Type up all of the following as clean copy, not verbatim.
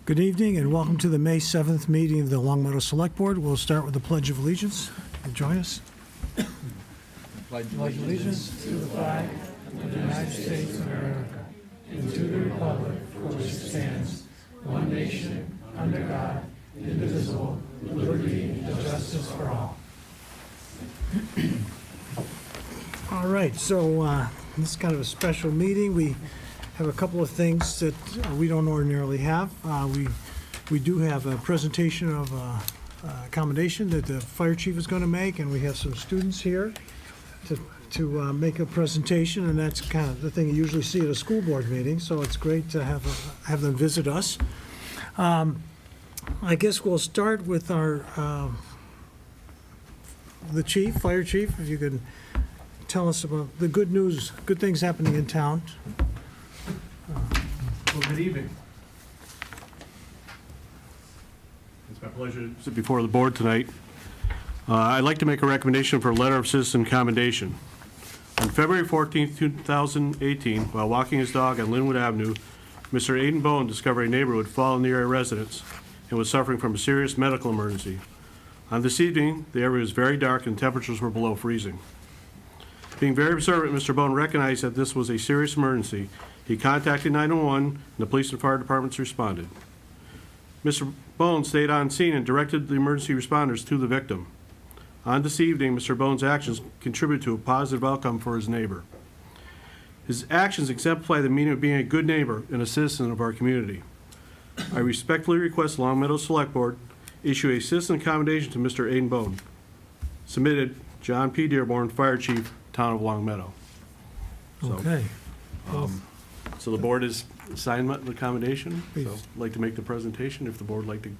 Good evening and welcome to the May 7th meeting of the Long Meadow Select Board. We'll start with the Pledge of Allegiance. You'll join us. Pledge allegiance to the flag of the United States of America and to the republic for which it stands, one nation, under God, indivisible, with liberty and justice for all. All right, so this is kind of a special meeting. We have a couple of things that we don't ordinarily have. We do have a presentation of accommodation that the fire chief is going to make, and we have some students here to make a presentation, and that's kind of the thing you usually see at a school board meeting, so it's great to have them visit us. I guess we'll start with our the chief, fire chief, if you could tell us about the good news, good things happening in town. Well, good evening. It's my pleasure to sit before the board tonight. I'd like to make a recommendation for a letter of citizen commendation. On February 14th, 2018, while walking his dog on Linwood Avenue, Mr. Aidan Bowen discovered a neighbor who had fallen near a residence and was suffering from a serious medical emergency. On this evening, the area was very dark and temperatures were below freezing. Being very observant, Mr. Bowen recognized that this was a serious emergency. He contacted 911, and the police and fire departments responded. Mr. Bowen stayed on scene and directed the emergency responders to the victim. On this evening, Mr. Bowen's actions contributed to a positive outcome for his neighbor. His actions exemplify the meaning of being a good neighbor and a citizen of our community. I respectfully request Long Meadow Select Board issue a citizen accommodation to Mr. Aidan Bowen. Submitted, John P. Dearborn, Fire Chief, Town of Long Meadow. Okay. So the board is signed the accommodation. Please. So I'd like to make the presentation if the board would like to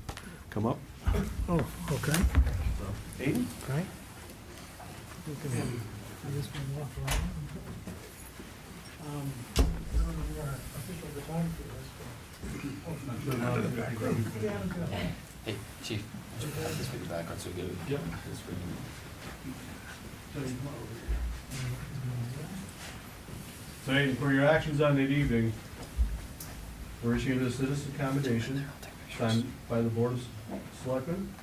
come up. Oh, okay. Aidan? Right. We can have, I guess we walk around. I don't know where our official photographer is. Hey, Chief, have this for the background so good. Yep. So Aidan, for your actions on that evening, we're issuing a citizen accommodation signed by the Board of Selectmen.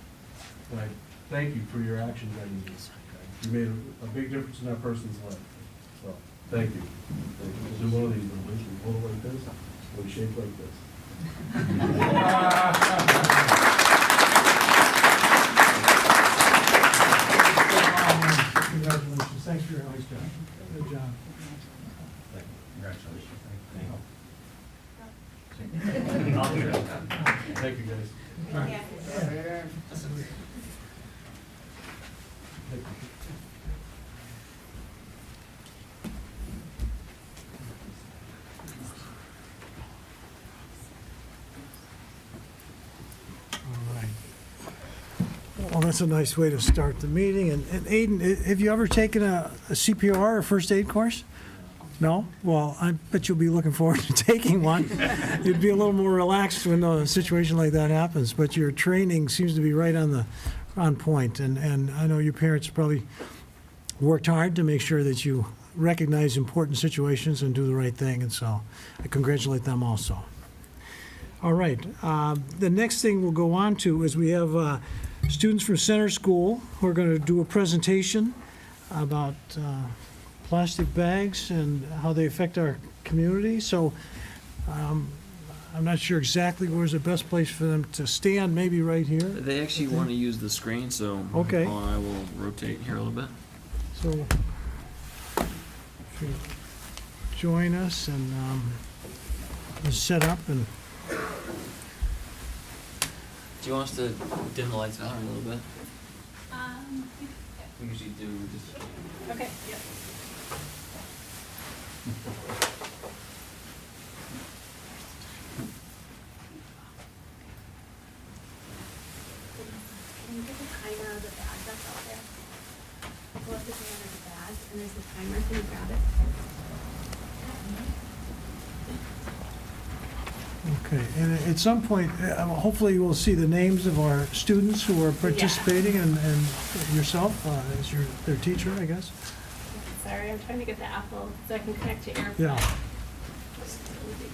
And I thank you for your actions that evening. You made a big difference in that person's life. So, thank you. We'll do one of these, we'll hold it like this, we'll shake like this. Congratulations. Thanks for your nice job. Good job. Congratulations. Thank you, guys. All right. Well, that's a nice way to start the meeting. And Aidan, have you ever taken a CPR or first aid course? No? Well, I bet you'll be looking forward to taking one. You'd be a little more relaxed when a situation like that happens, but your training seems to be right on point. And I know your parents probably worked hard to make sure that you recognize important situations and do the right thing, and so I congratulate them also. All right. The next thing we'll go on to is we have students from Center School who are going to do a presentation about plastic bags and how they affect our community. So I'm not sure exactly where's the best place for them to stand, maybe right here. They actually want to use the screen, so Okay. I will rotate here a little bit. So if you join us and set up and Do you want us to dim the lights down a little bit? We usually do just. Okay, yep. Can you get the timer of the bag that's out there? Pull up the thing under the bag, and there's the timer, can you grab it? okay. And at some point, hopefully we'll see the names of our students who are participating and yourself as their teacher, I guess. Sorry, I'm trying to get the Apple so I can connect to AirPlay. Yeah. Just a little bit.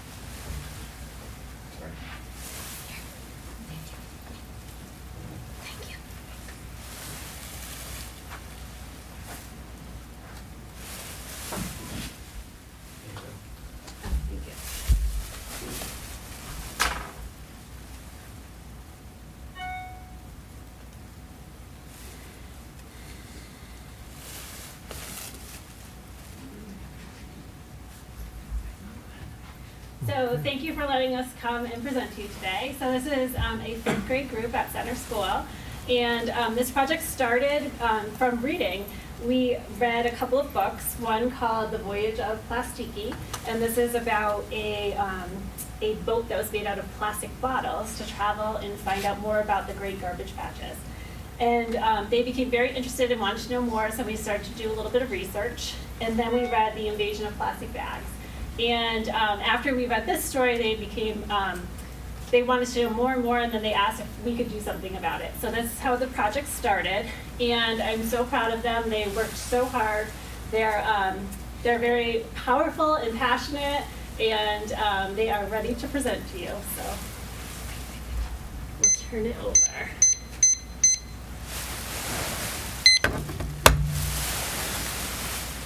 So thank you for letting us come and present to you today. So this is a fifth grade group at Center School. And this project started from reading. We read a couple of books, one called The Voyage of Plastiki, and this is about a boat that was made out of plastic bottles to travel and find out more about the great garbage patches. And they became very interested and wanted to know more, so we started to do a little bit of research. And then we read The Invasion of Plastic Bags. And after we read this story, they became, they wanted to know more and more, and then they asked if we could do something about it. So that's how the project started, and I'm so proud of them. They worked so hard. They're very powerful and passionate, and they are ready to present to you. So we'll turn it over.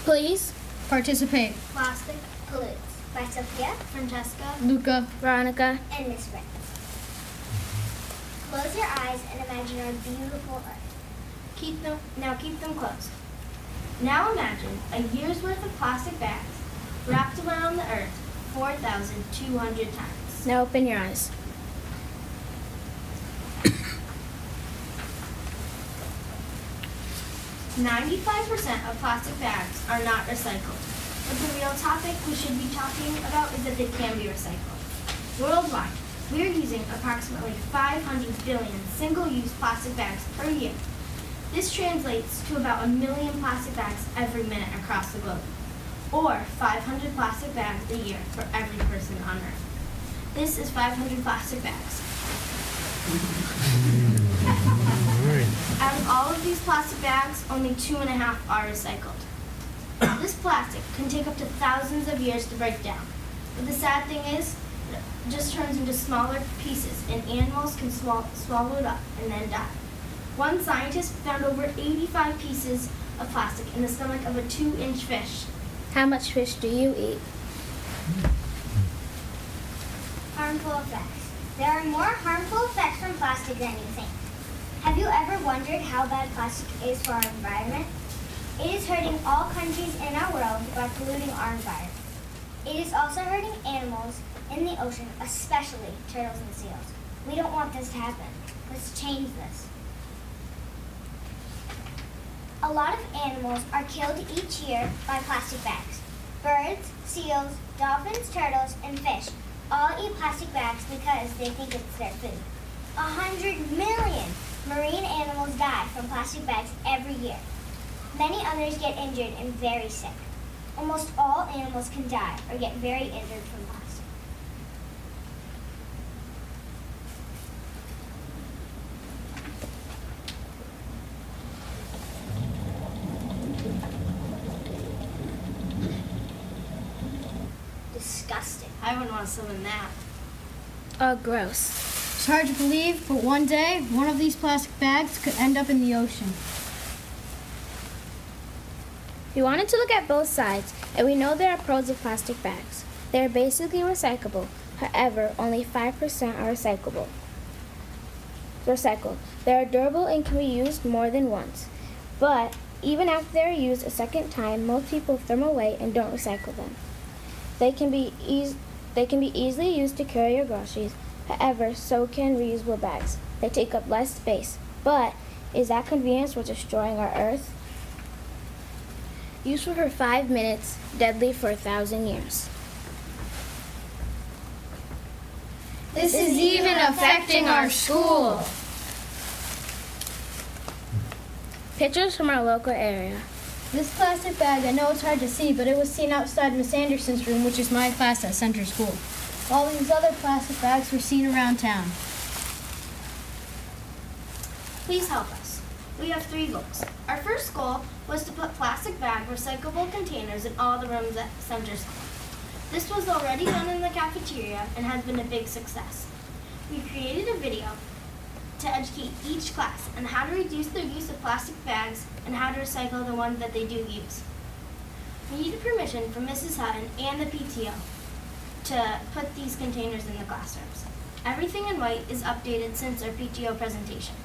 Please Participate. Plastic Pollutes by Sophia, Francesca, Luca. Veronica. and Miss Rent. Close your eyes and imagine our beautiful earth. Keep them closed. Now imagine a year's worth of plastic bags wrapped around the earth 4,200 times. Now open your eyes. %95 of plastic bags are not recycled. But the real topic we should be talking about is that they can be recycled. Worldwide, we are using approximately 500 billion single-use plastic bags per year. This translates to about 1 million plastic bags every minute across the globe, or 500 plastic bags a year for every person on Earth. This is 500 plastic bags. Out of all of these plastic bags, only 2.5 are recycled. This plastic can take up to thousands of years to break down. But the sad thing is, it just turns into smaller pieces, and animals can swallow it up and then die. One scientist found over 85 pieces of plastic in the stomach of a 2-inch fish. How much fish do you eat? Harmful effects. There are more harmful effects from plastic than you think. Have you ever wondered how bad plastic is for our environment? It is hurting all countries in our world by polluting our environment. It is also hurting animals in the ocean, especially turtles and seals. We don't want this to happen. Let's change this. A lot of animals are killed each year by plastic bags. Birds, seals, dolphins, turtles, and fish all eat plastic bags because they think it's their food. 100 million marine animals die from plastic bags every year. Many others get injured and very sick. Almost all animals can die or get very injured from plastic. Disgusting. I wouldn't want to swim in that. Gross. It's hard to believe, but one day, one of these plastic bags could end up in the ocean. We wanted to look at both sides, and we know there are pros of plastic bags. They are basically recyclable. However, only 5% are recycled. They are durable and can be used more than once. But even after they are used a second time, most people throw them away and don't recycle them. They can be easily used to carry your groceries. However, so can reusable bags. They take up less space. But is that convenience what's destroying our earth? Useful for 5 minutes, deadly for 1,000 years. This is even affecting our school. Pictures from our local area. This plastic bag, I know it's hard to see, but it was seen outside Miss Anderson's room, which is my class at Center School. All these other plastic bags were seen around town. Please help us. We have 3 goals. Our first goal was to put plastic bag recyclable containers in all the rooms at Center School. This was already done in the cafeteria and has been a big success. We created a video to educate each class on how to reduce their use of plastic bags and how to recycle the ones that they do use. We needed permission from Mrs. Hutton and the PTO to put these containers in the classrooms. Everything in white is updated since our PTO presentation.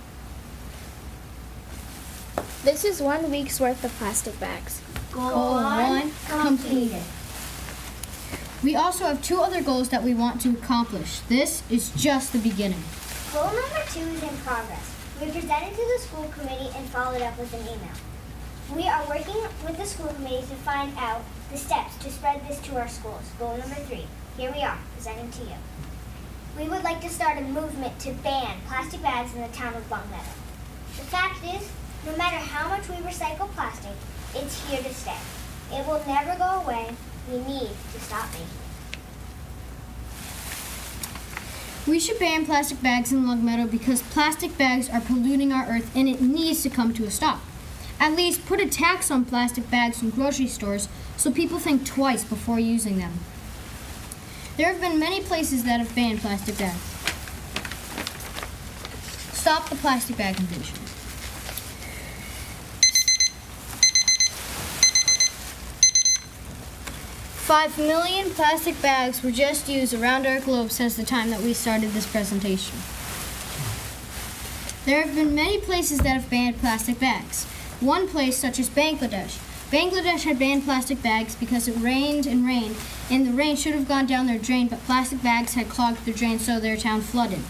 This is 1 week's worth of plastic bags. Goal 1 completed. We also have 2 other goals that we want to accomplish. This is just the beginning. Goal number 2 is in progress. We presented to the school committee and followed up with an email. We are working with the school committee to find out the steps to spread this to our schools. Goal number 3. Here we are, presenting to you. We would like to start a movement to ban plastic bags in the town of Longmeadow. The fact is, no matter how much we recycle plastic, it's here to stay. It will never go away. We need to stop making it. We should ban plastic bags in Longmeadow because plastic bags are polluting our earth and it needs to come to a stop. At least put a tax on plastic bags in grocery stores so people think twice before using them. There have been many places that have banned plastic bags. Stop the plastic bag invasion. 5 million plastic bags were just used around our globe since the time that we started this presentation. There have been many places that have banned plastic bags. One place, such as Bangladesh. Bangladesh had banned plastic bags because it rained and rained, and the rain should have gone down their drain, but plastic bags had clogged their drain, so their town flooded.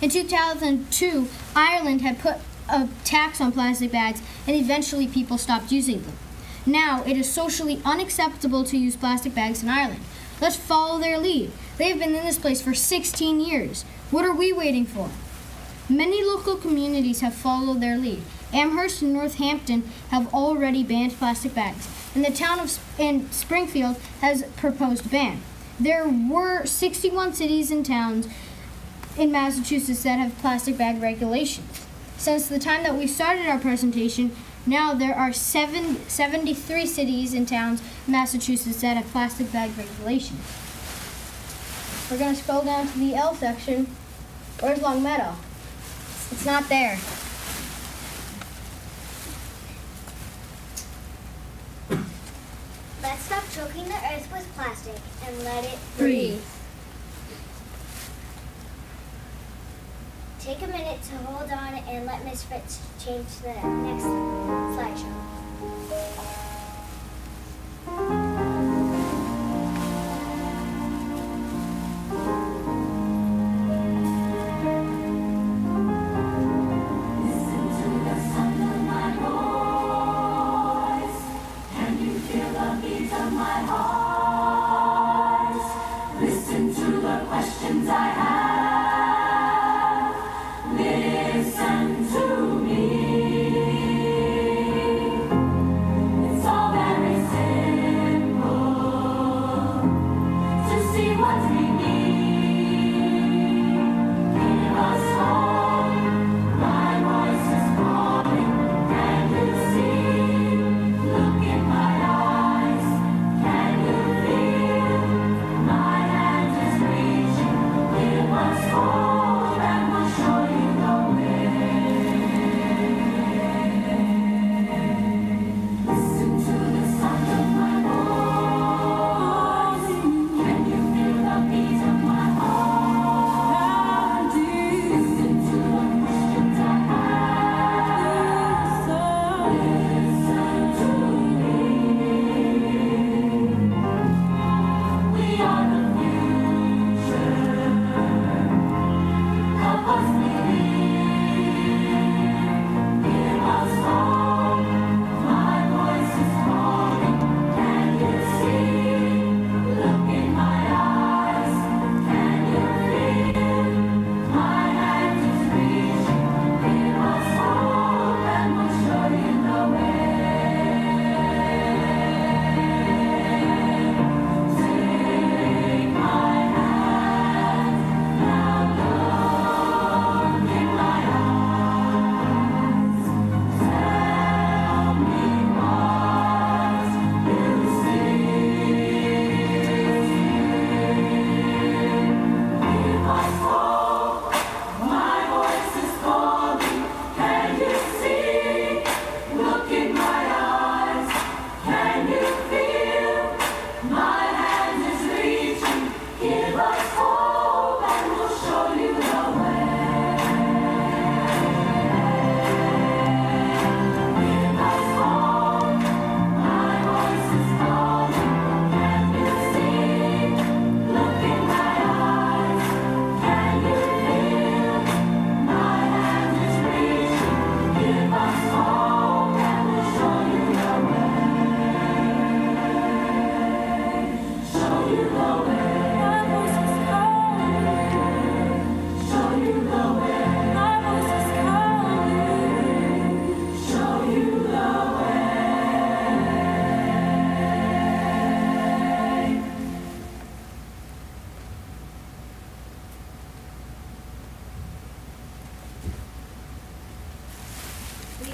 In 2002, Ireland had put a tax on plastic bags, and eventually people stopped using them. Now, it is socially unacceptable to use plastic bags in Ireland. Let's follow their lead. They've been in this place for 16 years. What are we waiting for? Many local communities have followed their lead. Amherst and Northampton have already banned plastic bags, and the town of Springfield has proposed a ban. There were 61 cities and towns in Massachusetts that have plastic bag regulations. Since the time that we started our presentation, now there are 73 cities and towns in Massachusetts that have plastic bag regulations. We're going to scroll down to the L section. Where's Longmeadow? It's not there. Let's stop choking the earth with plastic and let it Breathe. Take a minute to hold on and let Miss Fritz change to the next slideshow. Here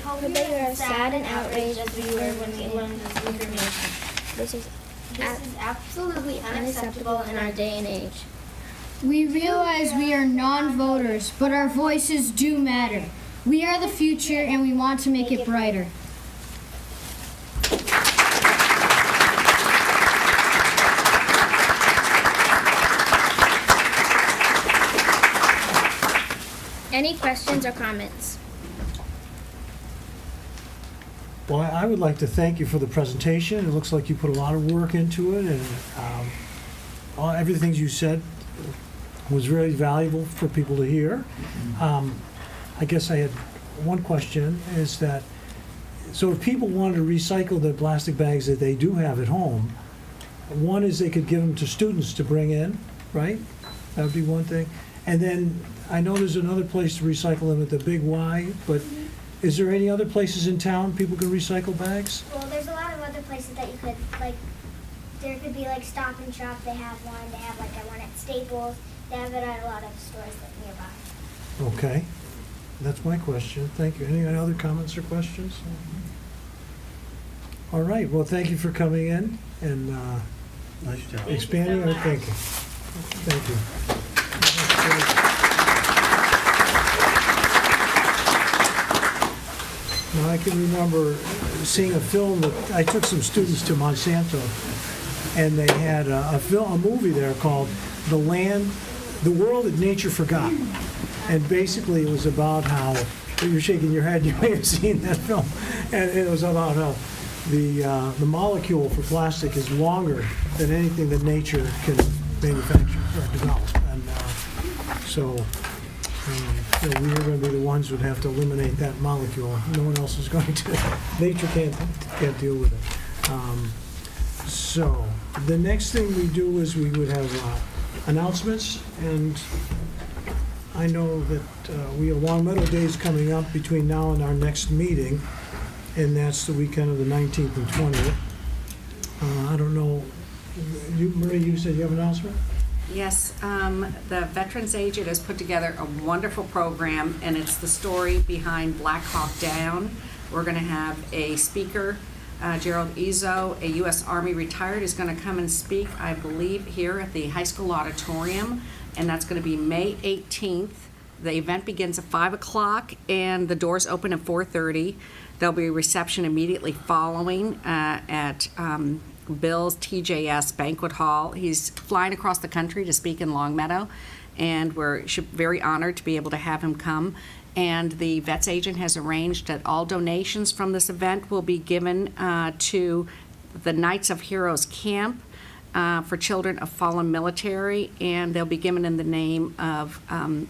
hope But they are sad and outraged as we were when we learned this information. This is This is absolutely unacceptable in our day and age. We realize we are non-voters, but our voices do matter. We are the future and we want to make it brighter. any questions or comments? Well, I would like to thank you for the presentation. It looks like you put a lot of work into it, and everything you said was very valuable for people to hear. I guess I had one question, is that, so if people wanted to recycle the plastic bags that they do have at home, one is they could give them to students to bring in, right? That would be one thing. And then, I know there's another place to recycle them at the Big Y, but is there any other places in town people can recycle bags? Well, there's a lot of other places that you could, like, there could be like Stop and Shop, they have one, they have like one at Staples, they have it at a lot of stores nearby. Okay, that's my question, thank you. Any other comments or questions? All right, well, thank you for coming in and Nice job. expanding our thinking. Thank you. Now, I can remember seeing a film that, I took some students to Monsanto, and they had a movie there called The World That Nature Forgot. And basically, it was about how, you're shaking your head, you may have seen that film, and it was about how the molecule for plastic is longer than anything that nature can manufacture or develop. And so we are going to be the ones who would have to eliminate that molecule. No one else is going to. Nature can't deal with it. So the next thing we do is we would have announcements, and I know that we have Long Meadow Days coming up between now and our next meeting, and that's the weekend of the 19th and 20th. I don't know, Marie, you said you have an announcement? Yes, the Veterans Agent has put together a wonderful program, and it's the story behind Black Hawk Down. We're going to have a speaker, Gerald Izzo, a U.S. Army retired, is going to come and speak, I believe, here at the high school auditorium, and that's going to be May 18th. The event begins at 5 o'clock, and the doors open at 4:30. There'll be a reception immediately following at Bill's TJS Banquet Hall. He's flying across the country to speak in Longmeadow, and we're very honored to be able to have him come. And the Vets Agent has arranged that all donations from this event will be given to the Knights of Heroes Camp for children of fallen military, and they'll be given in the name of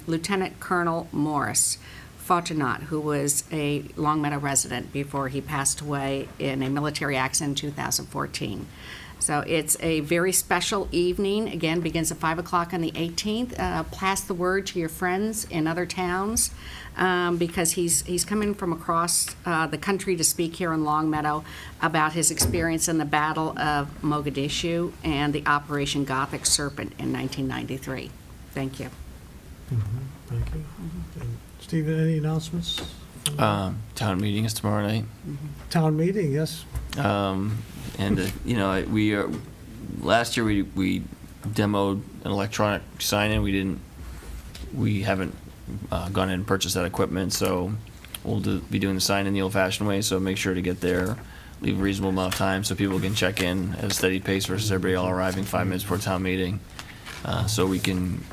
Lieutenant Colonel Morris Fortunat, who was a Longmeadow resident before he passed away in a military accident in 2014. So it's a very special evening. Again, begins at 5 o'clock on the 18th. Pass the word to your friends in other towns because he's coming from across the country to speak here in Longmeadow about his experience in the Battle of Mogadishu and the Operation Gothic Serpent in 1993. Thank you. Thank you. And Stephen, any announcements? Town meeting is tomorrow night. Town meeting, yes. We are, last year we demoed an electronic sign-in. We haven't gone in and purchased that equipment, so we'll be doing the sign-in the old-fashioned way, so make sure to get there, leave a reasonable amount of time so people can check in at a steady pace versus everybody all arriving 5 minutes before town meeting, so we can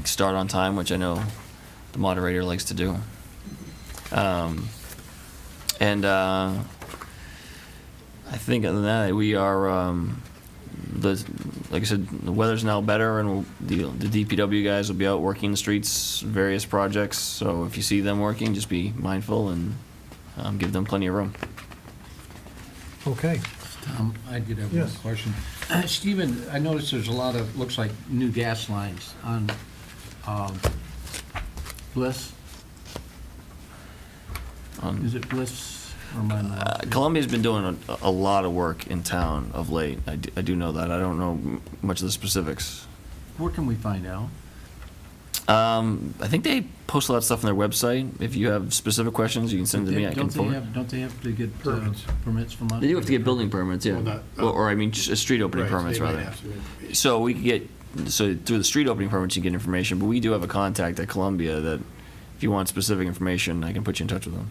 start on time, which I know the moderator likes to do. I think other than that, we are, like I said, the weather's now better, and the DPW guys will be out working the streets, various projects, so if you see them working, just be mindful and give them plenty of room. Okay. I did have Yes. one question. Stephen, I noticed there's a lot of, looks like new gas lines on Bliss. Is it Bliss? Or am I not? Columbia's been doing a lot of work in town of late. I do know that. I don't know much of the specifics. Where can we find out? I think they post a lot of stuff on their website. If you have specific questions, you can send them to me. I can forward. Don't they have to get Permits. permits from us? They do have to get building permits, yeah. Well, not- Or I mean, just street opening Right, permits, they might rather. have some information. So we could get, so through the street opening permits, you get information, but we do have a contact at Columbia that if you want specific information, I can put you in touch with them.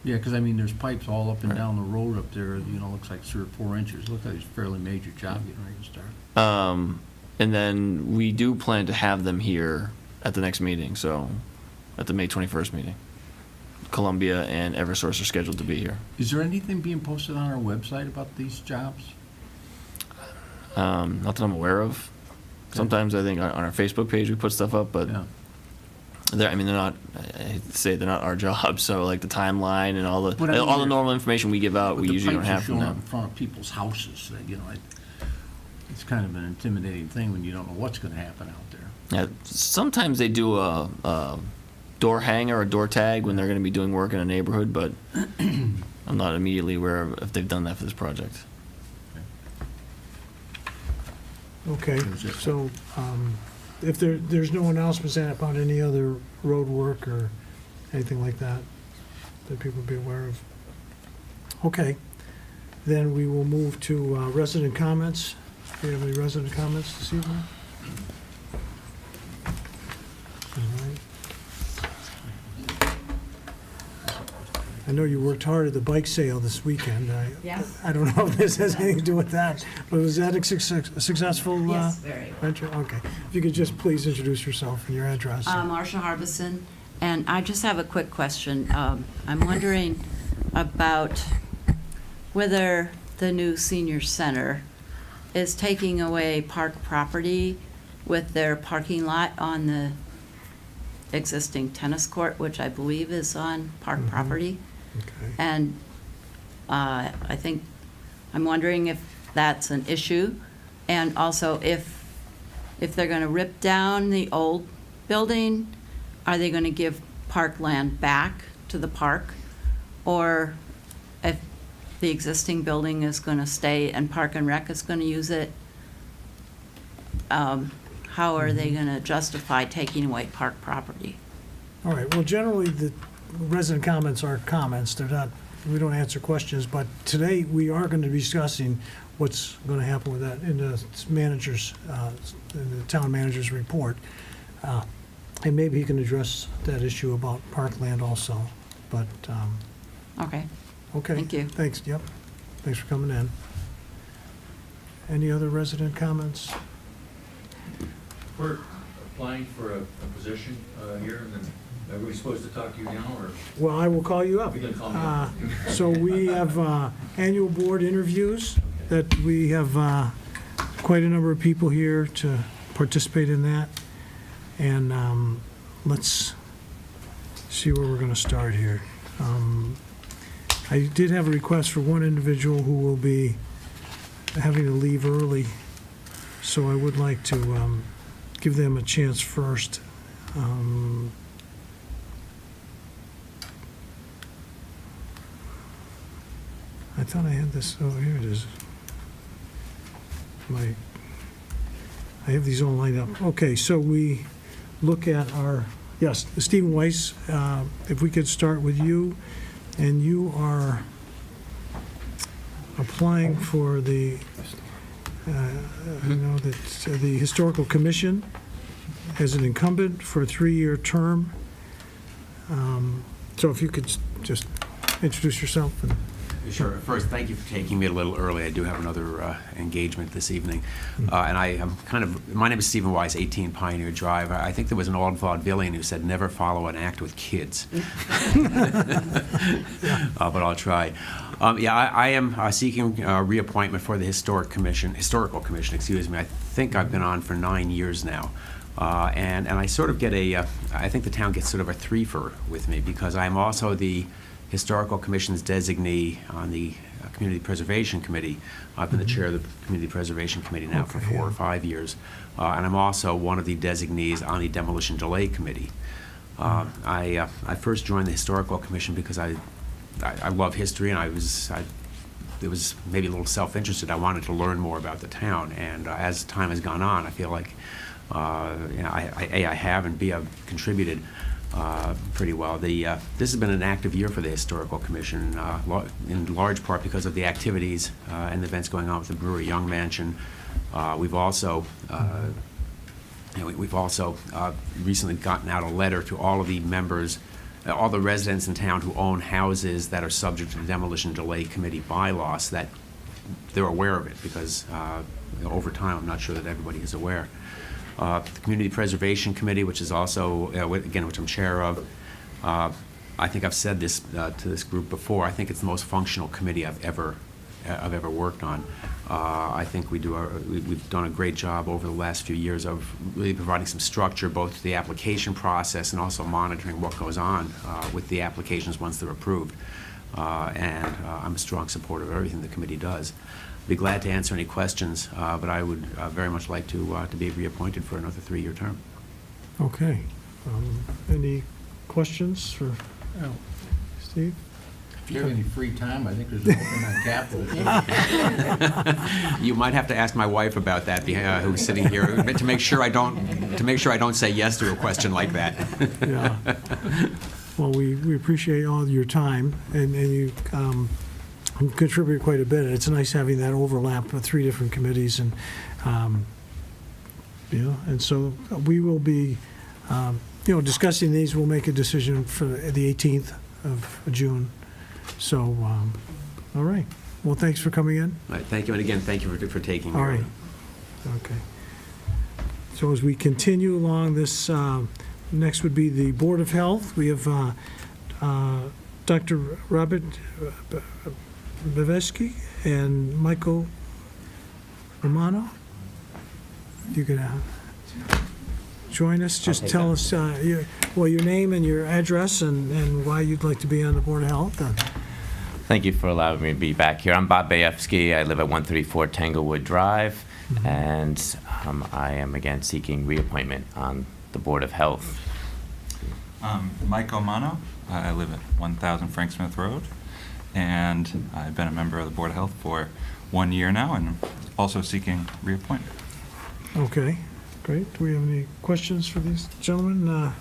Yeah, because I mean, there's pipes all up and Right. down the road up there, looks like 3 or 4 inches. Looks like it's a fairly major job getting ready to start. And then we do plan to have them here at the next meeting, so at the May 21st meeting. Columbia and Eversource are scheduled to be here. Is there anything being posted on our website about these jobs? Not that I'm aware of. Sometimes I think on our Facebook page we put stuff up, but Yeah. they're not, I hate to say it, they're not our jobs, so like the timeline and all the, But I mean, all the they're- normal information we give out, But we the usually don't pipes are have from showing up them. in front of people's houses, it's kind of an intimidating thing when you don't know what's going to happen out there. Yeah, sometimes they do a door hanger or door tag when they're going to be doing work in a neighborhood, but I'm not immediately aware of if they've done that for this project. Okay, That's it. so if there's no announcements about any other road work or anything like that people be aware of? Okay, then we will move to resident comments. Do you have any resident comments this evening? All right. I know you worked hard at the bike sale this weekend. Yes. I don't know if this has anything to do with that, but was that a successful Yes, very. venture? Okay. If you could just please introduce yourself and your address. Marsha Harbison, and I just have a quick question. I'm wondering about whether the new senior center is taking away park property with their parking lot on the existing tennis court, which I believe is on park property. Okay. And I think, I'm wondering if that's an issue, and also if they're going to rip down the old building, are they going to give parkland back to the park? Or if the existing building is going to stay and Park and Rec is going to use it, how are they going to justify taking away park property? All right, well, generally, the resident comments are comments. They're not, we don't answer questions, but today we are going to be discussing what's going to happen with that in the manager's, in the town manager's report. And maybe he can address that issue about parkland also, but, Okay. okay. Thank you. Thanks, yep. Thanks for coming in. Any other resident comments? We're applying for a position here, and then are we supposed to talk to you now, or Well, I will call you up. are you going to call me up? So we have annual board interviews that we have quite a number of people here to participate in that. And let's see where we're going to start here. I did have a request for one individual who will be having to leave early, so I would like to give them a chance first. I thought I had this, oh, here it is. I have these all lined up. Okay, so we look at our, yes, Stephen Weiss, if we could start with you, and you are applying for the, the Historical Commission as an incumbent for a 3-year term. So if you could just introduce yourself and. Sure. First, thank you for taking me a little early. I do have another engagement this evening. And I am my name is Stephen Weiss, 18 Pioneer Drive. I think there was an old vaudevillian who said, never follow an act with kids. But I'll try. I am seeking reappointment for the Historical Commission, excuse me. I think I've been on for 9 years now. And I sort of get I think the town gets sort of a threefer with me, because I'm also the Historical Commission's designee on the Community Preservation Committee. I've been the chair of the Community Preservation Committee now for 4 or 5 years. And I'm also one of the designees on the Demolition Delay Committee. I first joined the Historical Commission because I love history, and it was maybe a little self-interested. I wanted to learn more about the town, and as time has gone on, I feel like I have, and B, I've contributed pretty well. This has been an active year for the Historical Commission, in large part because of the activities and events going on with the Brewery Young Mansion. We've also recently gotten out a letter to all of the members, all the residents in town who own houses that are subject to the Demolition Delay Committee bylaws, that they're aware of it, because over time, I'm not sure that everybody is aware. The Community Preservation Committee, which is also, again, which I'm chair of, I think I've said this to this group before, I think it's the most functional committee I've ever worked on. I think we've done a great job over the last few years of really providing some structure both to the application process and also monitoring what goes on with the applications once they're approved. And I'm a strong supporter of everything the committee does. Be glad to answer any questions, but I would very much like to be reappointed for another 3-year term. Okay. Any questions for Steve? If you have any free time, I think there's an open on Capitol. You might have to ask my wife about that, who's sitting here, to make sure I don't say yes to a question like that. Yeah. Well, we appreciate all your time, and you contribute quite a bit. It's nice having that overlap with 3 different committees, and and so we will be discussing these. We'll make a decision for the 18th of June. So, all right. Well, thanks for coming in. All right, thank you, and again, thank you for taking me. All right. Okay. So as we continue along this, next would be the Board of Health. We have Dr. Robert Bevesky and Michael Romano. You can join us. Just tell us your name and your address and why you'd like to be on the Board of Health. Thank you for allowing me to be back here. I'm Bob Bayefsky. I live at 134 Tanglewood Drive, and I am again seeking reappointment on the Board of Health. Mike Omano. I live at 1000 Frank Smith Road, and I've been a member of the Board of Health for 1 year now, and also seeking reappointment. Okay, great. Do we have any questions for these gentlemen?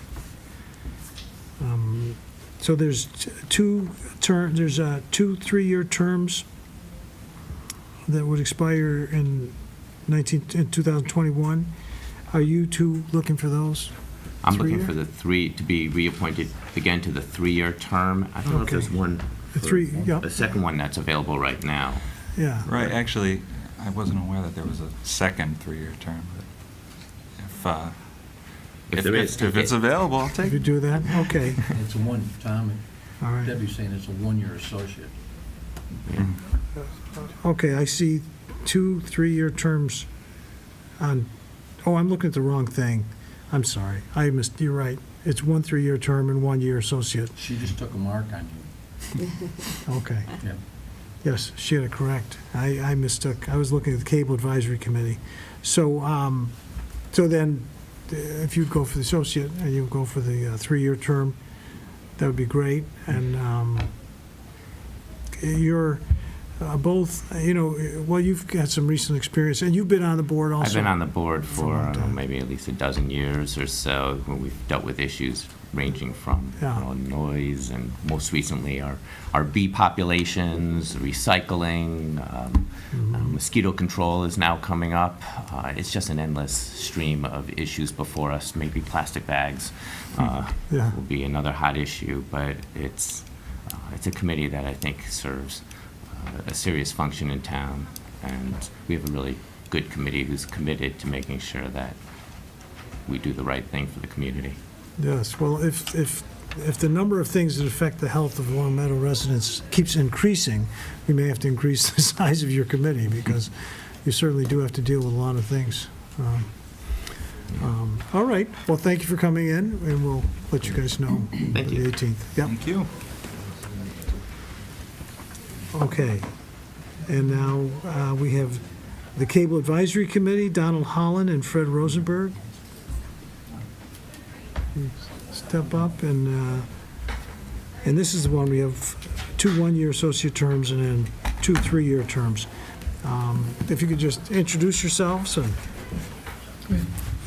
So there's two 3-year terms that would expire in 2021. Are you two looking for those? I'm looking for the to be reappointed again to the 3-year term. I don't know if there's one. The second one that's available right now. Yeah. Right. Actually, I wasn't aware that there was a second 3-year term. But if it's available, I'll take it. You do that? Okay. It's one, Tom. All right. Debbie's saying it's a 1-year associate. Okay, I see 2 3-year terms on, I'm looking at the wrong thing. I'm sorry. You're right. It's 1 3-year term and 1 year associate. She just took a mark on you. Okay. Yeah. Yes, she had it correct. I mistook. I was looking at the Cable Advisory Committee. So, so then, if you go for the associate and you go for the 3-year term, that would be great. And you're both, you've got some recent experience, and you've been on the board also. I've been on the board for I don't know, maybe at least a dozen years or so, when we've dealt with issues ranging from noise, and most recently our bee populations, recycling, mosquito control is now coming up. It's just an endless stream of issues before us. Maybe plastic bags will be another hot issue, but it's a committee that I think serves a serious function in town, and we have a really good committee who's committed to making sure that we do the right thing for the community. Yes, well, if the number of things that affect the health of Long Meadow residents keeps increasing, we may have to increase the size of your committee, because you certainly do have to deal with a lot of things. All right, well, thank you for coming in, and we'll let you guys know by the 18th. Yep. Thank you. Okay, and now we have the Cable Advisory Committee, Donald Holland and Fred Rosenberg. Step up, and this is the one we have 2 1-year associate terms and then 2 3-year terms. If you could just introduce yourselves.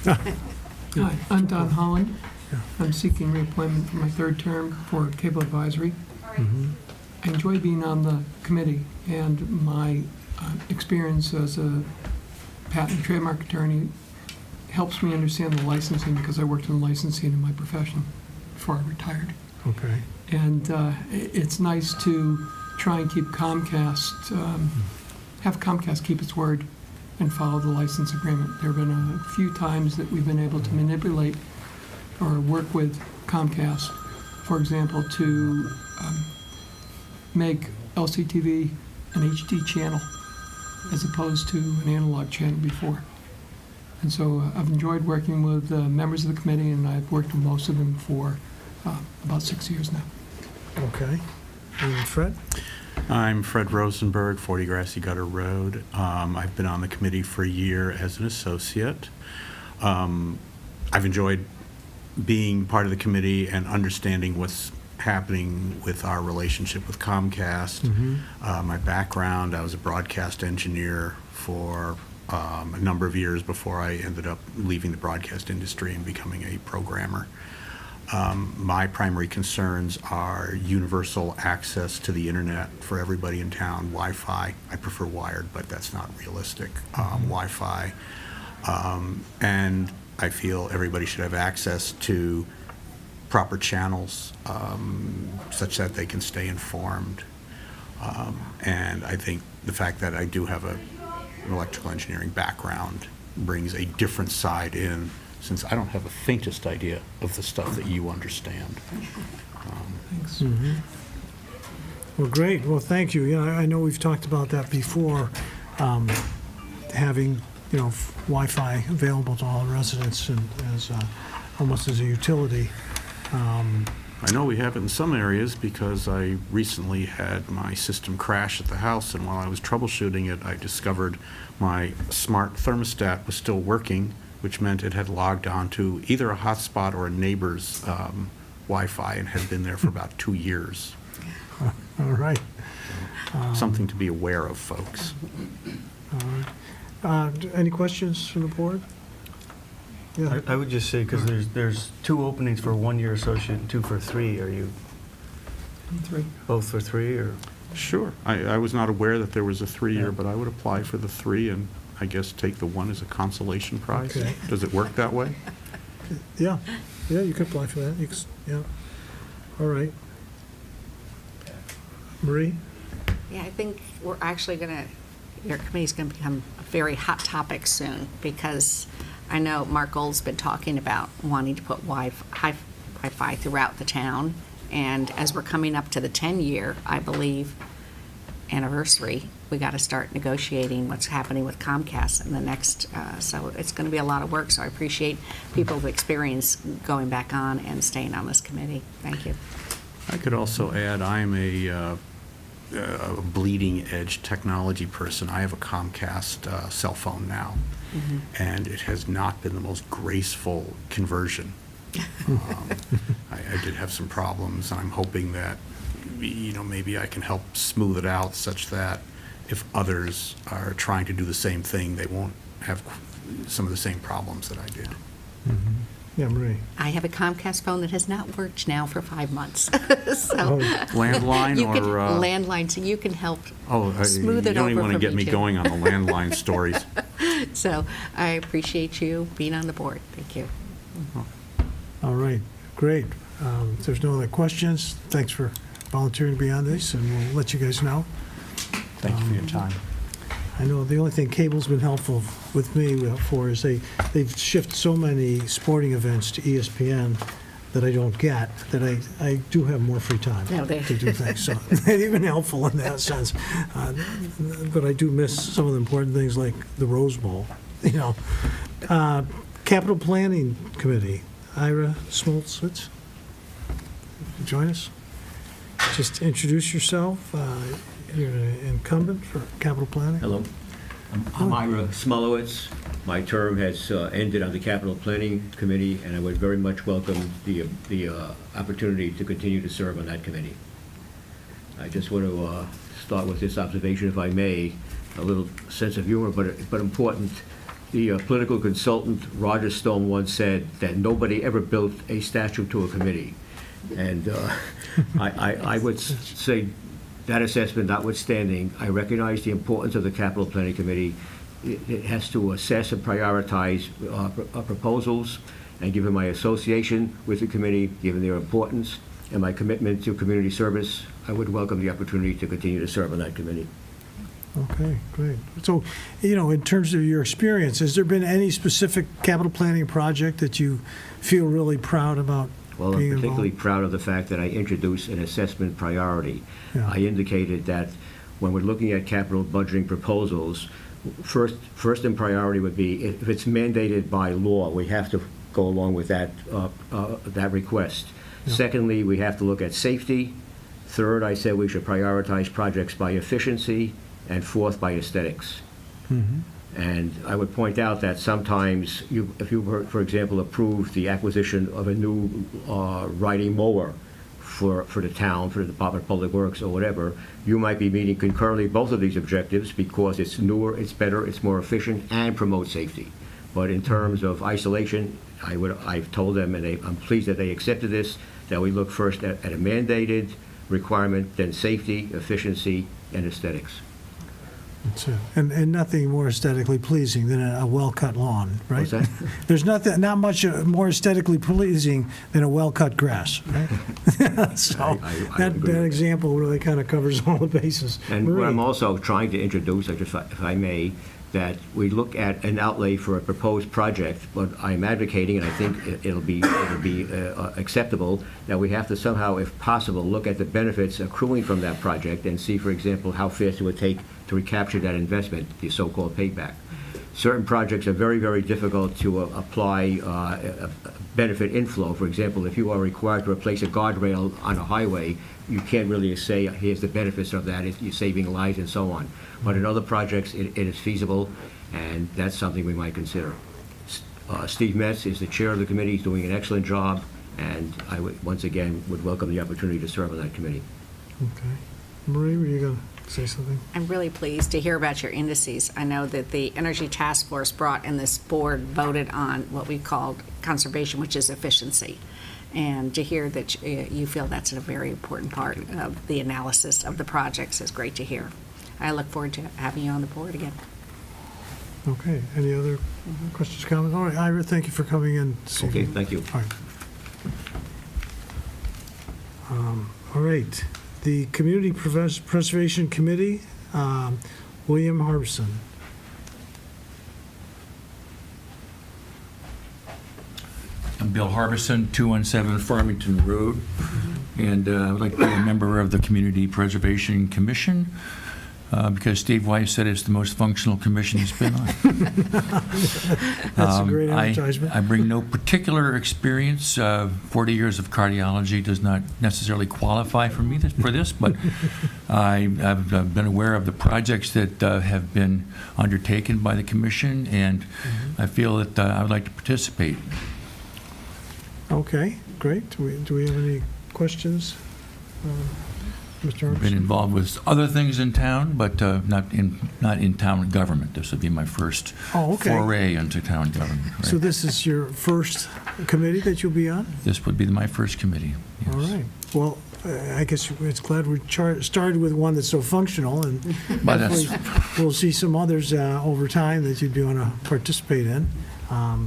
Hi, I'm Don Holland. I'm seeking reappointment for my third term for Cable Advisory. I enjoy being on the committee, and my experience as a patent and trademark attorney helps me understand the licensing because I worked in licensing in my profession before I retired. Okay. And it's nice to try and keep Comcast, have Comcast keep its word and follow the license agreement. There have been a few times that we've been able to manipulate or work with Comcast, for example, to make LCTV an HD channel as opposed to an analog channel before. And so I've enjoyed working with members of the committee, and I've worked with most of them for about 6 years now. Okay. And Fred? I'm Fred Rosenberg, 40 Grassy Gutter Road. I've been on the committee for a year as an associate. I've enjoyed being part of the committee and understanding what's happening with our relationship with Comcast. My background, I was a broadcast engineer for a number of years before I ended up leaving the broadcast industry and becoming a programmer. My primary concerns are universal access to the internet for everybody in town, Wi-Fi. I prefer wired, but that's not realistic. Wi-Fi. And I feel everybody should have access to proper channels such that they can stay informed. And I think the fact that I do have an electrical engineering background brings a different side in, since I don't have the faintest idea of the stuff that you understand. Thanks. Well, great. Well, thank you. You know, I know we've talked about that before, having, you know, Wi-Fi available to all residents and as almost as a utility. I know we have it in some areas because I recently had my system crash at the house, and while I was troubleshooting it, I discovered my smart thermostat was still working, which meant it had logged on to either a hotspot or a neighbor's Wi-Fi and had been there for about 2 years. All right. Something to be aware of, folks. Any questions from the board? Yeah. I would just say, because there's 2 openings for 1-year associate and 2 for 3. Are you 3. both for 3, or? Sure. I was not aware that there was a 3-year, but I would apply for the 3 and I guess take the 1 as a consolation prize. Okay. Does it work that way? Yeah. Yeah, you could apply for that. Yeah. All right. Marie? Yeah, I think we're actually your committee's going to become a very hot topic soon, because I know Mark Gold's been talking about wanting to put Wi-Fi throughout the town. And as we're coming up to the 10-year, I believe, anniversary, we got to start negotiating what's happening with Comcast in the next, so it's going to be a lot of work. So I appreciate people's experience going back on and staying on this committee. Thank you. I could also add, I'm a bleeding edge technology person. I have a Comcast cell phone now, and it has not been the most graceful conversion. I did have some problems, and I'm hoping that, you know, maybe I can help smooth it out such that if others are trying to do the same thing, they won't have some of the same problems that I did. Yeah, Marie. I have a Comcast phone that has not worked now for 5 months. So Landline you can, or landline, so you can help smooth you it don't over even want to for get me too. going on the landline stories. So I appreciate you being on the board. Thank you. All right. Great. If there's no other questions, thanks for volunteering to be on this, and we'll let you guys know. Thank you for your time. I know the only thing cable's been helpful with me for is they've shifted so many sporting events to ESPN that I don't get, that I do have more free time No, to do things. So they've been helpful in that sense. But I do miss some of the important things like the Rose Bowl, you know. Capital Planning Committee, Ira Smoltzwitz, join us. Just introduce yourself. You're an incumbent for capital planning. Hello. I'm Ira Smolowitz. My term has ended on the Capital Planning Committee, and I would very much welcome the opportunity to continue to serve on that committee. I just want to start with this observation, if I may, a little sense of humor, but important. the political consultant Roger Stone once said that nobody ever built a statue to a committee. And I would say that assessment notwithstanding, I recognize the importance of the Capital Planning Committee. It has to assess and prioritize proposals, and given my association with the committee, given their importance, and my commitment to community service, I would welcome the opportunity to continue to serve on that committee. Okay, great. So, in terms of your experience, has there been any specific capital planning project that you feel really proud about Well, I'm being particularly involved? proud of the fact that I introduced an assessment priority. Yeah. I indicated that when we're looking at capital budgeting proposals, first in priority would be, if it's mandated by law, we have to go along with that request. Yeah. Secondly, we have to look at safety. Third, I said we should prioritize projects by efficiency. And fourth, by aesthetics. Mhm. And I would point out that sometimes, if you were, for example, approve the acquisition of a new riding mower for the town, for the Department of Public Works or whatever, you might be meeting concurrently both of these objectives because it's newer, it's better, it's more efficient, and promotes safety. But in terms of isolation, I've told them, and I'm pleased that they accepted this, that we look first at a mandated requirement, then safety, efficiency, and aesthetics. That's it. And nothing more aesthetically pleasing than a well-cut lawn, right? What's that? There's not much more aesthetically pleasing than a well-cut grass, right? So that example really kind of covers all the bases. And what Marie? I'm also trying to introduce, if I may, that we look at an outlay for a proposed project, but I'm advocating, and I think it'll be acceptable, that we have to somehow, if possible, look at the benefits accruing from that project and see, for example, how fast it would take to recapture that investment, the so-called payback. Certain projects are very, very difficult to apply benefit inflow. For example, if you are required to replace a guardrail on a highway, you can't really say, here's the benefits of that, you're saving lives and so on. But in other projects, it is feasible, and that's something we might consider. Steve Metz is the chair of the committee. He's doing an excellent job, and I would, once again, would welcome the opportunity to serve on that committee. Okay. Marie, were you going to say something? I'm really pleased to hear about your indices. I know that the Energy Task Force brought in this board voted on what we called conservation, which is efficiency. And to hear that you feel that's a very important part of the analysis of the projects is great to hear. I look forward to having you on the board again. Okay. Any other questions, comments? All right, Ira, thank you for coming in. Okay, thank you. All right. All right. The Community Preservation Committee, William Harbison. I'm Bill Harbison, 217 Farmington Road, and I would like to be a member of the Community Preservation Commission because Steve Weiss said it's the most functional commission he's been on. That's a great advertisement. I bring no particular experience. 40 years of cardiology does not necessarily qualify for me for this, but I've been aware of the projects that have been undertaken by the commission, and I feel that I would like to participate. Okay, great. Do we have any questions? Mr. I've been involved with other things in town, but not in town government. This would be my first foray into town government. Right? So this is your first committee that you'll be on? This would be my first committee. Yes. All right. Well, I guess it's glad we started with one that's so functional, and hopefully we'll see some others over time that you'd be want to participate in. All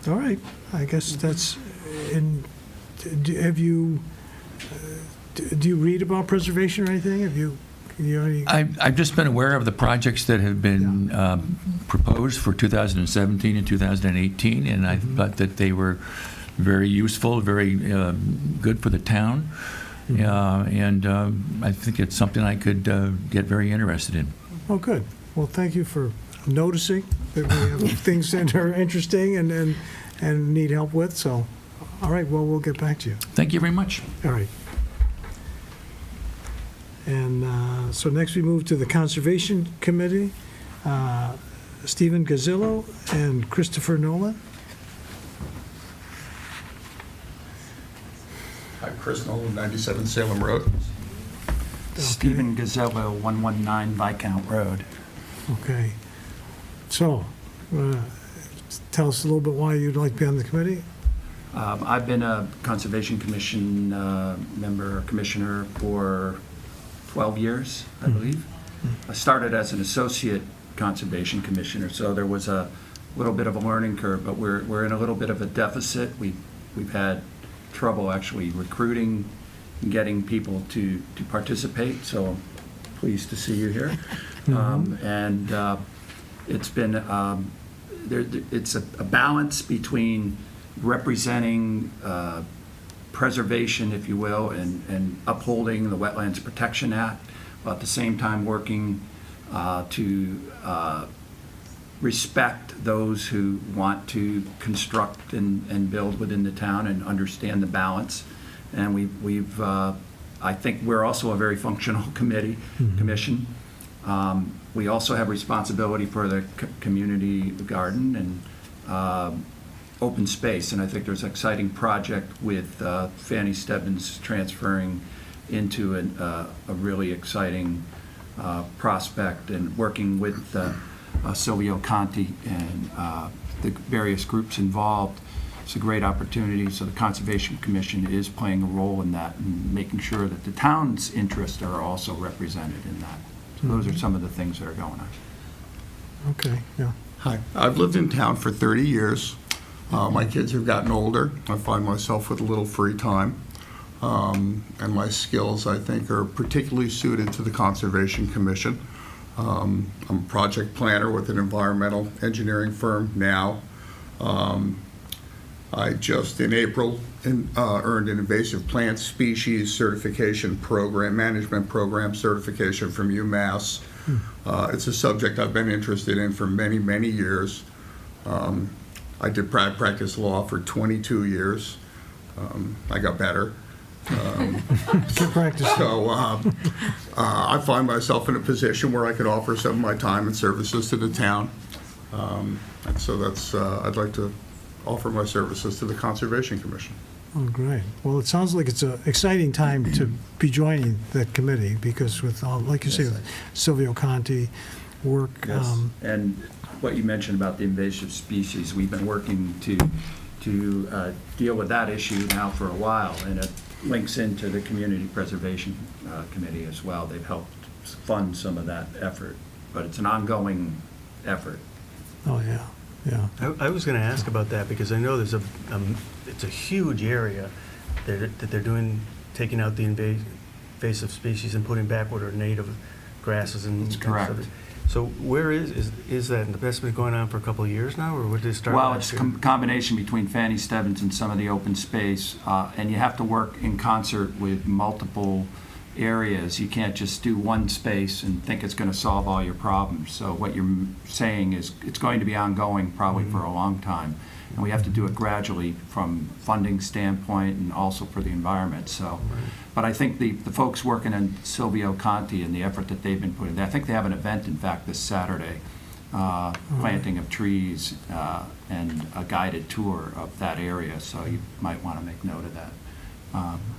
right. I guess that's in. Have you? Do you read about preservation or anything? Have you? I've just been aware of the projects that have been proposed for 2017 and 2018, and I thought that they were very useful, very good for the town, and I think it's something I could get very interested in. Oh, good. Well, thank you for noticing that we have things that are interesting and need help with. So, all right. Well, we'll get back to you. Thank you very much. All right. And so next we move to the Conservation Committee, Stephen Gazzillo and Christopher Nolan. Hi, Chris Nolan, 97 Salem Road. Stephen Gazzello, 119 Viscount Road. Okay. So, tell us a little bit why you'd like to be on the committee? I've been a Conservation Commission member, commissioner for 12 years, I believe. I started as an associate Conservation Commissioner, so there was a little bit of a learning curve, but we're in a little bit of a deficit. We've had trouble actually recruiting and getting people to participate, so I'm pleased to see you here. It's been, it's a balance between representing preservation, if you will, and upholding the Wetlands Protection Act, while at the same time working to respect those who want to construct and build within the town and understand the balance. And we've I think we're also a very functional commission. We also have responsibility for the community garden and open space, and I think there's an exciting project with Fanny Stebbins transferring into a really exciting prospect, and working with Silvio Conti and the various groups involved. It's a great opportunity, so the Conservation Commission is playing a role in that and making sure that the town's interests are also represented in that. So those are some of the things that are going on. Okay, yeah. Hi, I've lived in town for 30 years. My kids have gotten older. I find myself with a little free time. And my skills, I think, are particularly suited to the Conservation Commission. I'm a project planner with an environmental engineering firm now. I just, in April, earned an invasive plant species certification program, management program certification from UMass. It's a subject I've been interested in for many, many years. I did practice law for 22 years. I got better. So I find myself in a position where I could offer some of my time and services to the town. And so that's, I'd like to offer my services to the Conservation Commission. Oh, great. Well, it sounds like it's an exciting time to be joining that committee, because with, like you say, with Silvio Conti work. Yes. And what you mentioned about the invasive species, we've been working to deal with that issue now for a while, and it links into the Community Preservation Committee as well. They've helped fund some of that effort, but it's an ongoing effort. Oh, yeah. Yeah. I was going to ask about that, because I know there's it's a huge area that they're doing, taking out the invasive species and putting back what are native grasses and. That's correct. And stuff. So where is that? And that's been going on for a couple of years now, or did it start Well, last it's year? a combination between Fanny Stebbins and some of the open space, and you have to work in concert with multiple areas. You can't just do one space and think it's going to solve all your problems. So what you're saying is it's going to be ongoing probably for a long time, and we have to do it gradually from funding standpoint and also for the environment. So, but I think the folks working on Silvio Conti and the effort that they've been putting, I think they have an event, in fact, this Saturday, planting of trees and a guided tour of that area, so you might want to make note of that.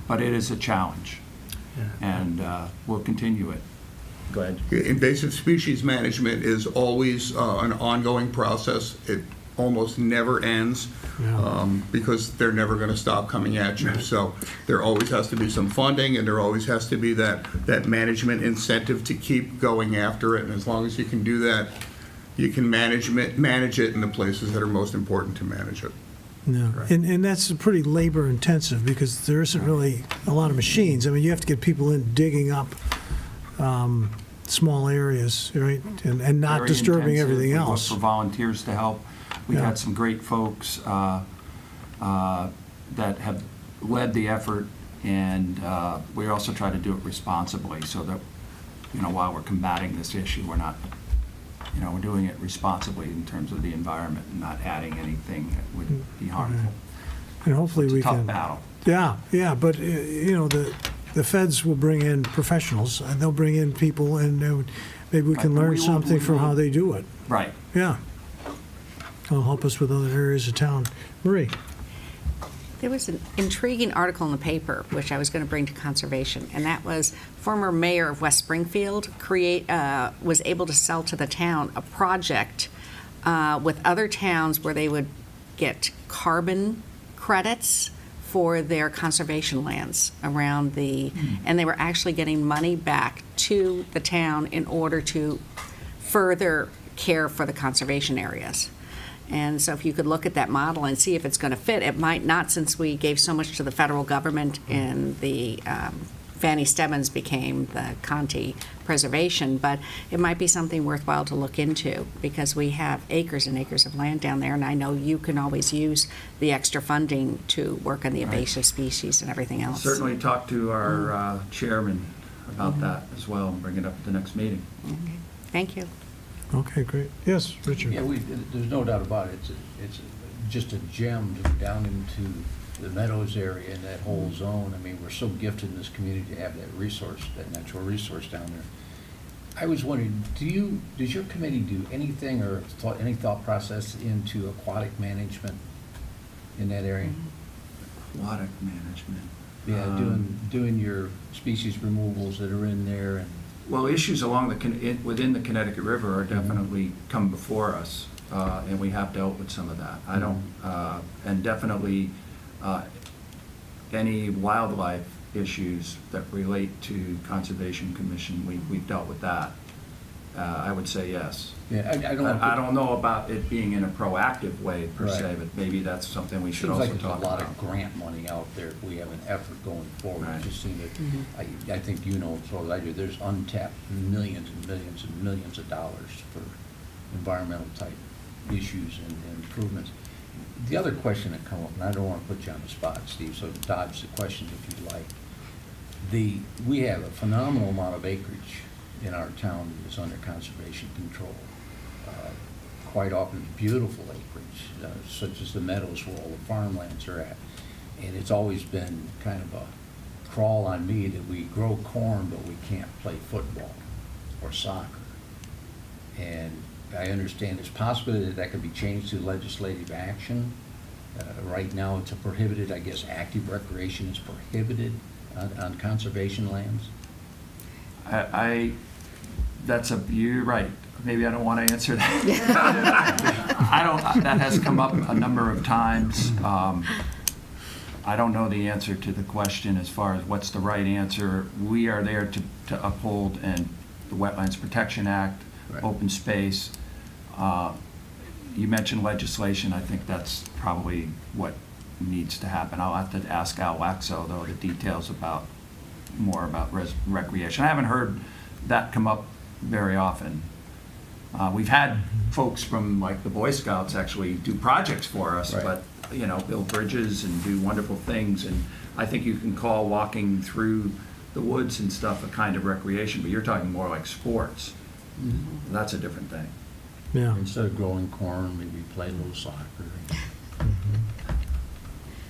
But it is a challenge. And we'll continue it. Go ahead. Invasive species management is always an ongoing process. It almost never ends because they're never going to stop coming at you. So there always has to be some funding, and there always has to be that management incentive to keep going after it. And as long as you can do that, you can manage it in the places that are most important to manage it. Yeah, and that's pretty labor intensive, because there isn't really a lot of machines. I mean, you have to get people in digging up small areas, right, and not Very disturbing intensive. everything We look else. for volunteers to help. We've had some great folks that have led the effort, and we also try to do it responsibly, so that, while we're combating this issue, we're not, we're doing it responsibly in terms of the environment and not adding anything that would be harmful. And hopefully we It's a tough can. battle. Yeah, but the feds will bring in professionals, and they'll bring in people, and maybe we can Right, learn we will- something we from will- how they do it. Right. Yeah. It'll help us with other areas of town. Marie? There was an intriguing article in the paper, which I was going to bring to conservation, and that was former mayor of West Springfield was able to sell to the town a project with other towns where they would get carbon credits for their conservation lands around and they were actually getting money back to the town in order to further care for the conservation areas. And so if you could look at that model and see if it's going to fit, it might not, since we gave so much to the federal government and the Fanny Stebbins became the Conti preservation, but it might be something worthwhile to look into because we have acres and acres of land down there, and I know you can always use the extra funding to work on the invasive species and everything else. Certainly talk to our chairman about that as well and bring it up at the next meeting. Okay. Thank you. Okay, great. Yes, Richard? Yeah, there's no doubt about it. It's just a gem to go down into the Meadows area and that whole zone. I mean, we're so gifted in this community to have that resource, that natural resource down there. I was wondering, does your committee do anything or any thought process into aquatic management in that area? Aquatic management. Yeah, doing your species removals that are in there and. Well, issues within the Connecticut River are definitely come before us, and we have dealt with some of that. I don't, and definitely any wildlife issues that relate to Conservation Commission, we've dealt with that. I would say yes. Yeah, I don't know about it being in a proactive way per se, Right. but maybe that's something we should Seems also like talk there's a lot about. of grant money out there if we have an effort going forward. Right. It just seems that, I think you know as well as I do, there's untapped millions and millions and millions of dollars for environmental type issues and improvements. The other question that come up, and I don't want to put you on the spot, Steve, so dodge the questions if you'd like. We have a phenomenal amount of acreage in our town that is under conservation control. Quite often beautiful acreage, such as the meadows where all the farmlands are at. And it's always been kind of a crawl on me that we grow corn, but we can't play football or soccer. And I understand it's possible that could be changed through legislative action. Right now, it's a prohibited, I guess, active recreation is prohibited on conservation lands. You're right. Maybe I don't want to answer that. That has come up a number of times. I don't know the answer to the question as far as what's the right answer. We are there to uphold the Wetlands Protection Act, Right. open space. You mentioned legislation. I think that's probably what needs to happen. I'll have to ask Al Waxo, though, the details more about recreation. I haven't heard that come up very often. We've had folks from like the Boy Scouts actually do projects for us, Right. but build bridges and do wonderful things. And I think you can call walking through the woods and stuff a kind of recreation, but you're talking more like sports. That's a different thing. Yeah. Instead of growing corn, maybe play a little soccer.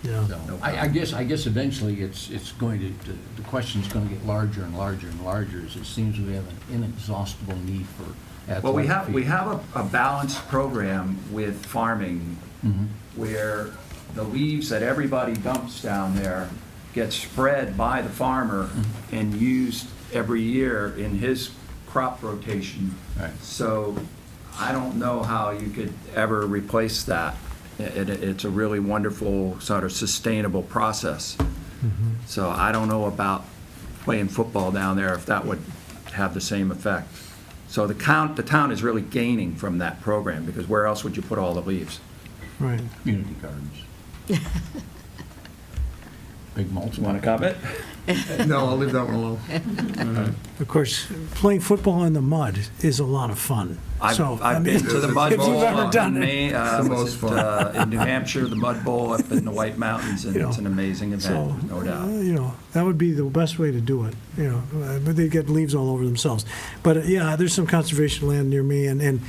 Yeah. So, I guess eventually the question's going to get larger and larger and larger as it seems we have an inexhaustible need for athletic Well, we fields. have a balanced program with farming where the leaves that everybody dumps down there get spread by the farmer and used every year in his crop rotation. Right. So I don't know how you could ever replace that. It's a really wonderful, sort of sustainable process. So I don't know about playing football down there, if that would have the same effect. So the town is really gaining from that program, because where else would you put all the leaves? Right. Community gardens. Big mulch. Want to comment? No, I'll leave that one alone. Of course, playing football in the mud is a lot of fun. I've been to the Mud if Bowl you've ever done in it. Maine, in New Hampshire, the Mud Bowl up in the White Mountains, and it's an amazing event, no doubt. That would be the best way to do it, but they get leaves all over themselves. But yeah, there's some conservation land near me, and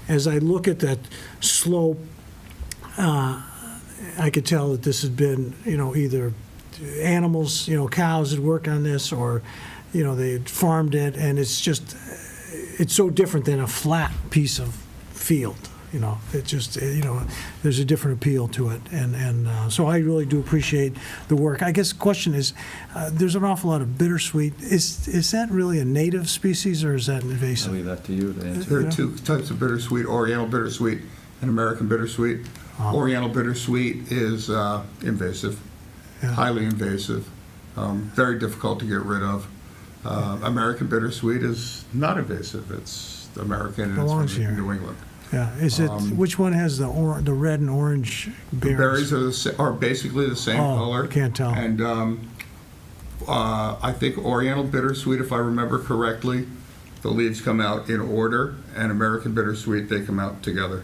as I look at that slope, I could tell that this had been, either animals, cows had worked on this, or, they had farmed it, and it's so different than a flat piece of field. you know, it just, you know, there's a different appeal to it. And so I really do appreciate the work. I guess the question is, there's an awful lot of bittersweet. Is that really a native species or is that invasive? I'll leave that to you to answer. There are two types of bittersweet, Oriental bittersweet and American bittersweet. Oriental bittersweet is invasive, highly invasive, very difficult to get rid of. American bittersweet is not invasive. It's American and Belongs it's from here. New England. Yeah, is it, which one has the red and orange The berries? berries are basically the same color. I can't tell. And I think Oriental bittersweet, if I remember correctly, the leaves come out in order, and American bittersweet, they come out together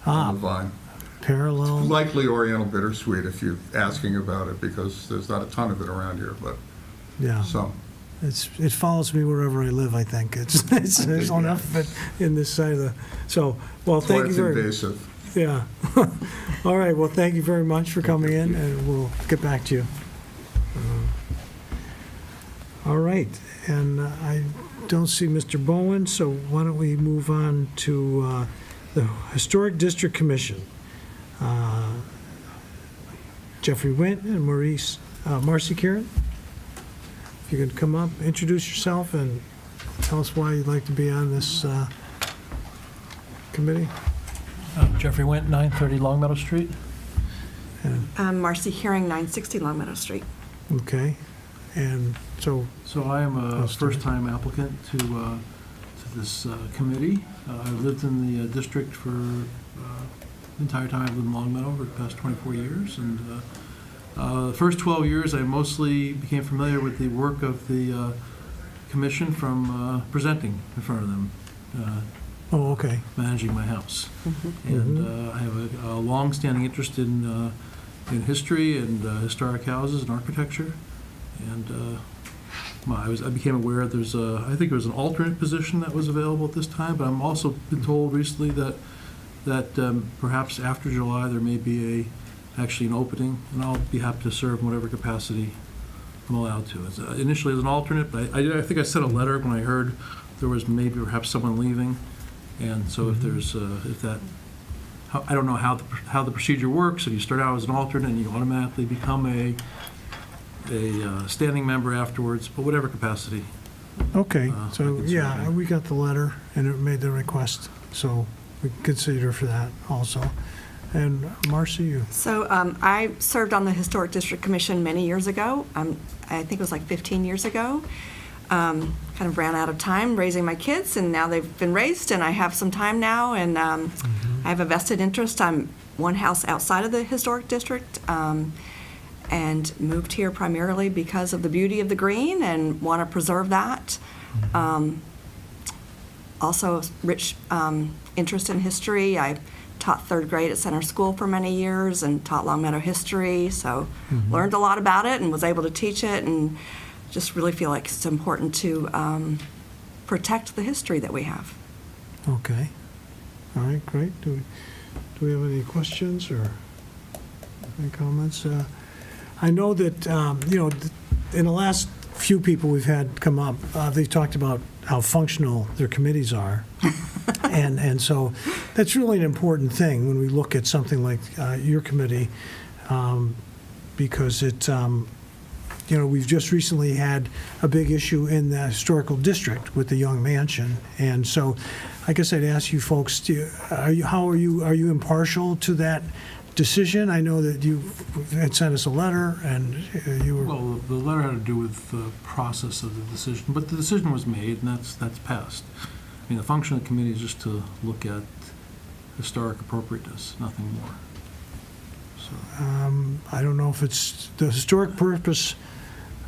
on the vine. Parallel? Likely Oriental bittersweet if you're asking about it, because there's not a ton of it around here, but Yeah. some. It follows me wherever I live, I think. There's enough of it in this side of the, so, well, thank you very much. That's why it's invasive. Yeah. All right, well, thank you very much for coming in, and we'll get back to you. All right, and I don't see Mr. Bowen, so why don't we move on to the Historic District Commission. Jeffrey Wint and Marcy Kieran. If you could come up, introduce yourself, and tell us why you'd like to be on this committee. Jeffrey Wint, 930 Longmeadow Street. Marcy Herring, 960 Longmeadow Street. Okay, and so... So I am a first-time applicant to this committee. I've lived in the district for the entire time I've lived in Longmeadow for the past 24 years, and the first 12 years I mostly became familiar with the work of the commission from presenting in front of them. Oh, okay. Managing my house. And I have a long-standing interest in history and historic houses and architecture. And I became aware there's I think there was an alternate position that was available at this time, but I'm also been told recently that perhaps after July there may be actually an opening, and I'll be happy to serve in whatever capacity I'm allowed to. Initially as an alternate, but I think I sent a letter when I heard there was maybe perhaps someone leaving. And so if there's, I don't know how the procedure works, if you start out as an alternate and you automatically become a standing member afterwards, but whatever capacity. Okay, so, yeah, we got the letter, and it made the request, so we can consider for that also. And Marcy, you? So I served on the Historic District Commission many years ago. I think it was like 15 years ago. Kind of ran out of time raising my kids, and now they've been raised, and I have some time now, and I have a vested interest. I'm one house outside of the Historic District, and moved here primarily because of the beauty of the green and want to preserve that. Also, rich interest in history. I taught third grade at Center School for many years and taught Longmeadow history, so learned a lot about it and was able to teach it, and just really feel like it's important to protect the history that we have. Okay. All right, great. Do we have any questions or any comments? I know that, in the last few people we've had come up, they've talked about how functional their committees are. and so that's really an important thing when we look at something like your committee, because it, we've just recently had a big issue in the historical district with the Young Mansion, and so I guess I'd ask you folks, are you impartial to that decision? I know that you had sent us a letter, and you were... Well, the letter had to do with the process of the decision, but the decision was made, and that's passed. I mean, the function of the committee is just to look at historic appropriateness, nothing more. So. I don't know if it's the historic purpose.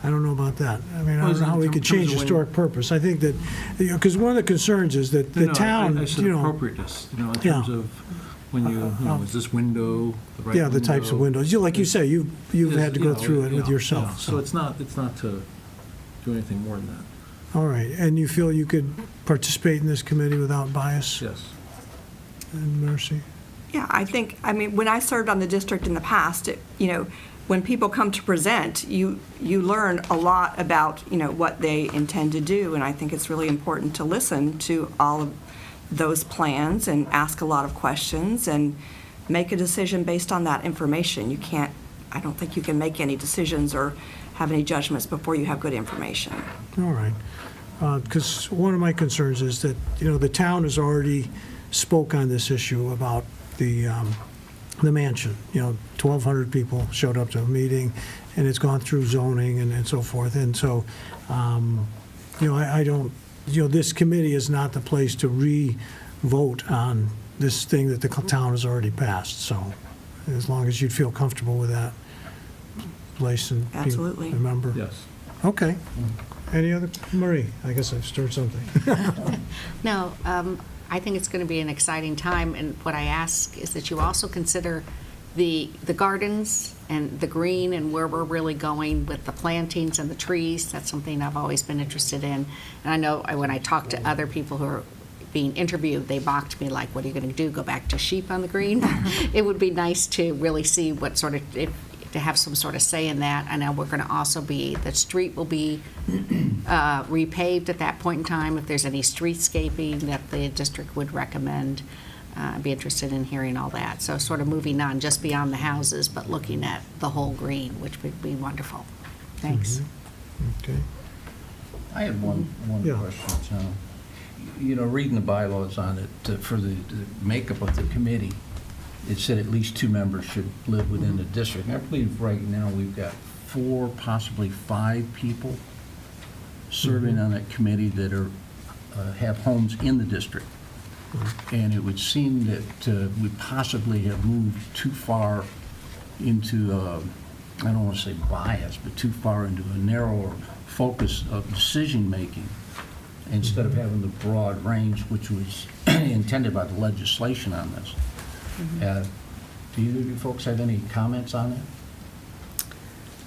I don't know about that. I mean, I don't know how we could change historic purpose. I think that, because one of the concerns is that the town, I said appropriateness, in terms of when is this window the right the types of windows. Like you say, you've had to go through it with yourself. Yeah. So it's not to do anything more than that. All right, and you feel you could participate in this committee without bias? Yes. And Marcy? Yeah, I mean, when I served on the district in the past, when people come to present, you learn a lot about, what they intend to do, and I think it's really important to listen to all of those plans and ask a lot of questions and make a decision based on that information. You can't, I don't think you can make any decisions or have any judgments before you have good information. All right. Because one of my concerns is that, the town has already spoke on this issue about the mansion. 1,200 people showed up to a meeting, and it's gone through zoning and so forth. And so, I don't, this committee is not the place to re-vote on this thing that the town has already passed. So as long as you'd feel comfortable with that place and being Absolutely. a member. Yes. Okay. Any other, Marie, I guess I've stirred something. No, I think it's going to be an exciting time, and what I ask is that you also consider the gardens and the green and where we're really going with the plantings and the trees. That's something I've always been interested in. And I know when I talk to other people who are being interviewed, they mocked me like, what are you going to do, go back to sheep on the green? It would be nice to really see what sort of, to have some sort of say in that. I know we're going to also be, the street will be repaved at that point in time. If there's any streetscaping that the district would recommend, I'd be interested in hearing all that. So sort of moving on just beyond the houses, but looking at the whole green, which would be wonderful. Thanks. Okay. I had one Yeah. question, Tom. Reading the bylaws on it, for the makeup of the committee, it said at least 2 members should live within the district. And I believe right now we've got 4, possibly 5 people serving on that committee that are, have homes in the district. And it would seem that we possibly have moved too far into, I don't want to say bias, but too far into a narrower focus of decision-making instead of having the broad range which was intended by the legislation on this. Do either of you folks have any comments on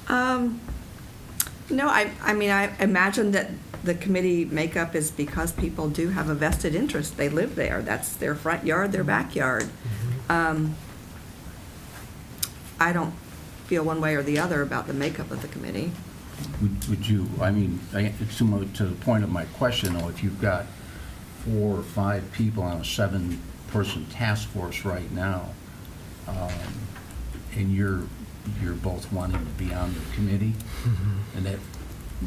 that? No, I mean, I imagine that the committee makeup is because people do have a vested interest. They live there. That's their front yard, their backyard. I don't feel one way or the other about the makeup of the committee. Would you, I mean, it's similar to the point of my question, though, if you've got 4 or 5 people on a 7-person task force right now, and you're both wanting to be on the committee, and that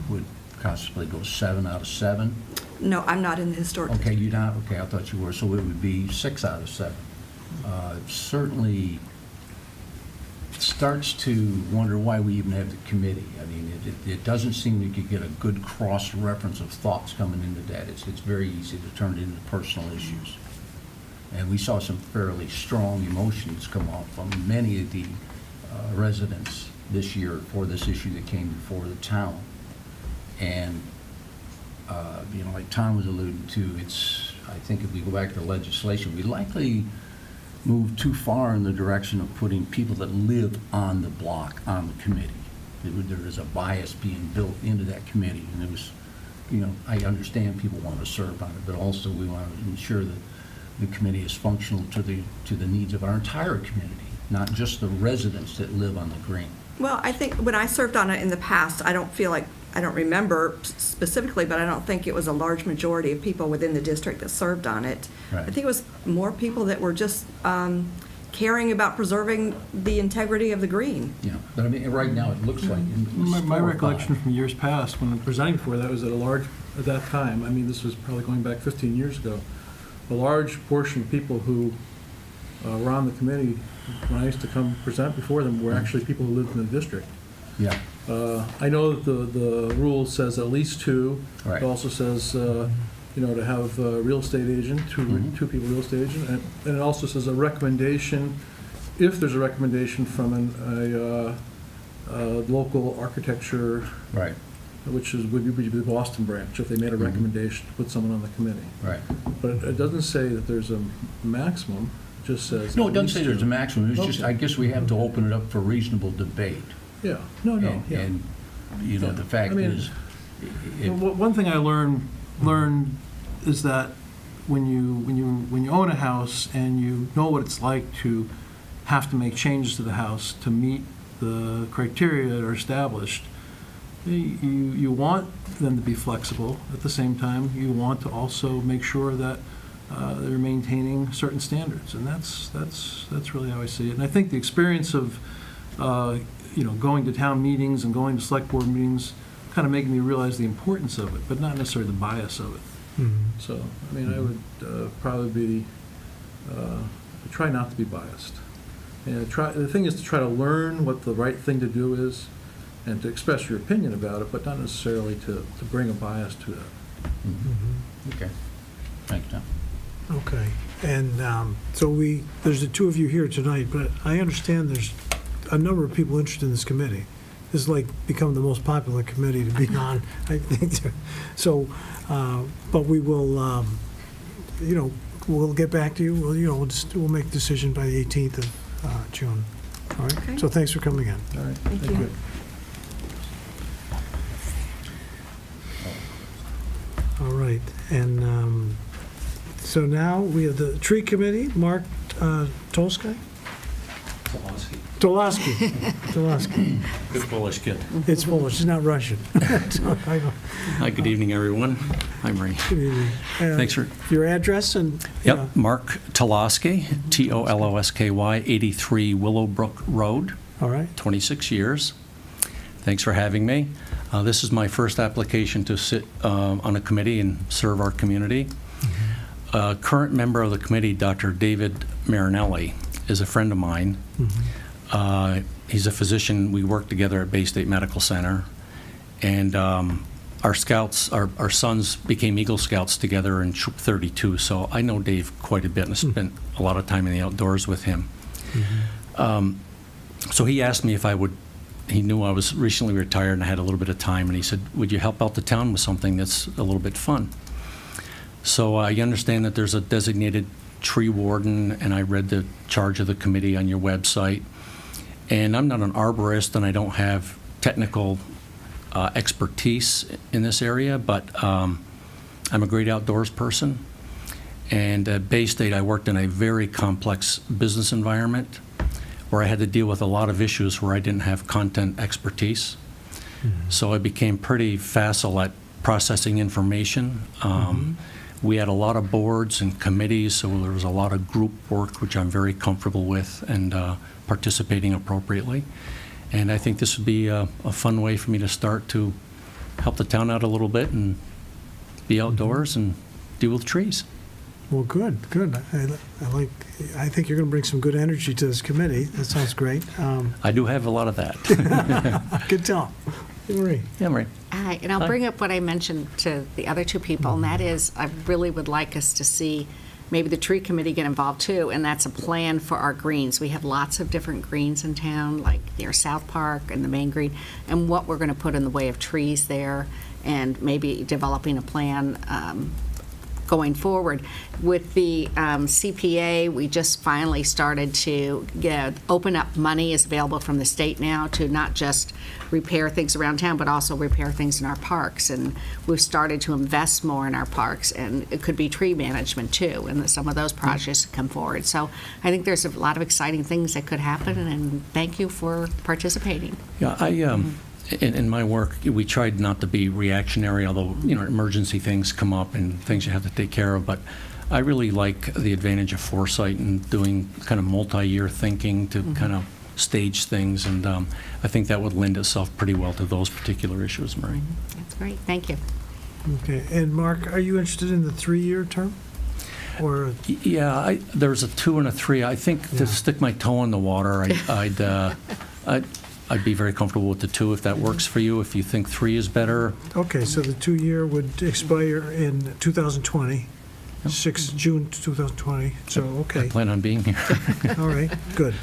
would possibly go 7 out of 7? No, I'm not in the historic Okay, district. you're not, okay, I thought you were, so it would be 6 out of 7. Certainly starts to wonder why we even have the committee. I mean, it doesn't seem we could get a good cross-reference of thoughts coming into that. It's very easy to turn it into personal issues. And we saw some fairly strong emotions come off from many of the residents this year for this issue that came before the town. And, like Tom was alluding to, I think if we go back to legislation, we likely move too far in the direction of putting people that live on the block on the committee. There is a bias being built into that committee, and it was, I understand people want to serve on it, but also we want to ensure that the committee is functional to the needs of our entire community, not just the residents that live on the green. Well, I think when I served on it in the past, I don't remember specifically, but I don't think it was a large majority of people within the district that served on it. Right. I think it was more people that were just caring about preserving the integrity of the green. Yeah, but I mean, right now, it looks like. My recollection from years past, when presenting before that, was at that time, I mean, this was probably going back 15 years ago, a large portion of people who were on the committee, when I used to come present before them, were actually people who lived in the district. Yeah. I know that the rule says at least 2. Right. It also says, to have a real estate agent, two people real estate agent, and it also says a recommendation, if there's a recommendation from a local architecture, right, which would be the Boston branch, if they made a recommendation to put someone on the committee. Right. But it doesn't say that there's a maximum, it just says. No, it at doesn't least say there's 2. a maximum, it's just, Okay. I guess we have to open it up for reasonable debate. Yeah, no, And, the fact I mean, is. One thing I learned is that when you own a house and you know what it's like to have to make changes to the house to meet the criteria that are established, you want them to be flexible. At the same time, you want to also make sure that they're maintaining certain standards, and that's really how I see it. And I think the experience of going to town meetings and going to select board meetings kind of making me realize the importance of it, but not necessarily the bias of it. So, I mean, I would probably be, try not to be biased. And the thing is to try to learn what the right thing to do is and to express your opinion about it, but not necessarily to bring a bias to that. Okay. Thanks, Tom. Okay, and so there's the two of you here tonight, but I understand there's a number of people interested in this committee. This is like become the most popular committee to be on, I think. So, but we will, we'll get back to you. We'll make a decision by the 18th of June. All right. Okay. So thanks for coming in. All right. Thank you. All right, and so now we have the tree committee. Mark Tolsky. Tolosky. Good Polish kid. It's Polish, it's not Russian. Hi, good evening, everyone. Hi, Marie. Good evening. Thanks for... Your address and... Yep, Mark Tolosky, T-O-L-O-S-K-Y, 83 Willowbrook Road. All right. 26 years. Thanks for having me. This is my first application to sit on a committee and serve our community. Current member of the committee, Dr. David Marinelli, is a friend of mine. He's a physician. We work together at Bay State Medical Center. And our scouts, our sons became Eagle Scouts together in Troop 32, so I know Dave quite a bit and spent a lot of time in the outdoors with him. So he asked me if I would, he knew I was recently retired and I had a little bit of time, and he said, would you help out the town with something that's a little bit fun? So I understand that there's a designated tree warden, and I read the charge of the committee on your website. And I'm not an arborist, and I don't have technical expertise in this area, but I'm a great outdoors person. And at Bay State, I worked in a very complex business environment where I had to deal with a lot of issues where I didn't have content expertise. So I became pretty facile at processing information. We had a lot of boards and committees, so there was a lot of group work, which I'm very comfortable with and participating appropriately. And I think this would be a fun way for me to start to help the town out a little bit and be outdoors and deal with trees. Well, good. I think you're going to bring some good energy to this committee. That sounds great. I do have a lot of that. Good tell. Marie. Yeah, Marie. Hi, and I'll bring up what I mentioned to the other two people, and that is I really would like us to see maybe the tree committee get involved too, and that's a plan for our greens. We have lots of different greens in town, like near South Park and the main green, and what we're going to put in the way of trees there, and maybe developing a plan going forward. With the CPA, we just finally started to open up money is available from the state now to not just repair things around town, but also repair things in our parks. And we've started to invest more in our parks, and it could be tree management too, and some of those projects come forward. So I think there's a lot of exciting things that could happen, and thank you for participating. Yeah, in my work, we tried not to be reactionary, although, emergency things come up and things you have to take care of. But I really like the advantage of foresight and doing kind of multi-year thinking to kind of stage things. And I think that would lend itself pretty well to those particular issues, Marie. That's great. Thank you. Okay. And Mark, are you interested in the 3-year term? Or yeah, there's a 2 and a 3. I think to stick my toe in the water, I'd be very comfortable with the 2 if that works for you. If you think 3 is better. Okay, so the 2-year would expire in 2020, 6 June 2020. So okay. I plan on being here. All right, good.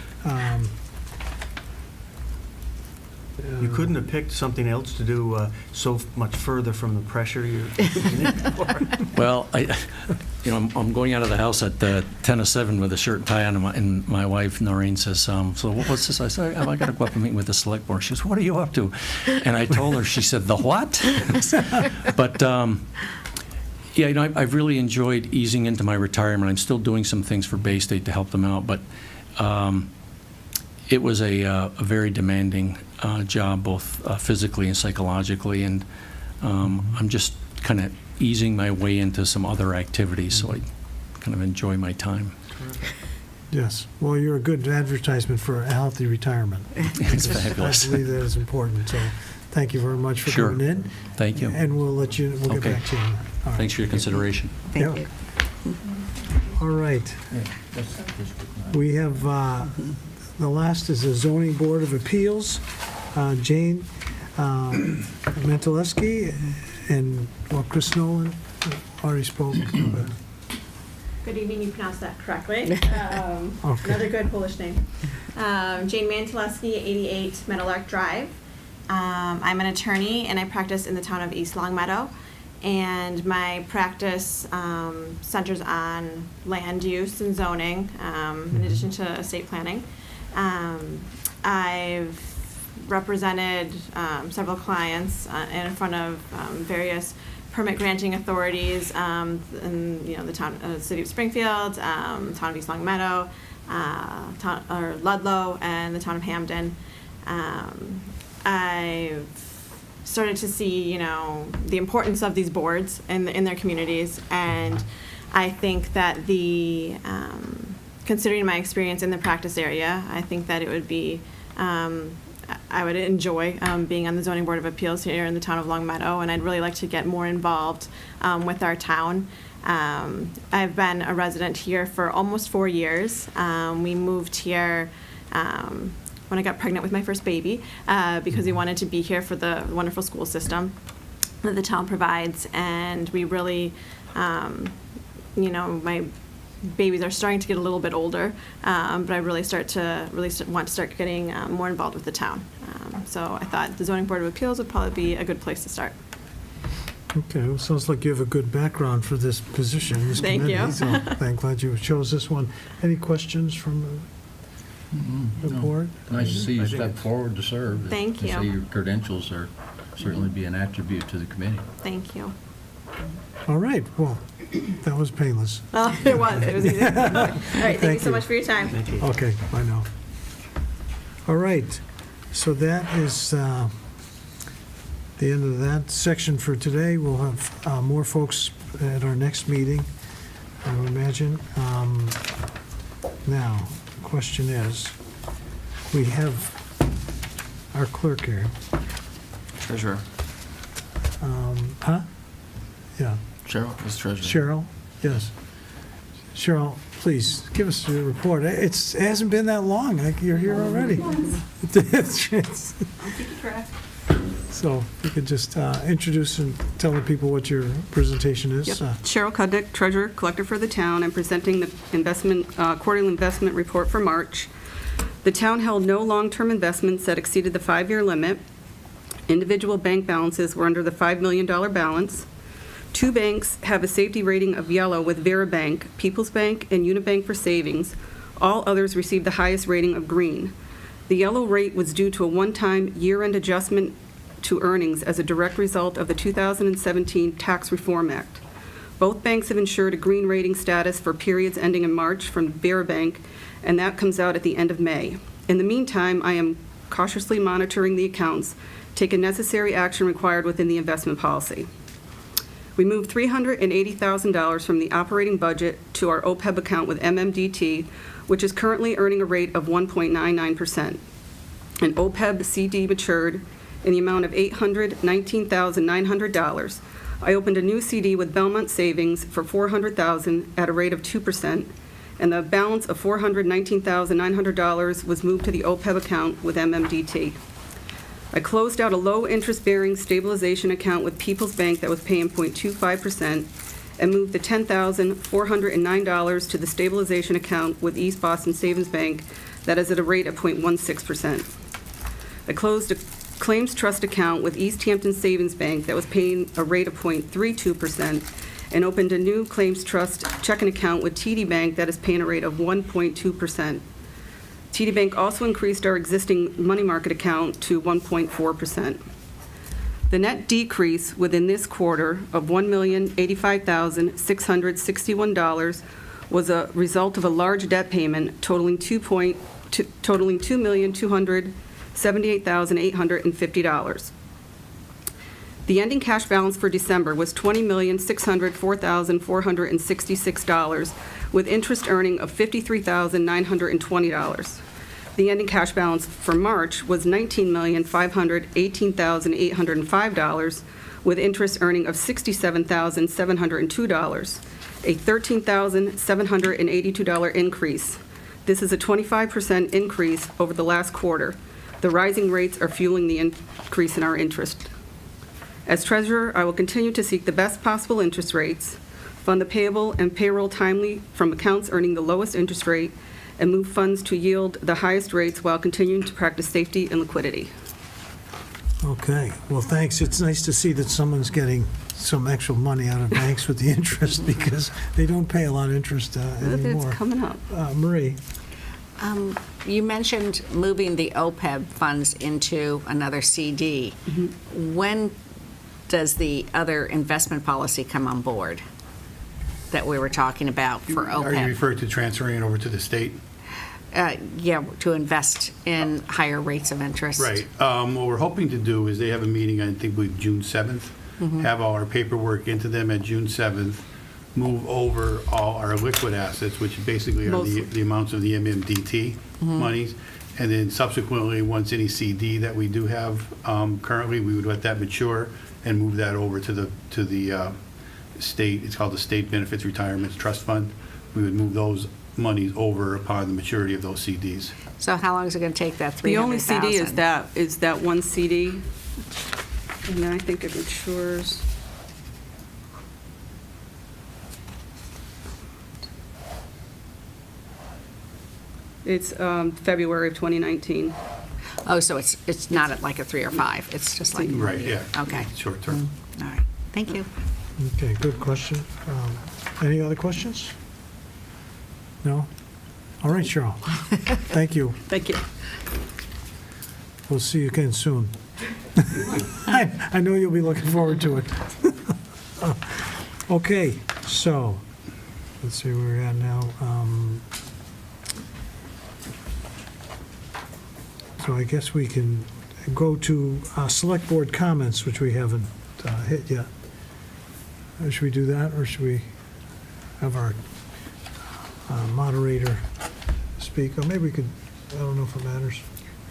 You couldn't have picked something else to do so much further from the pressure you're in for. Well, I'm going out of the house at 10:07 with a shirt and tie on, and my wife Noreen says, "So what's this?" I said, "I got to go up and meet with the select board." She goes, "What are you up to?" And I told her. She said, "The what?" But yeah, I've really enjoyed easing into my retirement. I'm still doing some things for Bay State to help them out, but it was a very demanding job, both physically and psychologically, and I'm just kind of easing my way into some other activities, so I kind of enjoy my time. Yes, well, you're a good advertisement for a healthy retirement. It's fabulous. I believe that is important, so thank you very much for Sure. coming in. Thank you. And we'll get Okay. back to you. All right. Thanks for your consideration. Thank Yeah. you. All right. Yeah, that's District 9. We have, the last is the Zoning Board of Appeals. Jane Mentalewski and, well, Chris Nolan already spoke. but- Good evening, you pronounced that correctly. Okay. Another good Polish name. Jane Mantelewski, 88 Meadowlark Drive. I'm an attorney and I practice in the town of East Longmeadow. And my practice centers on land use and zoning, in addition to estate planning. I've represented several clients in front of various permit granting authorities in the town, city of Springfield, town of East Longmeadow, Ludlow, and the town of Hamden. I've started to see, the importance of these boards in their communities, and I think that considering my experience in the practice area, I think that it would be. I would enjoy being on the Zoning Board of Appeals here in the town of Longmeadow, and I'd really like to get more involved with our town. I've been a resident here for almost 4 years. We moved here when I got pregnant with my first baby because we wanted to be here for the wonderful school system that the town provides, and we really, my babies are starting to get a little bit older, but I really want to start getting more involved with the town. So I thought the Zoning Board of Appeals would probably be a good place to start. Okay, well, sounds like you have a good background for this position, this Thank committee. you. So I'm glad you chose this one. Any questions from the board? Nice to see you step forward to serve. Thank To you. see your credentials are certainly be an attribute to the committee. Thank you. All right, well, that was painless. Oh, it was easy. All right, thank you so much for your time. Okay, I know. All right, so that is the end of that section for today. We'll have more folks at our next meeting, I would imagine. Now, the question is, we have our clerk here. Treasurer. Huh? Yeah. Cheryl is treasurer. Cheryl, yes. Cheryl, please, give us your report. It hasn't been that long, like you're here already. So if you could just introduce and tell the people what your presentation is. Yep. Cheryl Cuddick, Treasurer Collector for the town. I'm presenting the quarterly investment report for March. The town held no long-term investments that exceeded the 5-year limit. Individual bank balances were under the $5 million balance. 2 banks have a safety rating of yellow with Vera Bank, People's Bank, and Unibank for savings. All others received the highest rating of green. The yellow rate was due to a one-time year-end adjustment to earnings as a direct result of the 2017 Tax Reform Act. Both banks have ensured a green rating status for periods ending in March from Vera Bank, and that comes out at the end of May. In the meantime, I am cautiously monitoring the accounts, taking necessary action required within the investment policy. We moved $380,000 from the operating budget to our OPEB account with MMDT, which is currently earning a rate of 1.99%. An OPEB CD matured in the amount of $819,900. I opened a new CD with Belmont Savings for $400,000 at a rate of 2%, and the balance of $419,900 was moved to the OPEB account with MMDT. I closed out a low-interest-bearing stabilization account with People's Bank that was paying 0.25% and moved the $10,409 to the stabilization account with East Boston Savings Bank that is at a rate of 0.16%. I closed a claims trust account with East Hampton Savings Bank that was paying a rate of 0.32% and opened a new claims trust checking account with TD Bank that is paying a rate of 1.2%. TD Bank also increased our existing money market account to 1.4%. The net decrease within this quarter of $1,085,661 was a result of a large debt payment totaling $2,278,850. The ending cash balance for December was $20,604,466, with interest earning of $53,920. The ending cash balance for March was $19,518,805, with interest earning of $67,702, a $13,782 increase. This is a 25% increase over the last quarter. The rising rates are fueling the increase in our interest. As treasurer, I will continue to seek the best possible interest rates, fund the payable and payroll timely from accounts earning the lowest interest rate, and move funds to yield the highest rates while continuing to practice safety and liquidity. Okay, well, thanks. It's nice to see that someone's getting some actual money out of banks with the interest, because they don't pay a lot of interest anymore. It's coming up. Marie? You mentioned moving the OPEB funds into another CD. When does the other investment policy come on board that we were talking about for OPEB? Are you referring to transferring it over to the state? Yeah, to invest in higher rates of interest. Right. What we're hoping to do is they have a meeting, I think, with June 7th, have all our paperwork into them at June 7th, move over all our liquid assets, which basically are the amounts of the MMDT monies, and then subsequently, once any CD that we do have currently, we would let that mature and move that over to the state. It's called the State Benefits Retirement Trust Fund. We would move those monies over upon the maturity of those CDs. So how long is it going to take that $300,000? The only CD is that one CD, and then I think it matures. It's February of 2019. Oh, so it's not at like a 3 or 5. It's just like Right, yeah. Okay. Short term. All right. Thank you. Okay, good question. Any other questions? No? All right, Cheryl. Thank you. Thank you. We'll see you again soon. I know you'll be looking forward to it. Okay, so, let's see where we're at now. So I guess we can go to select board comments, which we haven't hit yet. Should we do that, or should we have our moderator speak? Or maybe we could, I don't know if it matters.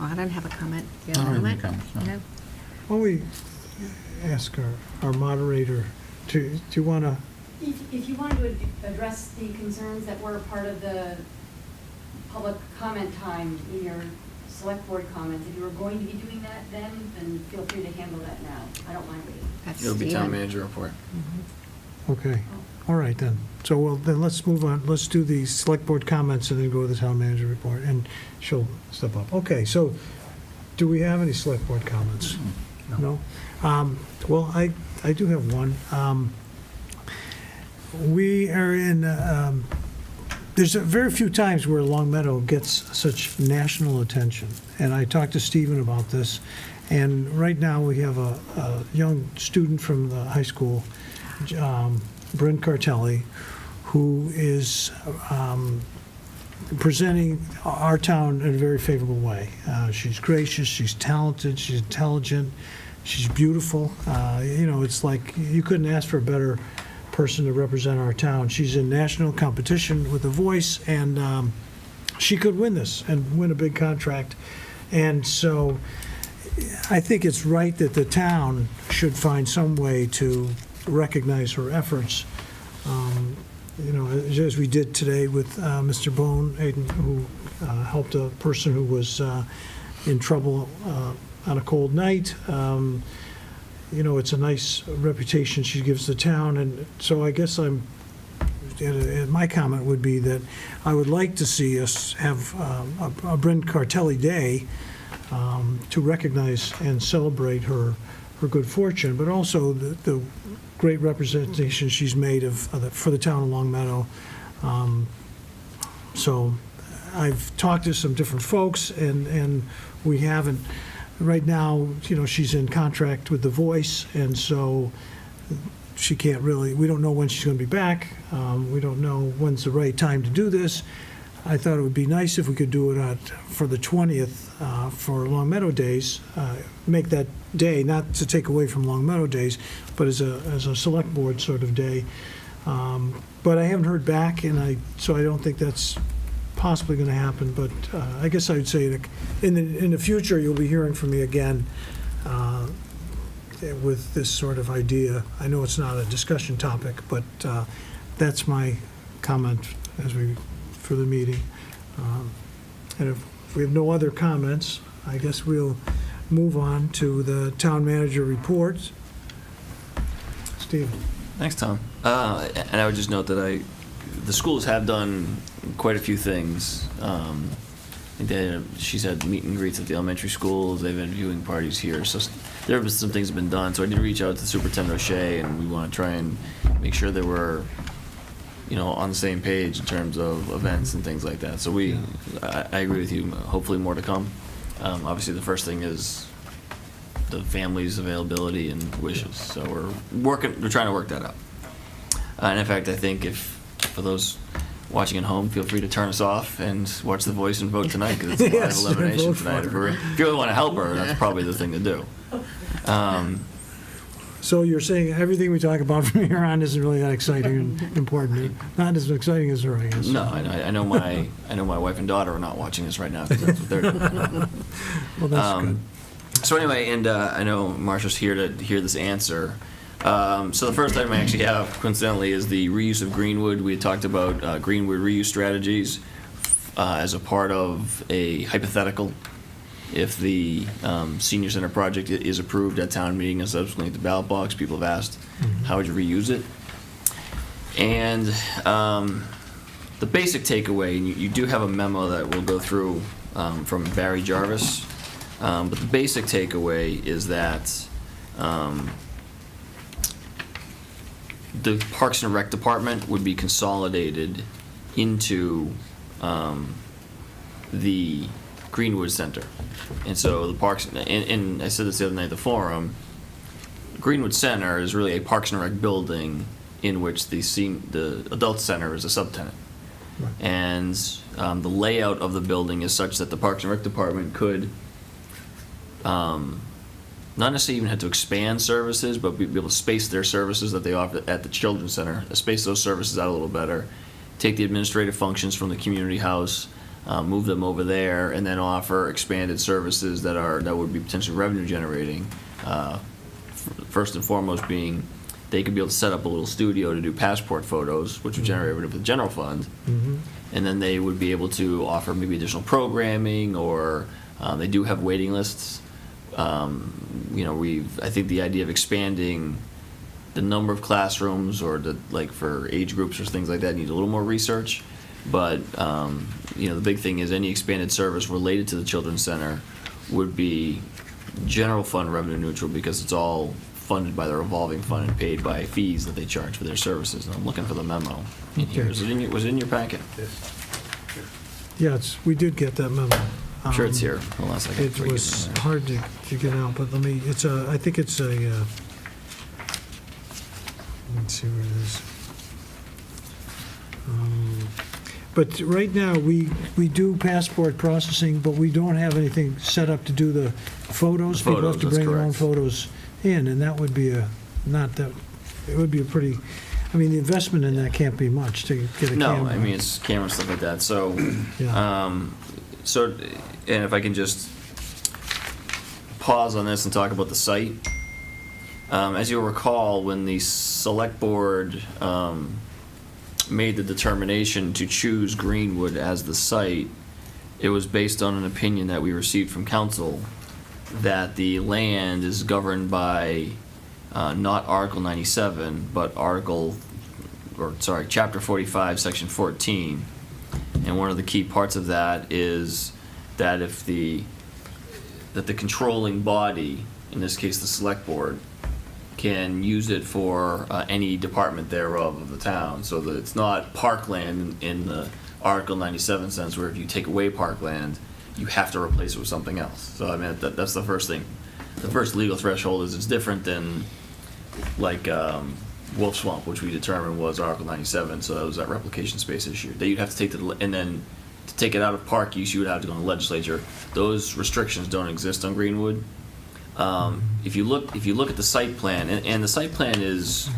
Well, I don't have a comment. Do you have a comment? No. Why don't we ask our moderator to, do you want to? If you wanted to address the concerns that were part of the public comment time in your select board comments, if you were going to be doing that then feel free to handle that now. I don't mind waiting. It'll be town manager report. Okay, all right then. So, well, then let's move on. Let's do the select board comments and then go to the town manager report, and she'll step up. Okay, so do we have any select board comments? No? Well, I do have one. We are in, there's very few times where Long Meadow gets such national attention. And I talked to Stephen about this, and right now we have a young student from the high school, Bryn Cartelli, who is presenting our town in a very favorable way. She's gracious, she's talented, she's intelligent, she's beautiful. It's like you couldn't ask for a better person to represent our town. She's in national competition with The Voice, and she could win this and win a big contract. And so I think it's right that the town should find some way to recognize her efforts, as we did today with Mr. Bowen, who helped a person who was in trouble on a cold night. It's a nice reputation she gives the town, and so I guess my comment would be that I would like to see us have a Bryn Cartelli Day to recognize and celebrate her good fortune, but also the great representation she's made for the town of Long Meadow. So I've talked to some different folks, and we haven't. Right now, she's in contract with The Voice, and so she can't really, we don't know when she's going to be back. We don't know when's the right time to do this. I thought it would be nice if we could do it for the 20th for Long Meadow Days, make that day, not to take away from Long Meadow Days, but as a select board sort of day. But I haven't heard back, so I don't think that's possibly going to happen. But I guess I would say that in the future, you'll be hearing from me again with this sort of idea. I know it's not a discussion topic, but that's my comment for the meeting. And if we have no other comments, I guess we'll move on to the town manager reports. Steve. Thanks, Tom. And I would just note that the schools have done quite a few things. She's had meet and greets at the elementary schools. They've been viewing parties here. So there have been some things that have been done. So I did reach out to Superintendent O'Shea, and we want to try and make sure that we're, on the same page in terms of events and things like that. So I agree with you. Hopefully more to come. Obviously, the first thing is the family's availability and wishes. So we're trying to work that out. And in fact, I think for those watching at home, feel free to turn us off and watch The Voice and vote tonight, because it's a live elimination tonight. If you really want to help her, that's probably the thing to do. So you're saying everything we talk about from here on isn't really that exciting and important? Not as exciting as her, I guess. No, I know my wife and daughter are not watching this right now, because that's what they're doing. Well, that's good. So anyway, and I know Marcia's here to hear this answer. So the first item I actually have, coincidentally, is the reuse of Greenwood. We had talked about Greenwood reuse strategies as a part of a hypothetical. If the senior center project is approved at town meeting and subsequently at the ballot box, people have asked, how would you reuse it? And the basic takeaway, and you do have a memo that we'll go through from Barry Jarvis, but the basic takeaway is that the Parks and Rec Department would be consolidated into the Greenwood Center. And so the Parks, and I said this the other night at the forum, Greenwood Center is really a Parks and Rec building in which the Adult Center is a subtenant. Right. And the layout of the building is such that the Parks and Rec Department could not necessarily even have to expand services, but be able to space their services that they offer at the Children's Center, space those services out a little better, take the administrative functions from the community house, move them over there, and then offer expanded services that would be potentially revenue generating. First and foremost being they could be able to set up a little studio to do passport photos, which would generate revenue for the general fund. Mm-hmm. And then they would be able to offer maybe additional programming, or they do have waiting lists. I think the idea of expanding the number of classrooms or for age groups or things like that needs a little more research. But, the big thing is any expanded service related to the Children's Center would be general fund revenue neutral, because it's all funded by the revolving fund and paid by fees that they charge for their services. And I'm looking for the memo in here. Was it in your packet? Yeah, we did get that memo. I'm sure it's here. Hold on a second. It was hard to get out, but I think it's a, let's see where it is. But right now, we do passport processing, but we don't have anything set up to do the photos. People have to bring their own photos in, and that would be it would be a pretty, the investment in that can't be much to get a camera. No, it's camera stuff like that. So, Yeah. And if I can just pause on this and talk about the site. As you'll recall, when the select board made the determination to choose Greenwood as the site, it was based on an opinion that we received from council that the land is governed by not Article 97, but Chapter 45, Section 14. And one of the key parts of that is that that the controlling body, in this case the select board, can use it for any department thereof of the town, so that it's not parkland in the Article 97 sense, where if you take away parkland, you have to replace it with something else. So that's the first thing. The first legal threshold is it's different than Wolf Swamp, which we determined was Article 97, so that was that replication space issue. That you'd have to take and then to take it out of park use, you would have to go in the legislature. Those restrictions don't exist on Greenwood. If you look at the site plan, and the site plan is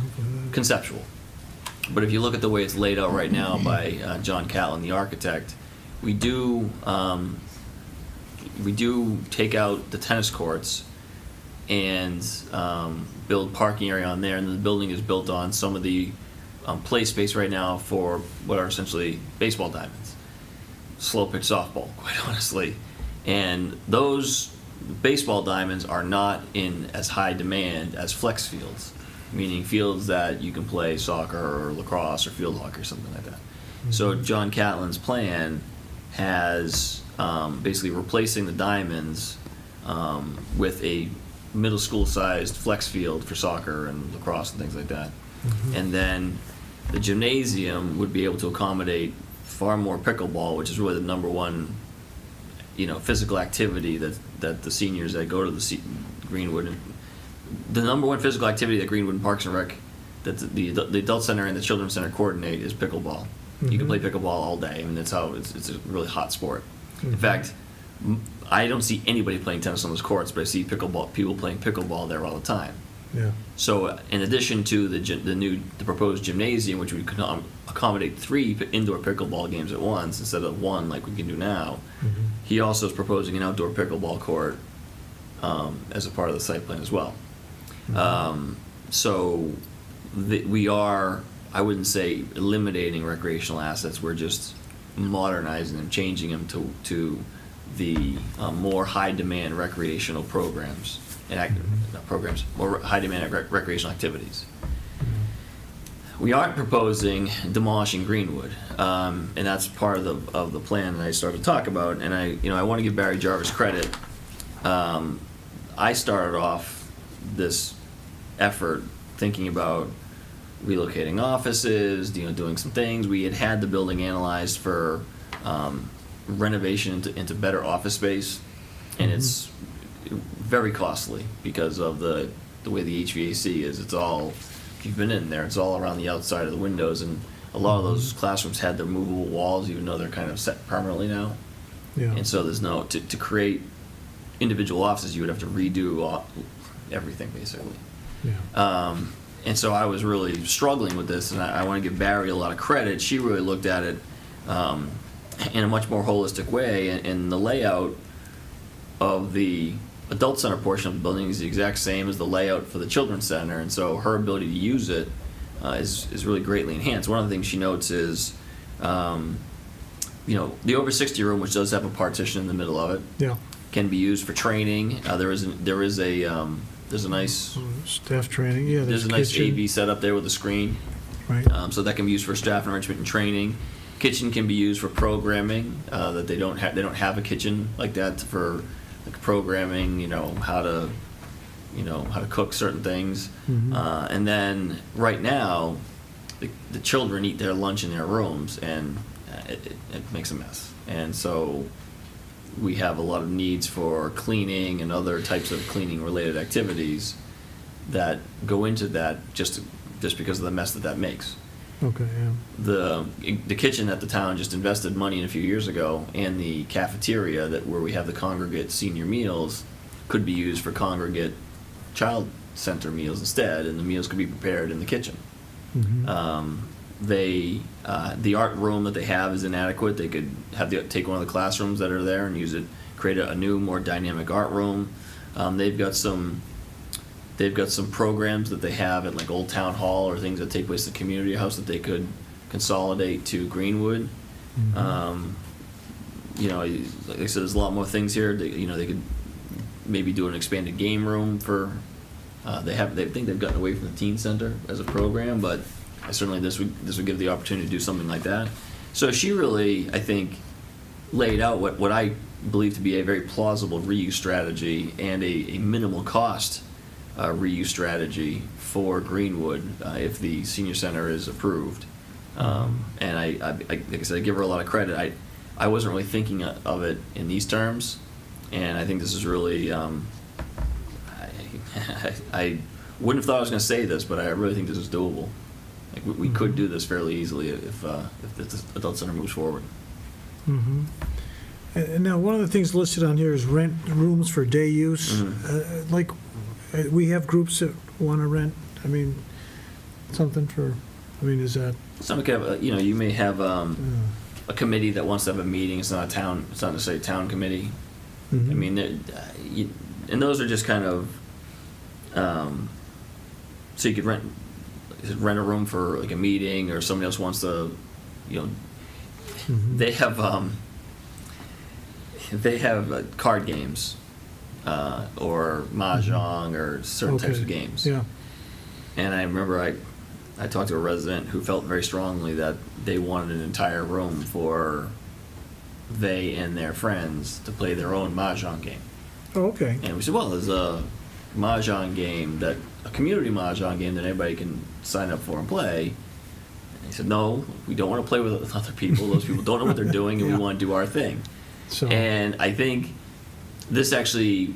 conceptual, but if you look at the way it's laid out right now by John Catlin, the architect, we do take out the tennis courts and build parking area on there, and the building is built on some of the play space right now for what are essentially baseball diamonds, slow pitch softball, quite honestly. And those baseball diamonds are not in as high demand as flex fields, meaning fields that you can play soccer or lacrosse or field hockey or something like that. Mm-hmm. So John Catlin's plan has basically replacing the diamonds with a middle school sized flex field for soccer and lacrosse and things like that. Mm-hmm. And then the gymnasium would be able to accommodate far more pickleball, which is really the number one, physical activity that the seniors that go to the Greenwood, the number one physical activity that Greenwood Parks and Rec, that the adult center and the children's center coordinate is pickleball. Mm-hmm. You can play pickleball all day. I mean, that's how it's a really hot sport. Mm-hmm. In fact, I don't see anybody playing tennis on those courts, but I see people playing pickleball there all the time. Yeah. So, in addition to the proposed gymnasium, which would accommodate 3 indoor pickleball games at once instead of 1 like we can do now, mm-hmm. he also is proposing an outdoor pickleball court as a part of the site plan as well. Mm-hmm. We are, I wouldn't say eliminating recreational assets. We're just modernizing them, changing them to the more high demand recreational programs and more high demand recreational activities. We aren't proposing demolishing Greenwood, and that's part of the plan that I started to talk about. And I want to give Barry Jarvis credit. I started off this effort thinking about relocating offices, doing some things. We had the building analyzed for renovation into better office space, and mm-hmm. it's very costly because of the way the HVAC is. It's all, if you've been in there, it's all around the outside of the windows, and a lot of those classrooms had their movable walls, even though they're kind of set permanently now. Yeah. And so there's to create individual offices, you would have to redo everything basically. Yeah. And so I was really struggling with this, and I want to give Barry a lot of credit. She really looked at it in a much more holistic way, and the layout of the adult center portion of the building is the exact same as the layout for the children's center, and so her ability to use it is really greatly enhanced. One of the things she notes is, the over 60 room, which does have a partition in the middle of it, yeah, can be used for training. There's a nice staff training. Yeah, there's a nice kitchen. AV set up there with a screen, right? So that can be used for staff enrichment and training. Kitchen can be used for programming. That they don't have a kitchen like that for like programming. How to cook certain things. Mm-hmm. And then right now, the children eat their lunch in their rooms, and it makes a mess. And so we have a lot of needs for cleaning and other types of cleaning related activities that go into that just because of the mess that makes. Okay, yeah. The kitchen that the town just invested money in a few years ago, and the cafeteria where we have the congregate senior meals, could be used for congregate child center meals instead, and the meals could be prepared in the kitchen. Mm-hmm. The art room that they have is inadequate. They could take one of the classrooms that are there and use it, create a new, more dynamic art room. They've got some programs that they have at like Old Town Hall or things that take place at the community house that they could consolidate to Greenwood. Mm-hmm. Like I said, there's a lot more things here. They could maybe do an expanded game room for. They think they've gotten away from the teen center as a program, but certainly this would give the opportunity to do something like that. So she really, I think, laid out what I believe to be a very plausible reuse strategy and a minimal cost reuse strategy for Greenwood if the senior center is approved. And like I said, I give her a lot of credit. I wasn't really thinking of it in these terms, and I think this is really. I wouldn't have thought I was going to say this, but I really think this is doable. Like we could do this fairly easily if the adult center moves forward. Mm-hmm. And now, one of the things listed on here is rent rooms for day use. We have groups that want to rent, I mean, something for, I mean, is that? Some kind of, you may have a committee that wants to have a meeting. It's not necessarily a town committee. Mhm. I mean, and those are just kind of, so you could rent a room for like a meeting, or somebody else wants to, Mhm. they have card games, or mahjong, or certain types of Okay. games. Yeah. And I remember I talked to a resident who felt very strongly that they wanted an entire room for they and their friends to play their own mahjong game. Oh, okay. And we said, well, there's a mahjong game, a community mahjong game that anybody can sign up for and play. And he said, no, we don't want to play with other people. Those people don't know what they're doing, and Yeah. we want to do our thing. So. And I think this actually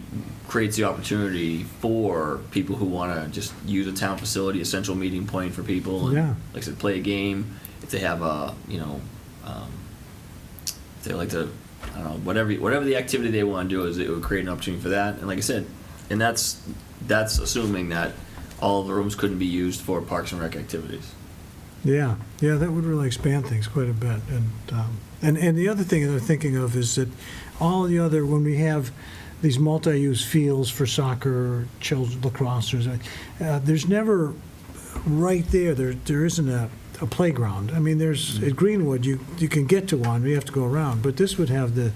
creates the opportunity for people who want to just use a town facility, a central meeting point for people, and, Yeah. like I said, play a game. If they have if they like to, I don't know, whatever the activity they want to do is, it would create an opportunity for that. And like I said, and that's assuming that all of the rooms couldn't be used for Parks and Rec activities. Yeah, that would really expand things quite a bit. And the other thing that I'm thinking of is that all the other, when we have these multi-use fields for soccer, children, lacrosse, there's never right there isn't a playground. I mean, there's, at Greenwood, you can get to one, you have to go around, but this would have the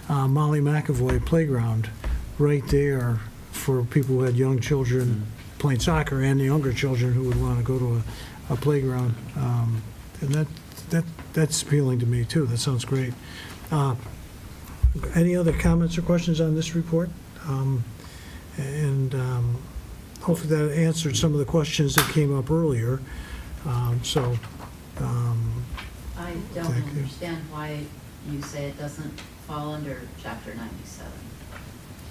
Molly McAvoy playground right there for people who had young children playing soccer, and the younger children who would want to go to a playground. And that's appealing to me, too. That sounds great. Any other comments or questions on this report? Hopefully that answered some of the questions that came up earlier. I don't Thank you. understand why you say it doesn't fall under Chapter 97.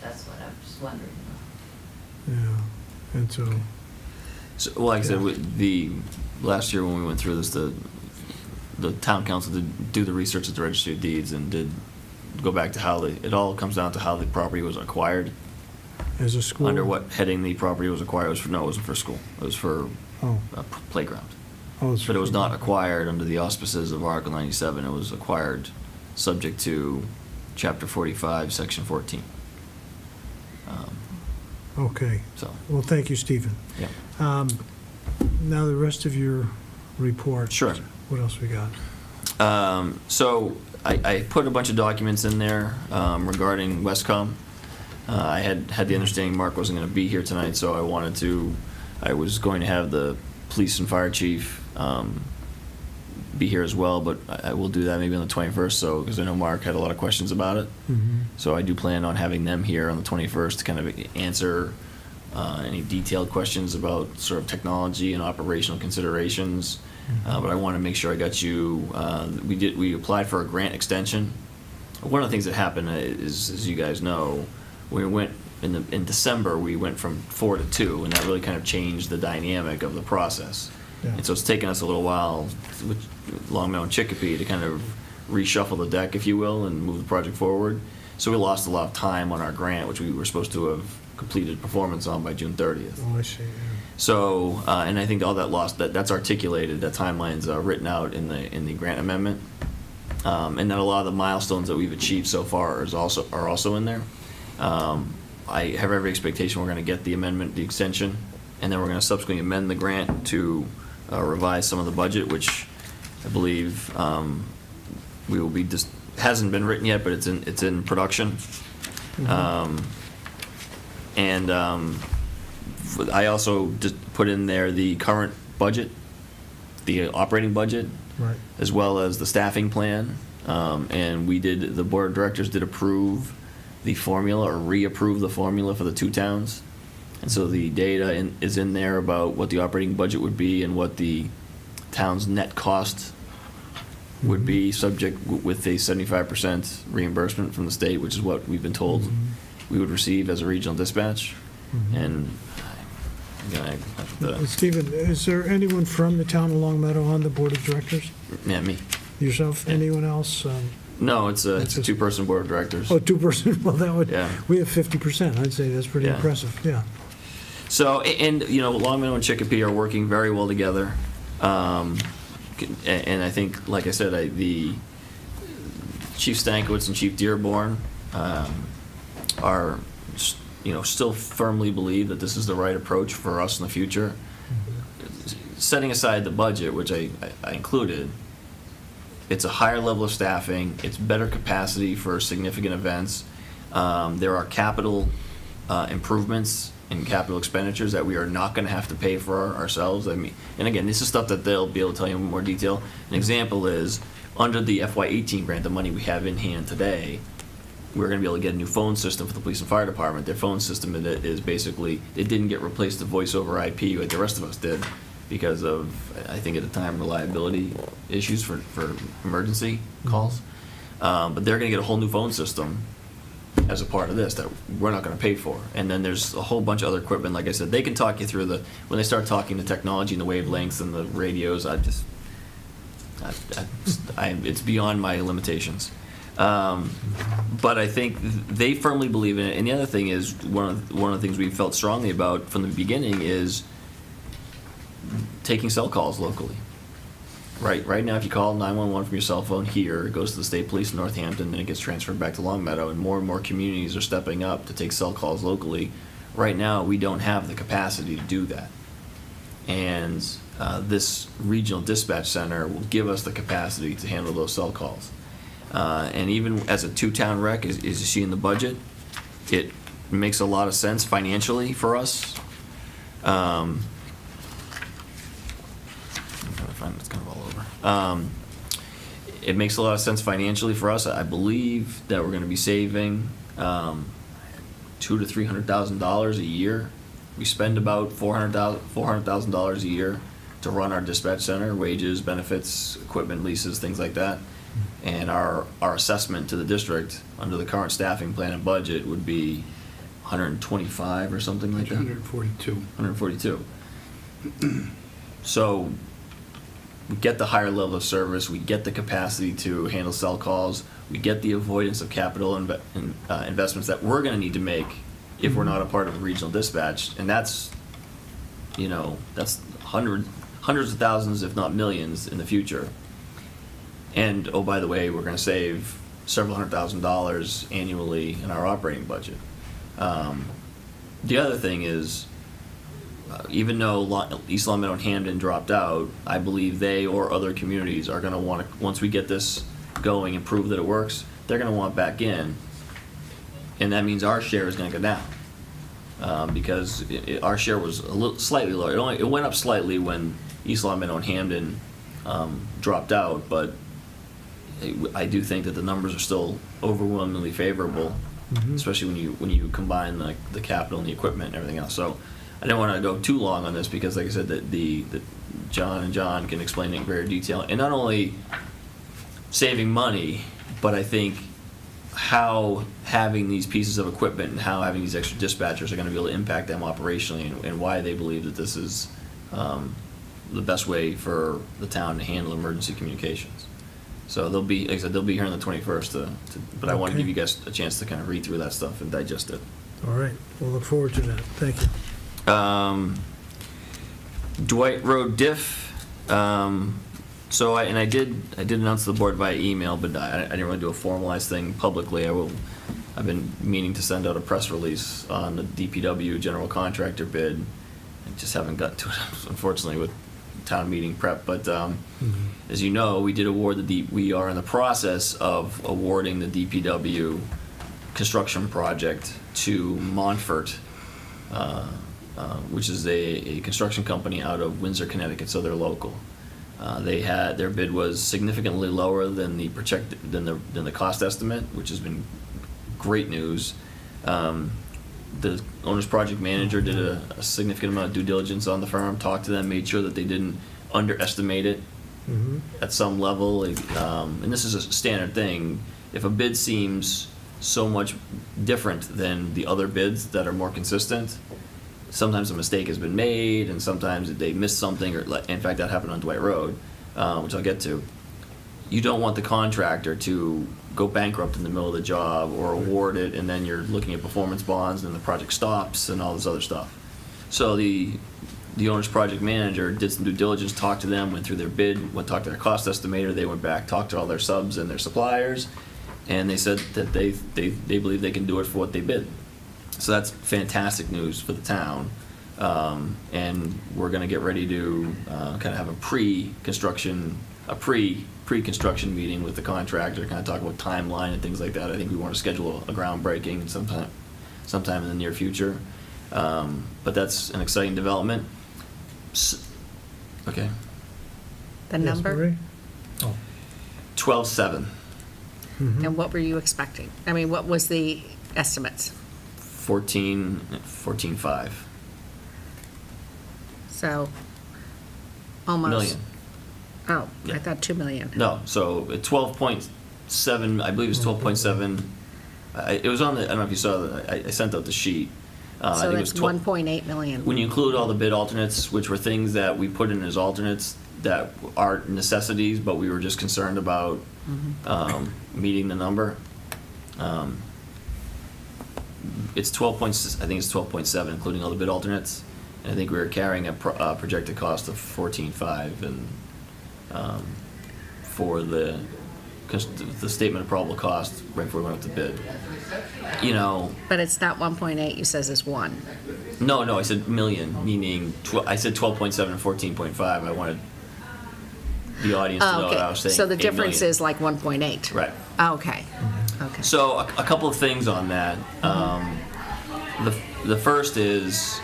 That's what I'm just wondering about. Yeah, and so, So, like I said, the last year when we went through this, the town council did do the research at the Registry of Deeds and did go back to how it all comes down to how the property was acquired. as a school. Under what heading the property was acquired. It wasn't for school. It was for Oh. a playground. Oh, it's But it was for- not acquired under the auspices of Article 97. It was acquired subject to Chapter 45, Section 14. Okay. So. Well, thank you, Stephen. Yeah. Now the rest of your report. Sure. What else we got? So I put a bunch of documents in there regarding Westcom. I had the understanding Mark wasn't going to be here tonight, so I was going to have the police and fire chief be here as well, but I will do that maybe on the 21st, because I know Mark had a lot of questions about it. Mhm. So I do plan on having them here on the 21st to kind of answer any detailed questions about sort of technology and operational considerations. But I want to make sure I got you, we applied for a grant extension. One of the things that happened is, as you guys know, we went, in December, we went from 4 to 2, and that really kind of changed the dynamic of the process. Yeah. And so it's taken us a little while, with Long Meadow and Chicopee, to kind of reshuffle the deck, if you will, and move the project forward. So we lost a lot of time on our grant, which we were supposed to have completed performance on by June 30th. Oh, I see, yeah. So, and I think all that that's articulated, that timeline's written out in the grant amendment. And then a lot of the milestones that we've achieved so far are also in there. I have every expectation we're going to get the amendment, the extension, and then we're going to subsequently amend the grant to revise some of the budget, which I believe we will be hasn't been written yet, but it's in production. I also just put in there the current budget, the operating budget, Right. as well as the staffing plan. And the board of directors did approve the formula, or reapprove the formula for the two towns. And so the data is in there about what the operating budget would be and what the town's net cost would be, subject with a 75% reimbursement from the state, which is what we've been told we would receive as a regional dispatch. And Stephen, is there anyone from the town of Long Meadow on the board of directors? yeah, me. Yourself? Anyone else? No, it's a It's a- two-person board of directors. Oh, 2-person, well, that would, Yeah. we have 50%, I'd say that's pretty Yeah. impressive, yeah. So, and, you know, Long Meadow and Chicopee are working very well together. And I think, like I said, the Chief Stankiewicz and Chief Dearborn are, you know, still firmly believe that this is the right approach for us in the future. Setting aside the budget, which I included, it's a higher level of staffing, it's better capacity for significant events. There are capital improvements and capital expenditures that we are not going to have to pay for ourselves. I mean, and again, this is stuff that they'll be able to tell you in more detail. An example is, under the FY18 grant, the money we have in hand today, we're going to be able to get a new phone system for the police and fire department. Their phone system is basically, it didn't get replaced to voice over IP like the rest of us did because of, I think at the time, reliability issues for emergency calls. But they're going to get a whole new phone system as a part of this that we're not going to pay for. And then there's a whole bunch of other equipment. Like I said, they can talk you through when they start talking the technology and the wavelengths and the radios, it's beyond my limitations. But I think they firmly believe in it. And the other thing is, one of the things we felt strongly about from the beginning is taking cell calls locally. Right now, if you call 911 from your cell phone here, it goes to the state police in Northampton, then it gets transferred back to Longmeadow, and more communities are stepping up to take cell calls locally. Right now, we don't have the capacity to do that. And this regional dispatch center will give us the capacity to handle those cell calls. And even as a two-town rec, as you see in the budget, it makes a lot of sense financially for us. I'm trying to find it's kind of all over. It makes a lot of sense financially for us. I believe that we're going to be saving $200,000 to $300,000 a year. We spend about $400,000 a year to run our dispatch center, wages, benefits, equipment leases, things like that. And our assessment to the district under the current staffing plan and budget would be 125 or something like that. 142. 142. So we get the higher level of service, we get the capacity to handle cell calls, we get the avoidance of capital investments that we're going to need to make if we're not a part of a regional dispatch, and that's hundreds of thousands, if not millions, in the future. And oh, by the way, we're going to save several $100,000 annually in our operating budget. The other thing is, even though East Longmeadow and Hamden dropped out, I believe they or other communities are going to want to, once we get this going and prove that it works, they're going to want back in. And that means our share is going to go down. Because our share was slightly lower. It went up slightly when East Longmeadow and Hamden dropped out, but I do think that the numbers are still overwhelmingly favorable, especially when you combine the capital and the equipment and everything else. So I didn't want to go too long on this because, like I said, that John can explain it in greater detail, and not only saving money, but I think how having these pieces of equipment and how having these extra dispatchers are going to be able to impact them operationally, and why they believe that this is the best way for the town to handle emergency communications. So they'll be, like I said, they'll be here on the 21st, but I want to give you guys a chance to kind of read through that stuff and digest it. All right, we'll look forward to that. Thank you. Dwight Road diff. So I did announce to the board via email, but I didn't really do a formalized thing publicly. I've been meaning to send out a press release on the DPW general contractor bid. I just haven't gotten to it, unfortunately, with town meeting prep. But as you know, we are in the process of awarding the DPW construction project to Montfort, which is a construction company out of Windsor, Connecticut, so they're local. Their bid was significantly lower than the cost estimate, which has been great news. The owner's project manager did a significant amount of due diligence on the firm, talked to them, made sure that they didn't underestimate it at some level. And this is a standard thing. If a bid seems so much different than the other bids that are more consistent, sometimes a mistake has been made, and sometimes they missed something, or in fact that happened on Dwight Road, which I'll get to. you don't want the contractor to go bankrupt in the middle of the job or award it, and then you're looking at performance bonds and the project stops and all this other stuff. So the owner's project manager did some due diligence, talked to them, went through their bid, talked to their cost estimator, they went back, talked to all their subs and their suppliers, and they said that they believe they can do it for what they bid. So that's fantastic news for the town. And we're gonna get ready to kind of have a pre-construction meeting with the contractor, kind of talk about timeline and things like that. I think we want to schedule a groundbreaking sometime in the near future. But that's an exciting development. Okay. The Yes, number? Marie? Oh. 12.7. And what were you expecting? I mean, what was the estimates? 14.5 So, almost. million. Oh, Yeah. I thought 2 million. No, so 12.7, I believe it's 12.7. It was on the, I don't know if you saw, I sent out the sheet. I So think it that's was 1.8 million. When you include all the bid alternates, which were things that we put in as alternates that are necessities, but we were just concerned about meeting the number. It's 12 I think it's 12.7, including all the bid alternates. And I think we were carrying a projected cost of 14.5, and for the statement of probable cost right before we went up to bid. You know. But it's not 1.8, you says it's 1. No, I said million, meaning I said 12.7 and 14.5. I wanted the audience to know what I was saying. So the 8 difference million. is like 1.8. Right. Okay. Okay. So a couple of things on that. The first is,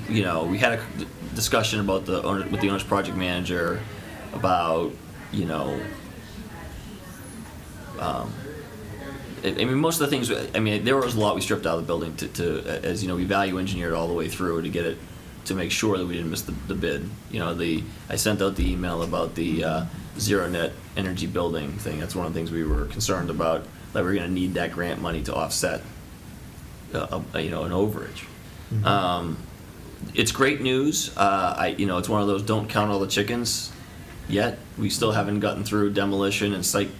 we had a discussion about with the owner's project manager about, I mean, most of the things, there was a lot we stripped out of the building as we value engineered all the way through to get it, to make sure that we didn't miss the bid. I sent out the email about the zero net energy building thing. That's one of the things we were concerned about, that we're going to need that grant money to offset, an overage. It's great news. It's one of those don't count all the chickens yet. We still haven't gotten through demolition and site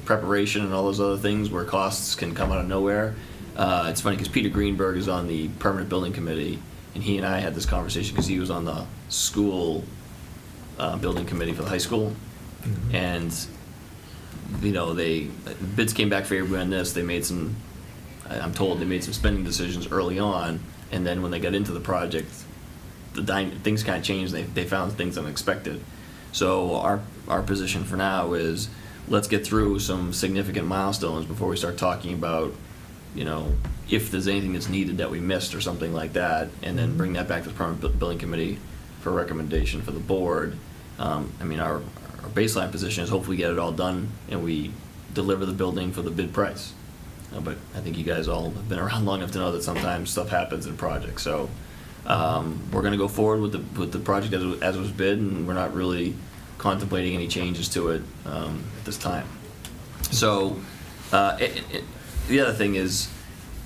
preparation and all those other things where costs can come out of nowhere. It's funny because Peter Greenberg is on the permanent building committee, and he and I had this conversation because he was on the school building committee for the high school. And bids came back favorably on this. I'm told they made some spending decisions early on, and then when they got into the project, things kind of changed. They found things unexpected. So our position for now is, let's get through some significant milestones before we start talking about, if there's anything that's needed that we missed or something like that, and then bring that back to the permanent building committee for recommendation for the board. Our baseline position is hopefully get it all done and we deliver the building for the bid price. But I think you guys all have been around long enough to know that sometimes stuff happens in projects. So we're going to go forward with the project as it was bid, and we're not really contemplating any changes to it at this time. So the other thing is,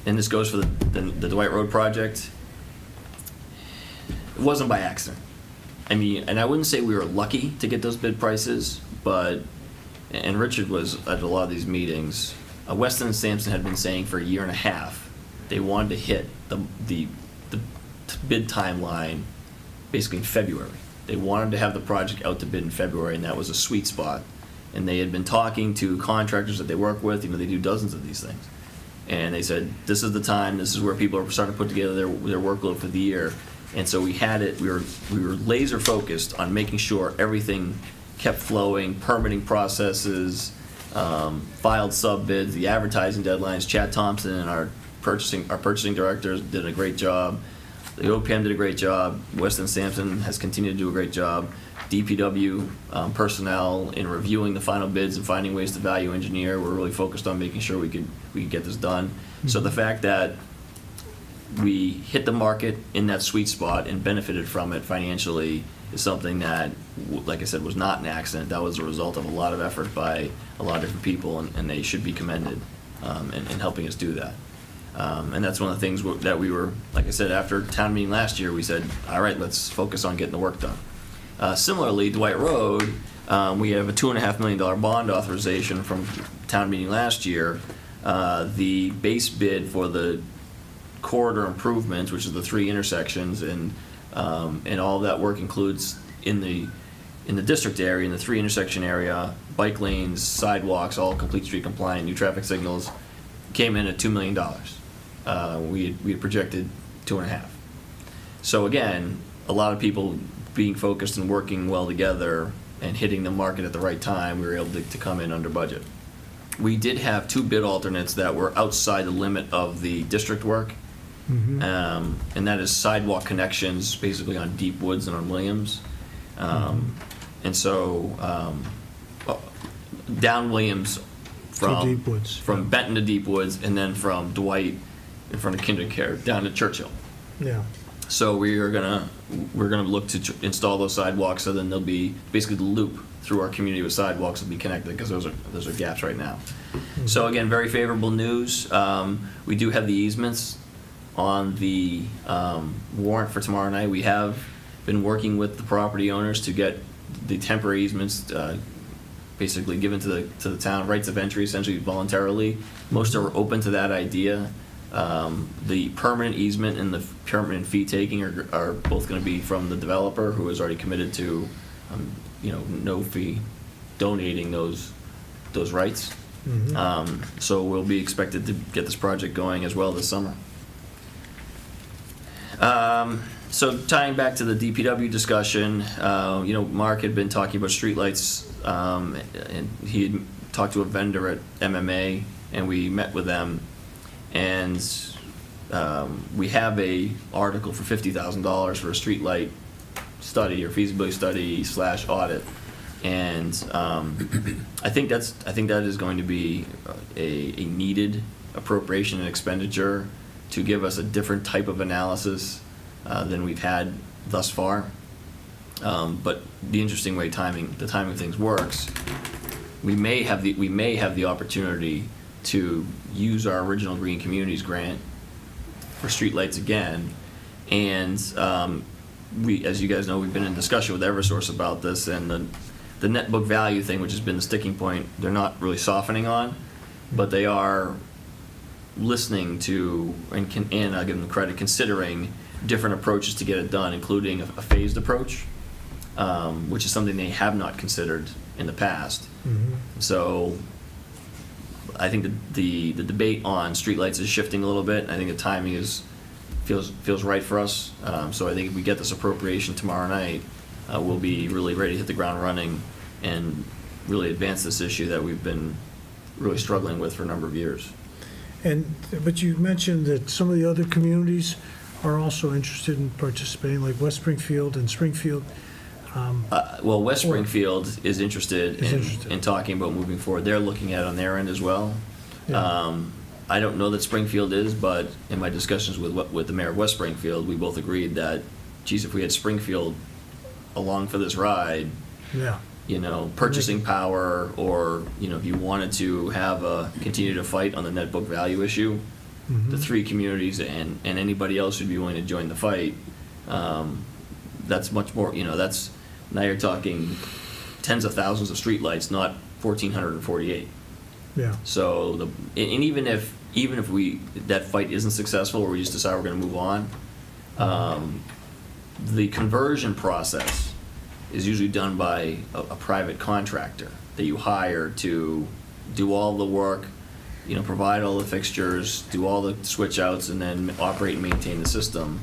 and this goes for the Dwight Road project, it wasn't by accident. And I wouldn't say we were lucky to get those bid prices, and Richard was at a lot of these meetings. Weston and Sampson had been saying for a year and a half they wanted to hit the bid timeline basically in February. They wanted to have the project out to bid in February, and that was a sweet spot. And they had been talking to contractors that they work with. They do dozens of these things. And they said, this is the time, this is where people are starting to put together their workload for the year. And so we were laser focused on making sure everything kept flowing, permitting processes, filed sub bids, the advertising deadlines. Chad Thompson and our purchasing directors did a great job. The OPM did a great job. Weston Sampson has continued to do a great job. DPW personnel in reviewing the final bids and finding ways to value engineer. We're really focused on making sure we could get this done. So the fact that we hit the market in that sweet spot and benefited from it financially is something that, like I said, was not an accident. That was a result of a lot of effort by a lot of different people, and they should be commended in helping us do that. And that's one of the things that we were, like I said, after town meeting last year, we said, all right, let's focus on getting the work done. Similarly, Dwight Road, We have a $2.5 million bond authorization from town meeting last year. The base bid for the corridor improvements, which is the 3 intersections, and all of that work includes in the district area, in the 3 intersection area, bike lanes, sidewalks, all complete street compliant, new traffic signals, came in at $2 million. We had projected 2.5. So again, a lot of people being focused and working well together and hitting the market at the right time, we were able to come in under budget. We did have 2 bid alternates that were outside the limit of the district work, and that is sidewalk connections, basically on Deep Woods and on Williams. And so, down Williams from Deep Woods. from Benton to Deep Woods, and then from Dwight in front of KinderCare down to Churchill. Yeah. So we're gonna look to install those sidewalks, so then there'll be basically the loop through our community with sidewalks will be connected, because those are gaps right now. So again, very favorable news. We do have the easements on the warrant for tomorrow night. We have been working with the property owners to get the temporary easements basically given to the town, rights of entry essentially voluntarily. Most are open to that idea. The permanent easement and the permanent fee taking are both going to be from the developer, who has already committed to, no fee donating those rights. So we'll be expected to get this project going as well this summer. So tying back to the DPW discussion, Mark had been talking about streetlights, and he had talked to a vendor at MMA, and we met with them, and we have a article for $50,000 for a streetlight study or feasibility study / audit, and I think that is going to be a needed appropriation and expenditure to give us a different type of analysis than we've had thus far. But the interesting way the timing of things works, we may have the opportunity to use our original Green Communities grant for streetlights again, and we, as you guys know, we've been in discussion with Eversource about this, and the net book value thing, which has been the sticking point, they're not really softening on, but they are listening to, and I'll give them credit, considering different approaches to get it done, including a phased approach, which is something they have not considered in the past. So I think the debate on streetlights is shifting a little bit. I think the timing feels right for us. So I think if we get this appropriation tomorrow night, we'll be really ready to hit the ground running and really advance this issue that we've been really struggling with for a number of years. But you mentioned that some of the other communities are also interested in participating, like West Springfield and Springfield. Well, West Springfield is interested in talking about moving forward. They're looking at it on their end as well. Yeah. I don't know that Springfield is, but in my discussions with the mayor of West Springfield, we both agreed that, geez, if we had Springfield along for this ride, Yeah. Purchasing power, or, if you wanted to continue to fight on the net book value issue, the 3 communities and anybody else who'd be willing to join the fight, that's much more, now you're talking tens of thousands of streetlights, not 1,448. Yeah. So, and even if that fight isn't successful, or we just decide we're going to move on, the conversion process is usually done by a private contractor that you hire to do all the work, provide all the fixtures, do all the switch outs, and then operate and maintain the system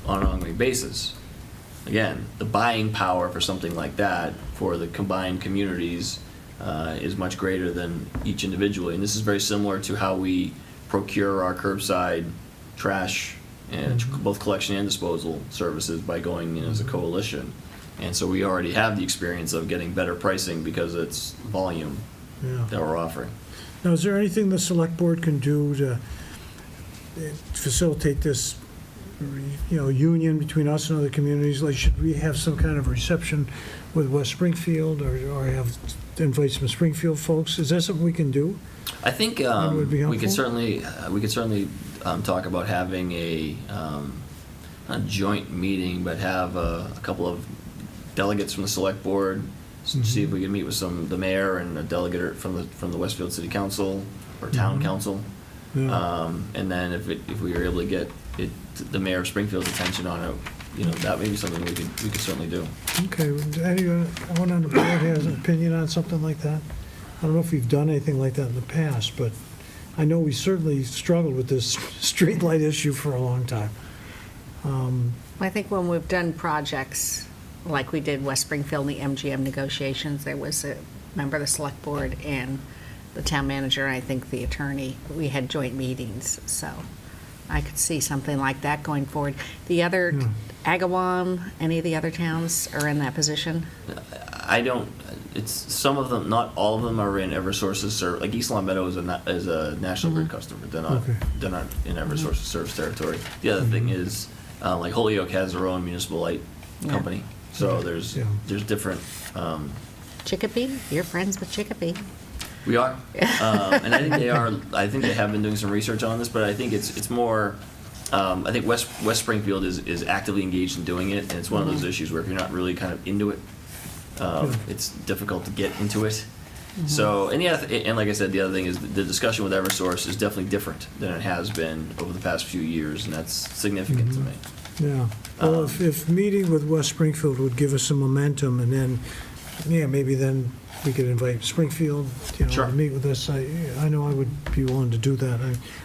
on an ongoing basis. Again, the buying power for something like that for the combined communities is much greater than each individually. And this is very similar to how we procure our curbside trash and both collection and disposal services by going in as a coalition. And so we already have the experience of getting better pricing because it's volume that we're offering. Now, is there anything the select board can do to facilitate this, union between us and other communities? Like, should we have some kind of reception with West Springfield, or invite some Springfield folks? Is that something we can do? I think would be we could helpful? certainly talk about having a joint meeting, but have a couple of delegates from the select board, See if we can meet with the mayor and a delegate from the Westfield City Council or Town Council. Yeah. And then if we were able to get the mayor of Springfield's attention on it, that may be something we could certainly do. Okay, anyone on the board has an opinion on something like that? I don't know if we've done anything like that in the past, but I know we certainly struggled with this streetlight issue for a long time. I think when we've done projects, like we did West Springfield and the MGM negotiations, there was a member of the select board and the town manager, and I think the attorney. We had joint meetings, so I could see something like that going forward. The other, Agawam, any of the other towns are in that position? It's some of them, not all of them are in Eversource's like East Long Meadow is a National Grid customer. They're not in Eversource's service territory. The other thing is, like Holyoke has their own municipal light company. So there's different. Chicopee, you're friends with Chicopee. We are, and I think they are. I think they have been doing some research on this, but I think it's more. I think West Springfield is actively engaged in doing it, and it's one of those issues where if you're not really kind of into it, it's difficult to get into it. So, and like I said, the other thing is the discussion with Eversource is definitely different than it has been over the past few years, and that's significant to me. Yeah, well, if meeting with West Springfield would give us some momentum, and then, maybe then we could invite Springfield, to meet with us. I know I would be willing to do that.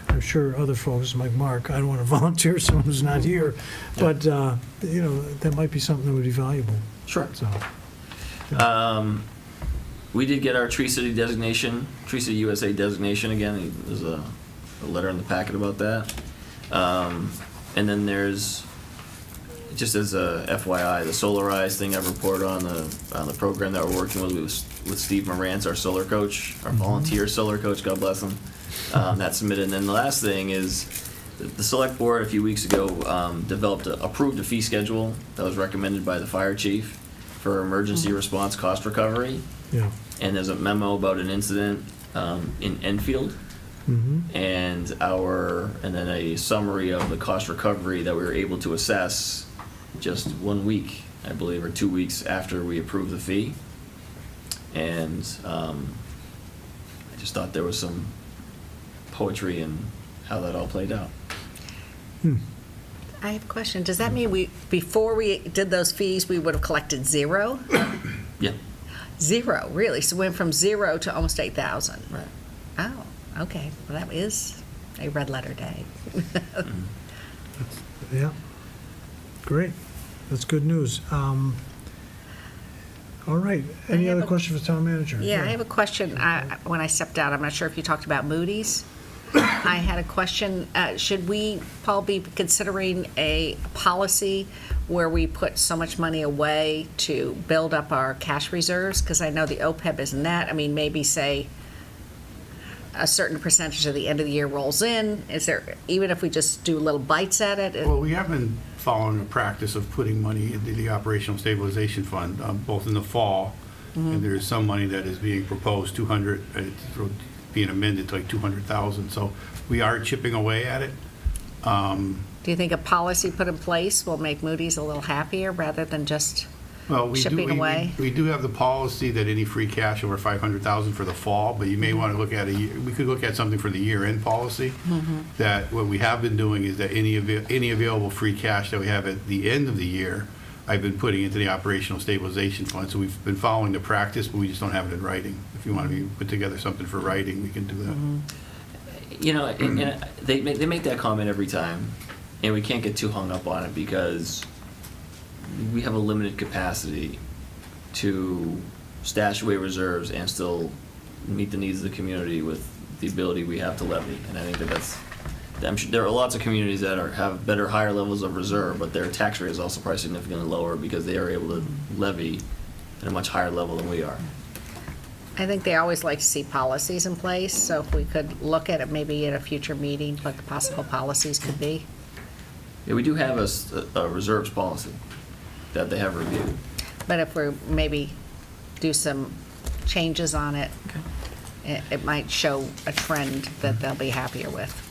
I'm sure other folks, like Mark, I don't want to volunteer someone who's not here, but, that might be something that would be valuable. Sure. So, we did get our Tree City designation, Tree City USA designation again. There's a letter in the packet about that. And then there's, just as a FYI, the Solarize thing I've reported on the program that we're working with Steve Morantz, our solar coach, our volunteer solar coach, God bless him. That's submitted. And then the last thing is the select board a few weeks ago approved a fee schedule that was recommended by the fire chief for emergency response cost recovery. Yeah. And there's a memo about an incident in Enfield. And then a summary of the cost recovery that we were able to assess just 1 week, I believe, or 2 weeks after we approved the fee. And I just thought there was some poetry in how that all played out. I have a question. Does that mean before we did those fees, we would have collected zero? Yeah. Zero, really? So we went from 0 to almost 8,000? Right. Oh, okay. Well, that is a red letter day. Yeah, great. That's good news. All right, any other questions for town manager? Yeah, I have a question. When I stepped out, I'm not sure if you talked about Moody's. I had a question. Should we, Paul, be considering a policy where we put so much money away to build up our cash reserves? Because I know the OPEB isn't that. I mean, maybe say a certain percentage of the end of the year rolls in. Is there, even if we just do little bites at it? Well, we have been following a practice of putting money into the Operational Stabilization Fund, both in the fall, and there's some money that is being proposed, 200, it's being amended to like 200,000. So we are chipping away at it. Do you think a policy put in place will make Moody's a little happier rather than just chipping away? We do have the policy that any free cash over 500,000 for the fall, but you may want to look at we could look at something for the year-end policy. That what we have been doing is that any available free cash that we have at the end of the year, I've been putting into the Operational Stabilization Fund. So we've been following the practice, but we just don't have it in writing. If you want to put together something for writing, we can do that. And they make that comment every time, and we can't get too hung up on it because we have a limited capacity to stash away reserves and still meet the needs of the community with the ability we have to levy. And I think I'm sure there are lots of communities that have higher levels of reserve, but their tax rate is also probably significantly lower because they are able to levy at a much higher level than we are. I think they always like to see policies in place, so if we could look at it maybe at a future meeting, what the possible policies could be. Yeah, we do have a reserves policy that they have reviewed. But if we maybe do some changes on it, it might show a trend that they'll be happier with.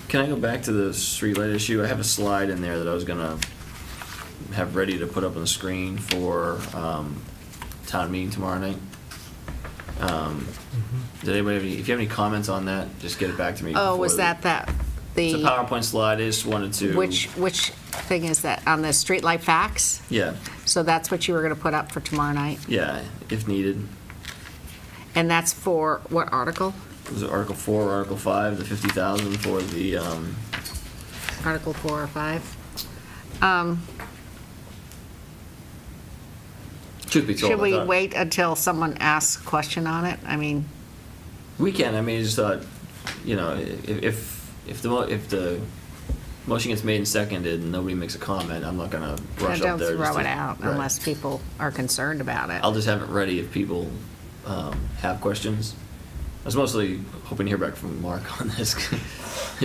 Can I go back to the streetlight issue? I have a slide in there that I was going to have ready to put up on the screen for town meeting tomorrow night. Did anybody have any, if you have any comments on that, just get it back to me. Oh, before was that It's a the, PowerPoint slide, I just wanted to. which thing is that, on the streetlight facts? Yeah, So that's what you were going to put up for tomorrow night? yeah, if needed. And that's for what article? Was it Article 4 or Article 5, the 50,000 for the, Article 4 or 5? truth be told. Should I we thought- wait until someone asks a question on it? I mean, We can, I mean, I just thought, you know, if the motion gets made and seconded and nobody makes a comment, I'm not gonna rush don't up there. just throw to- it out right. unless people are concerned about it. I'll just have it ready if people have questions. I was mostly hoping to hear back from Mark on this,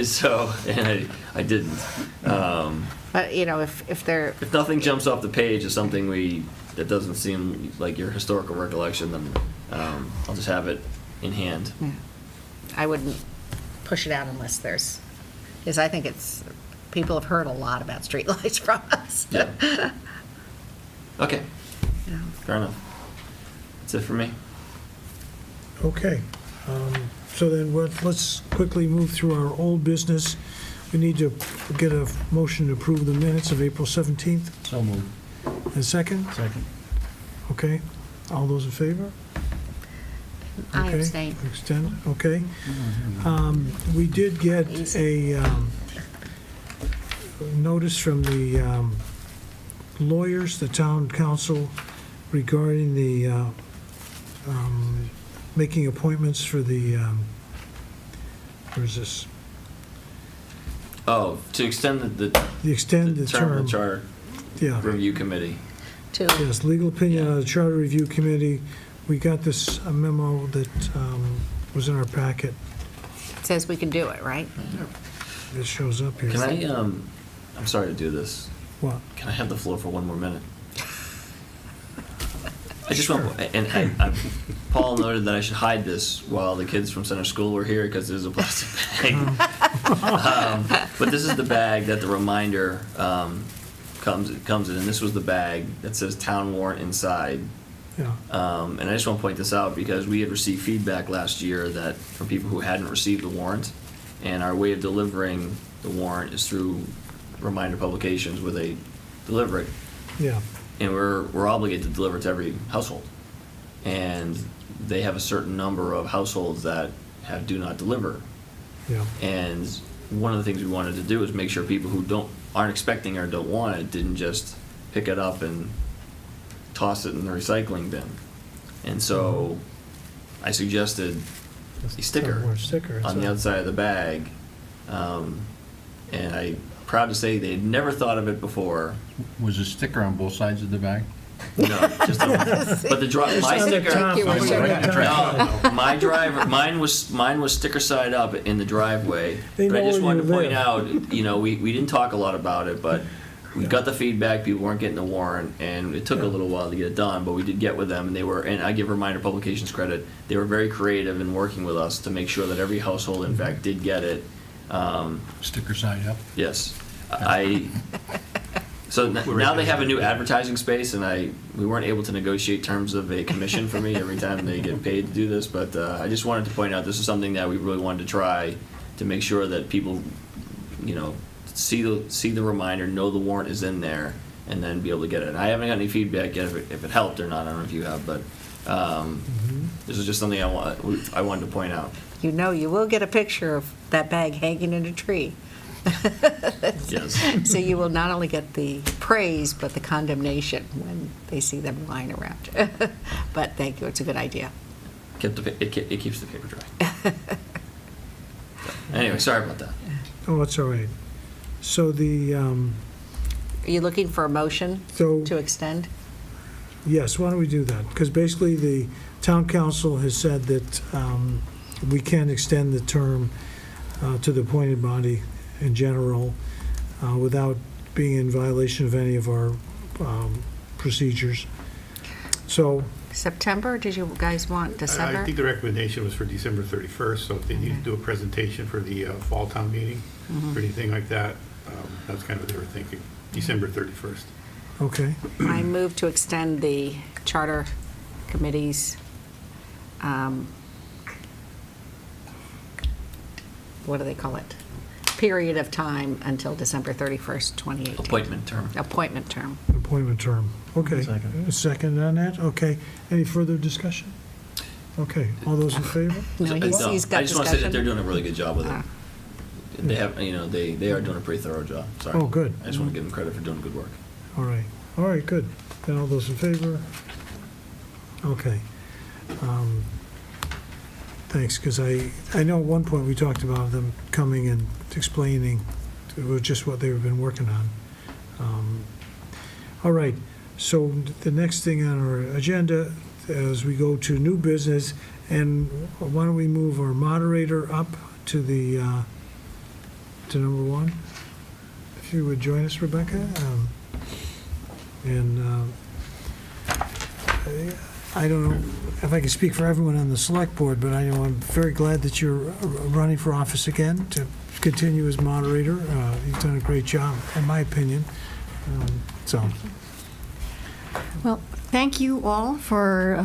so, and I didn't. But, you know, if they're, If nothing jumps off the page as something that doesn't seem like your historical recollection, then I'll just have it in hand. yeah, I wouldn't push it out unless there's, because I think people have heard a lot about streetlights from us. Yeah. Okay, Yeah. fair enough. That's it for me. Okay. So then let's quickly move through our old business. We need to get a motion to approve the minutes of April 17th. So moved. And second? Second. Okay. All those in favor? I Okay. abstain. Extend, okay. We did get a notice from the lawyers, the town council, regarding the making appointments for the, where's this? Oh, to extend the Extend the term of term. the charter Yeah. review committee. Yes, legal opinion on the Charter Review Committee. We got this memo that was in our packet. It says we can do it, right? It shows up here. Can I, I'm sorry to do this. What? Can I have the floor for one more minute? I just want, and Paul noted that I should hide this while the kids from center school were here because there's a plastic bag. But this is the bag that the reminder comes in, and this was the bag that says town warrant inside. Yeah. And I just want to point this out because we had received feedback last year that from people who hadn't received the warrant, and our way of delivering the warrant is through reminder publications where they deliver it. Yeah. And we're obligated to deliver it to every household. And they have a certain number of households that do not deliver. Yeah. And one of the things we wanted to do is make sure people who aren't expecting or don't want it didn't just pick it up and toss it in the recycling bin. And so I suggested a sticker on the outside of the bag. And I'm proud to say they'd never thought of it before. Was the sticker on both sides of the bag? No, just but my sticker. No, my driver. Mine was sticker side up in the driveway. They But I know just where wanted you to point live. out, you know, we didn't talk a lot about it, but we got the feedback. People weren't getting the warrant, and it took a little while to get it done. But we did get with them, and they were. And I give Reminder Publications credit. They were very creative in working with us to make sure that every household, in fact, did get it. Sticker side up? Yes, So now they have a new advertising space, and we weren't able to negotiate terms of a commission for me every time they get paid to do this, but I just wanted to point out this is something that we really wanted to try to make sure that people, you know, see the reminder, know the warrant is in there, and then be able to get it. And I haven't got any feedback yet if it helped or not. I don't know if you have, but this is just something I wanted to point out. You know, you will get a picture of that bag hanging in a tree. Yes. So you will not only get the praise, but the condemnation when they see them lying around. But thank you, it's a good idea. It keeps the paper dry. Anyway, sorry about that. Oh, that's all right. So Are you looking for a motion to extend? Yes, why don't we do that? Because basically, the town council has said that we can extend the term to the appointed body in general without being in violation of any of our procedures. So. September, did you guys want December? I think the recommendation was for December 31st, so if they need to do a presentation for the fall town meeting or anything like that, that's kind of what they were thinking, December 31st. Okay. I move to extend the charter committee's, what do they call it? Period of time until December 31st, 2018. Appointment term. Appointment term. Appointment term. Okay. Second. A second on that? Okay. Any further discussion? Okay. All those in favor? No, he's got I just want to say that they're discussion. doing a really good job with it. Ah. They have, they are doing a pretty thorough job. Sorry. Oh, good. I just want to give them credit for doing good work. All right. All right, good. Then all those in favor? Okay. Thanks, because I know at one point we talked about them coming and explaining just what they've been working on. All right, so the next thing on our agenda is we go to new business, and why don't we move our moderator up to the, to number one? If you would join us, Rebecca. I don't know if I can speak for everyone on the select board, but I know I'm very glad that you're running for office again to continue as moderator. You've done a great job, in my opinion. Well, thank you all for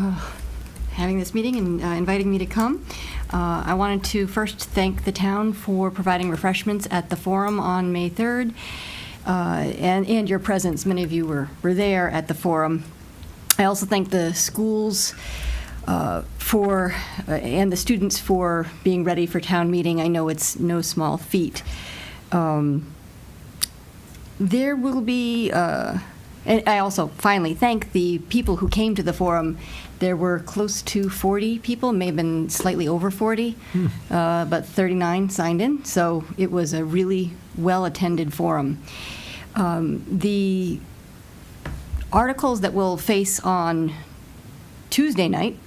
having this meeting and inviting me to come. I wanted to first thank the town for providing refreshments at the forum on May 3rd, and your presence. Many of you were there at the forum. I also thank the schools and the students for being ready for town meeting. I know it's no small feat. There will be, and I also finally thank the people who came to the forum. There were close to 40 people, may have been slightly over 40, but 39 signed in, so it was a really well-attended forum. The articles that we'll face on Tuesday night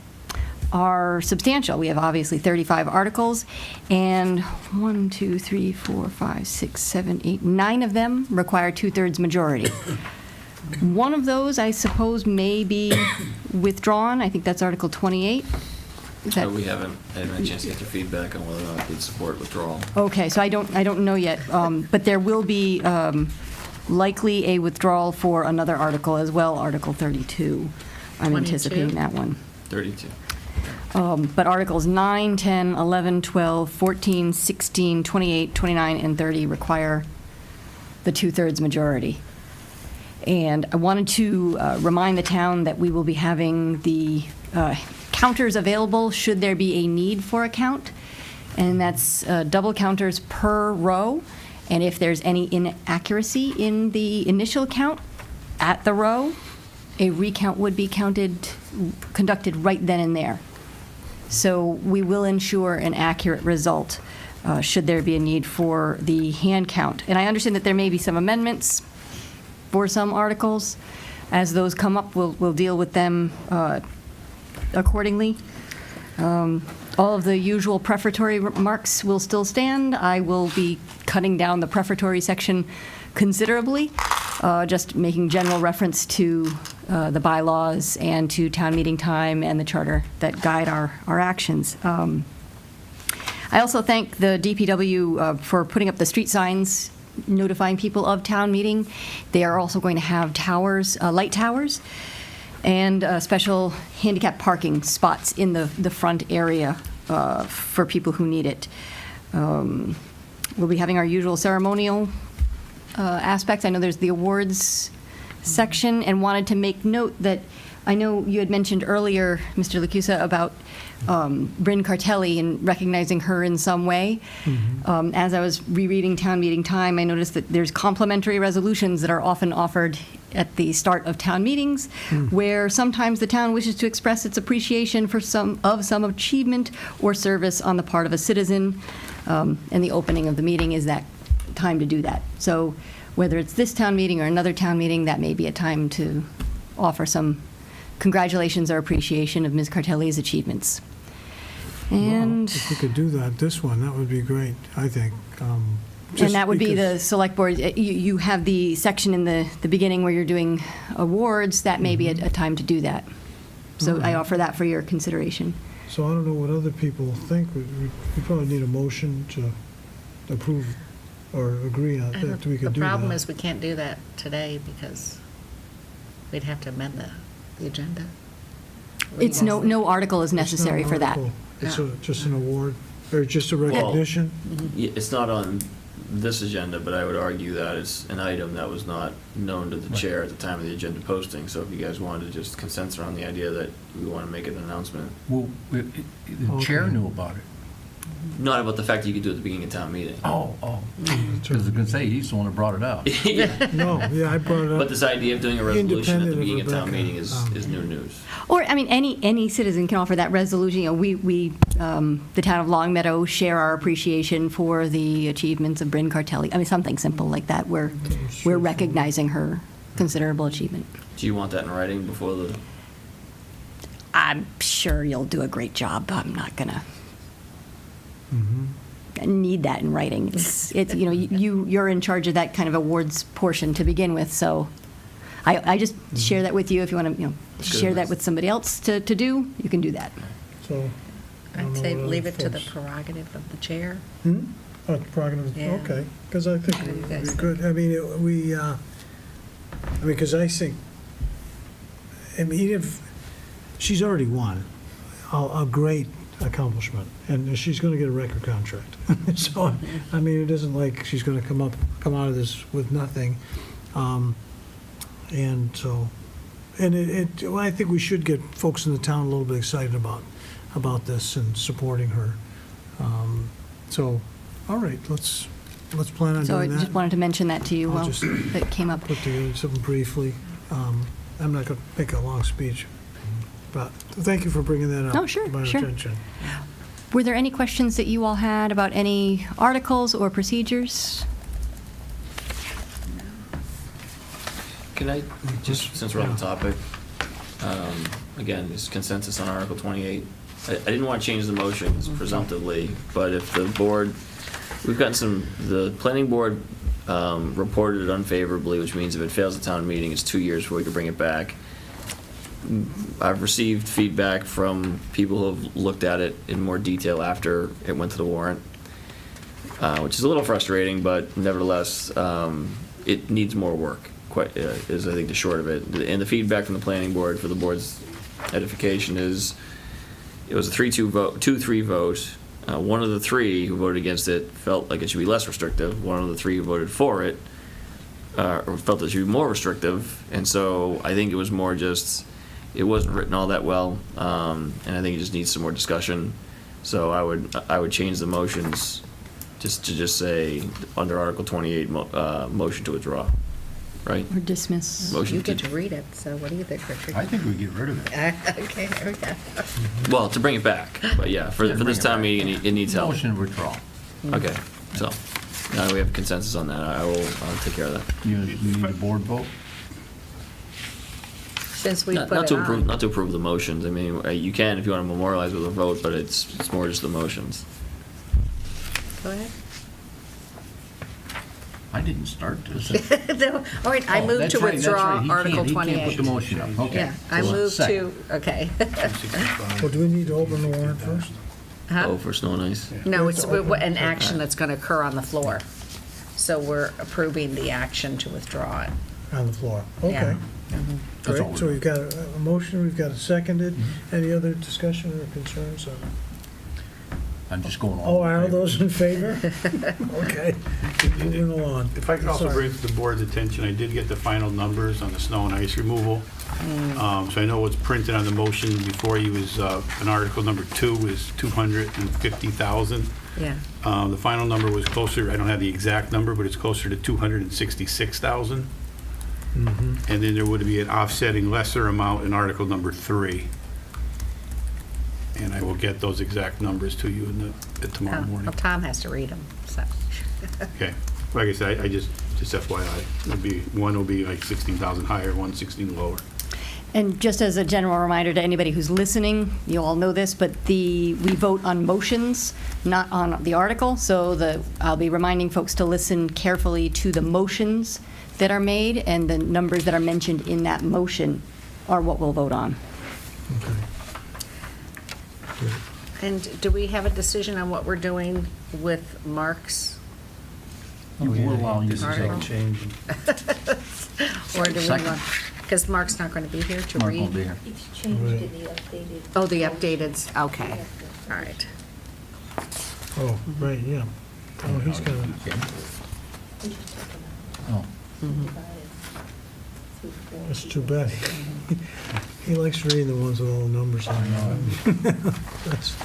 are substantial. We have obviously 35 articles, and 9 of them require 2/3 majority. One of those, I suppose, may be withdrawn. I think that's Article 28. Is that- We haven't had a chance to get your feedback on whether or not we'd support withdrawal. Okay, so I don't know yet, but there will be likely a withdrawal for another article as well, Article 32. I'm 22? anticipating that one. 32. But Articles 9, 10, 11, 12, 14, 16, 28, 29, and 30 require the 2/3 majority. And I wanted to remind the town that we will be having the counters available should there be a need for a count. And that's double counters per row. And if there's any inaccuracy in the initial count at the row, a recount would be conducted right then and there. So we will ensure an accurate result should there be a need for the hand count. And I understand that there may be some amendments for some articles. As those come up, we'll deal with them accordingly. All of the usual prefatory remarks will still stand. I will be cutting down the prefatory section considerably, just making general reference to the bylaws and to town meeting time and the charter that guide our actions. I also thank the DPW for putting up the street signs notifying people of town meeting. They are also going to have towers, light towers, and special handicap parking spots in the front area for people who need it. We'll be having our usual ceremonial aspects. I know there's the awards section, and wanted to make note that I know you had mentioned earlier, Mr. Lucusa, about Bryn Cartelli and recognizing her in some way. As I was rereading Town Meeting Time, I noticed that there's complimentary resolutions that are often offered at the start of town meetings, where sometimes the town wishes to express its appreciation for some achievement or service on the part of a citizen, and the opening of the meeting is that time to do that. So whether it's this town meeting or another town meeting, that may be a time to offer some congratulations or appreciation of Ms. Cartelli's achievements. And Well, if we could do that, this one, that would be great, I think. And that would be the select board. You have the section in the beginning where you're doing awards. That may be a time to do that. So I offer that for your consideration. So I don't know what other people think. We probably need a motion to approve or agree on that we could do that. The problem is we can't do that today because we'd have to amend the agenda. It's no article is necessary for that. It's just an award, or just a recognition? It's not on this agenda, but I would argue that it's an item that was not known to the chair at the time of the agenda posting. So if you guys wanted to just consensus around the idea that we want to make an announcement. Well, the chair knew about it. Not about the fact that you could do it at the beginning of town meeting. Oh. Because I was going to say, he's the one that brought it up. No, I brought it up. But this idea of doing a resolution at the Independent of beginning of town Rebecca. meeting is new news. Or, I mean, any citizen can offer that resolution. You know, we the town of Longmeadow, share our appreciation for the achievements of Bryn Cartelli. I mean, something simple like that, where we're recognizing her considerable achievement. Do you want that in writing before the? I'm sure you'll do a great job. I'm not gonna Mm-hmm. need that in writing. It's you know, you're in charge of that kind of awards portion to begin with, so I just share that with you. If you want to, you know, share that with somebody else to do, you can do that. So. I don't I'd know say what leave other it to the folks- prerogative of the chair. Oh, prerogative, Yeah. okay, because I think How do you it would guys be good. I mean, because I think, if, she's already won a great accomplishment, and she's going to get a record contract. So, I mean, it isn't like she's going to come out of this with nothing. And so, well, I think we should get folks in the town a little bit excited about this and supporting her. So, all right, let's plan on So I doing just that. wanted to mention that to you. I'll Well, just that came up. Put together something briefly. I'm not going to make a long speech, but thank you for bringing that up. Oh, sure, to my sure. attention. Were there any questions that you all had about any articles or procedures? Can I, just since we're on the topic, again, there's consensus on Article 28. I didn't want to change the motions presumptively, but if the board, the planning board reported it unfavorably, which means if it fails the town meeting, it's 2 years before we can bring it back. I've received feedback from people who have looked at it in more detail after it went to the warrant, which is a little frustrating, but nevertheless, it needs more work, is I think the short of it. And the feedback from the planning board, for the board's edification, is it was a 3-2 vote, 2-3 vote. One of the three who voted against it felt like it should be less restrictive. One of the three who voted for it felt it should be more restrictive. And so I think it was more just, it wasn't written all that well, and I think it just needs some more discussion. So I would change the motions just to say under Article 28, motion to withdraw, right? Or dismiss? Motion You get to- to read it, so what do you think, Richard? I think we get rid of it. Okay, there we go. Well, to bring it back, but yeah, for Yeah, this bring it town back. meeting, it needs help. Motion withdrawal. Okay, so now we have consensus on that. I'll take care of that. You need a board vote? Since we Not put to it approve, on. not to approve the motions. I mean, you can if you want to memorialize with a vote, but it's more just the motions. Go ahead. I didn't start this. No, all right, I Oh, move that's to right, that's withdraw right. He Article can't- he can't 28. put the motion up. Okay. Yeah, I So, move second. to, okay. Well, do we need to open the warrant first? Huh? Oh, for snow and ice? No, it's an action that's going to occur on the floor. So we're approving the action to withdraw it. On the floor, Yeah. okay. That's all Great, we're so we've got a motion, we've got it seconded. Any other discussion or concerns? I'm just going on. Oh, are those in favor? Okay, moving along. If I could also Sorry. bring to the board's attention, I did get the final numbers on the snow and ice removal. So I know what's printed on the motion before you was, an article number 2 is 250,000. Yeah. The final number was closer, I don't have the exact number, but it's closer to 266,000. Mm-hmm. And then there would be an offsetting lesser amount in article number 3. And I will get those exact numbers to you tomorrow morning. Well, Tom has to read them, so. Okay, like I said, I just FYI, one will be like 16,000 higher, one 16 lower. And just as a general reminder to anybody who's listening, you all know this, but we vote on motions, not on the article. So I'll be reminding folks to listen carefully to the motions that are made, and the numbers that are mentioned in that motion are what we'll vote on. Okay. And do we have a decision on what we're doing with Mark's? We'll allow you to Article? change. Or do we Second. want, Because Mark's not going to be here to Mark read. won't be here. It's changed in the updated. Oh, the updated, okay, all right. Oh, right, yeah. Oh, he's gonna, Oh. that's too bad. He likes reading the ones with all the numbers on them. That's,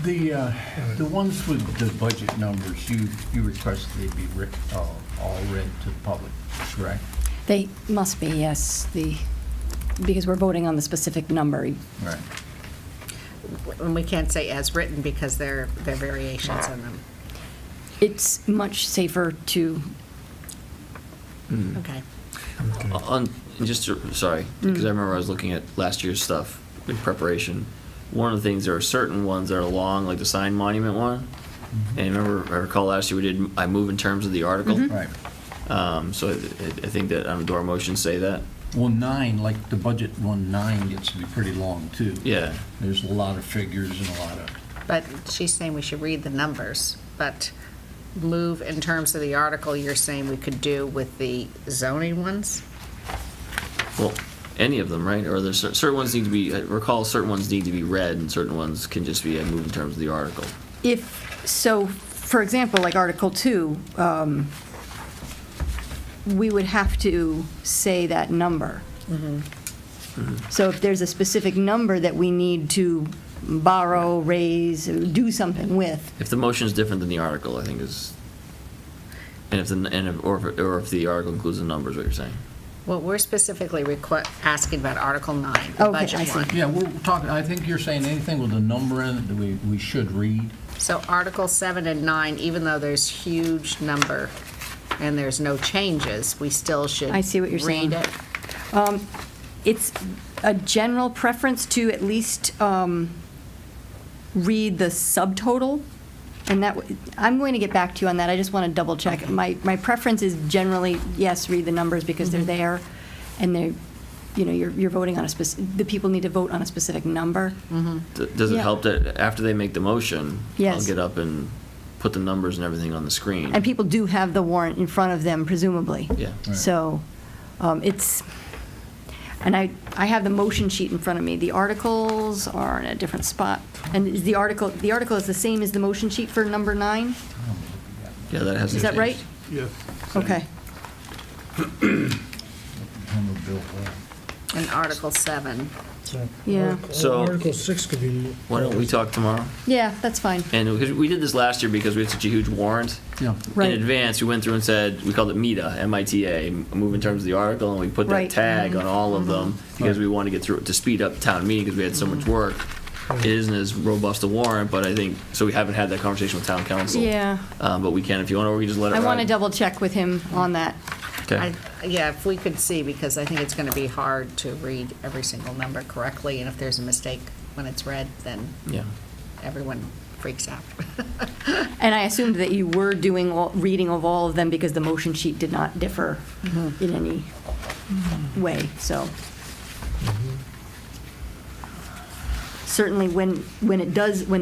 The ones with the budget numbers, you request they be all read to the public, correct? They must be, yes, because we're voting on the specific number. Right. And we can't say as written because there are variations in them. It's much safer to, Okay. Sorry, because I remember I was looking at last year's stuff in preparation. One of the things, there are certain ones that are long, like the sign monument one. And remember, I recall last year I move in terms of the article. Right. So I think that, do our motions say that? Well, 9, like the budget one, 9 gets to be pretty long, too. Yeah. There's a lot of figures and a lot of, But she's saying we should read the numbers, but move in terms of the article, you're saying we could do with the zoning ones? Well, any of them, right? Or there's certain ones need to be, I recall certain ones need to be read and certain ones can just be moved in terms of the article. for example, like Article 2, we would have to say that number. So if there's a specific number that we need to borrow, raise, do something with, If the motion is different than the article, I think is, or if the article includes the numbers, what you're saying. Well, we're specifically asking about Article 9, the Okay, budget I see. one. yeah, we're talking, I think you're saying anything with a number in it that we should read. So Article 7 and 9, even though there's huge number and there's no changes, we still should I see what you're saying. read it. it's a general preference to at least read the subtotal. And I'm going to get back to you on that. I just want to double check. Okay. My preference is generally, yes, read the numbers because they're there, and you're voting on the people need to vote on a specific number. Does it Yeah. help that after they make the motion, I'll Yes. get up and put the numbers and everything on the screen? And people do have the warrant in front of them, presumably. Yeah. Right. So and I have the motion sheet in front of me. The articles are in a different spot. And is the article is the same as the motion sheet for number 9? Yeah, that hasn't Is that right? changed. yeah. Okay. And Article 7. Yeah. So- Article 6 could be. Why don't we talk tomorrow? Yeah, that's fine. And because we did this last year because we had such a huge warrant. Yeah. Right. In advance, we went through and said, we called it MITA, M-I-T-A, move in terms of the article, and we put that Right. tag on all of them because we wanted to get through it to speed up town meeting because we had so much work. It isn't as robust a warrant, but I think, so we haven't had that conversation with town council. Yeah. But we can, if you want, or we can just let it I ride. want to double check with him on that. Okay. Yeah, if we could see, because I think it's going to be hard to read every single number correctly, and if there's a mistake when it's read, then Yeah. everyone freaks out. And I assumed that you were doing reading of all of them because the motion sheet did not differ in any way, so. Certainly, when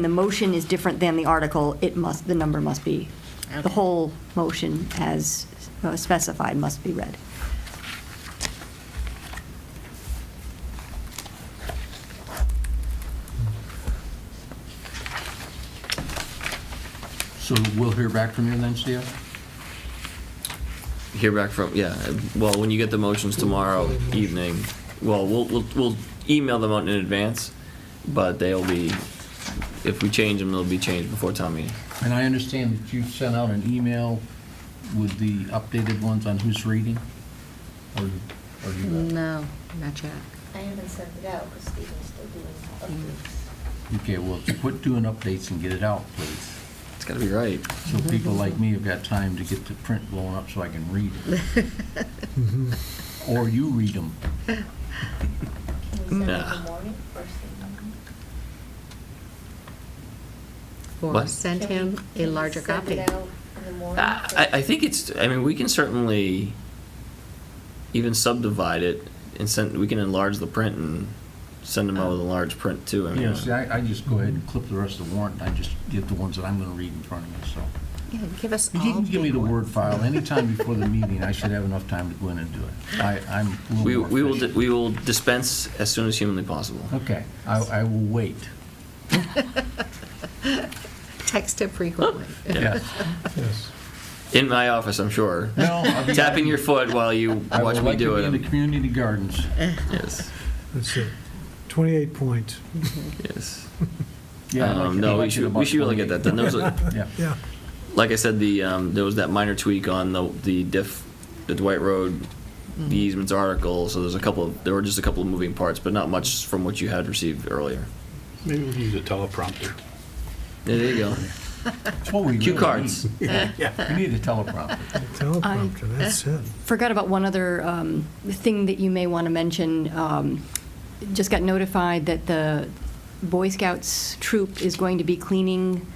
the motion is different than the article, the number must be, the Okay. whole motion as specified must be read. So we'll hear back from you then, Steve? Hear back from, yeah, well, when you get the motions tomorrow evening, well, we'll email them out in advance, but they'll be, if we change them, they'll be changed before town meeting. And I understand that you sent out an email with the updated ones on who's reading? Or you No, not yet. I haven't sent it out because Stephen's still doing updates. Okay, well, quit doing updates and get it out, please. It's gotta be right. So people like me have got time to get the print blown up so I can read it. Or you read them. Can we send it in Yeah. the morning, first thing in the morning? Or What? send him a larger copy. Send it out in the morning? I think we can certainly even subdivide it and we can enlarge the print and send them out with a large print too. Yeah, see, I just go ahead and clip the rest of the warrant, and I just get the ones that I'm gonna read in front of me, so. Yeah, give us If you all can give me the big Word ones. file anytime before the meeting, I should have enough time to go in and do it. I'm a little more efficient. We will dispense as soon as humanly possible. Okay, I will wait. Text it frequently. Yeah. Yes. In my office, I'm sure. No, I'll be- Tapping your foot while you I watch would me like do to it. be in the community gardens. Yes. That's it. 28 points. Yes. Yeah, I like it. I No, like we it should about really get that done. There was Yeah. Yeah. like I said, there was that minor tweak on the Dwight Road, the easements article. So there were just a couple of moving parts, but not much from what you had received earlier. Maybe we can use a teleprompter. Yeah, there you go. That's what we Cue really cards. need. Yeah, we need a teleprompter. Teleprompter, that's it. Forgot about one other thing that you may want to mention. Just got notified that the Boy Scouts troop is going to be cleaning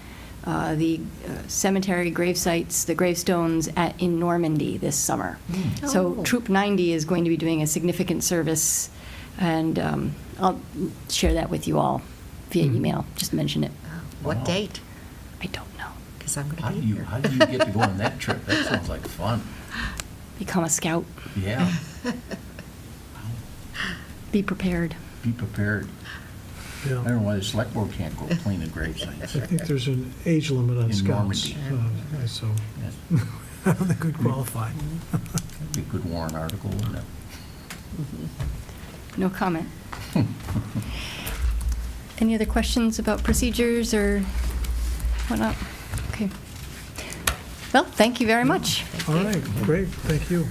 the cemetery grave sites, the gravestones in Normandy this summer. So Oh. Troop 90 is going to be doing a significant service, and I'll share that with you all via email. Just mention it. What Wow. date? I don't know. Because I'm How going do to be here. how do you get to go on that trip? That sounds like fun. Become a scout. Yeah, Be prepared. be prepared. I Yeah. don't know why the select board can't go clean the grave sites. I think there's an age limit on In scouts. Normandy. So Yes. I don't think we'd qualify. That'd be a good warrant article, wouldn't it? No comment. Any other questions about procedures or whatnot? Okay. Well, thank you very much. All right, great, thank you.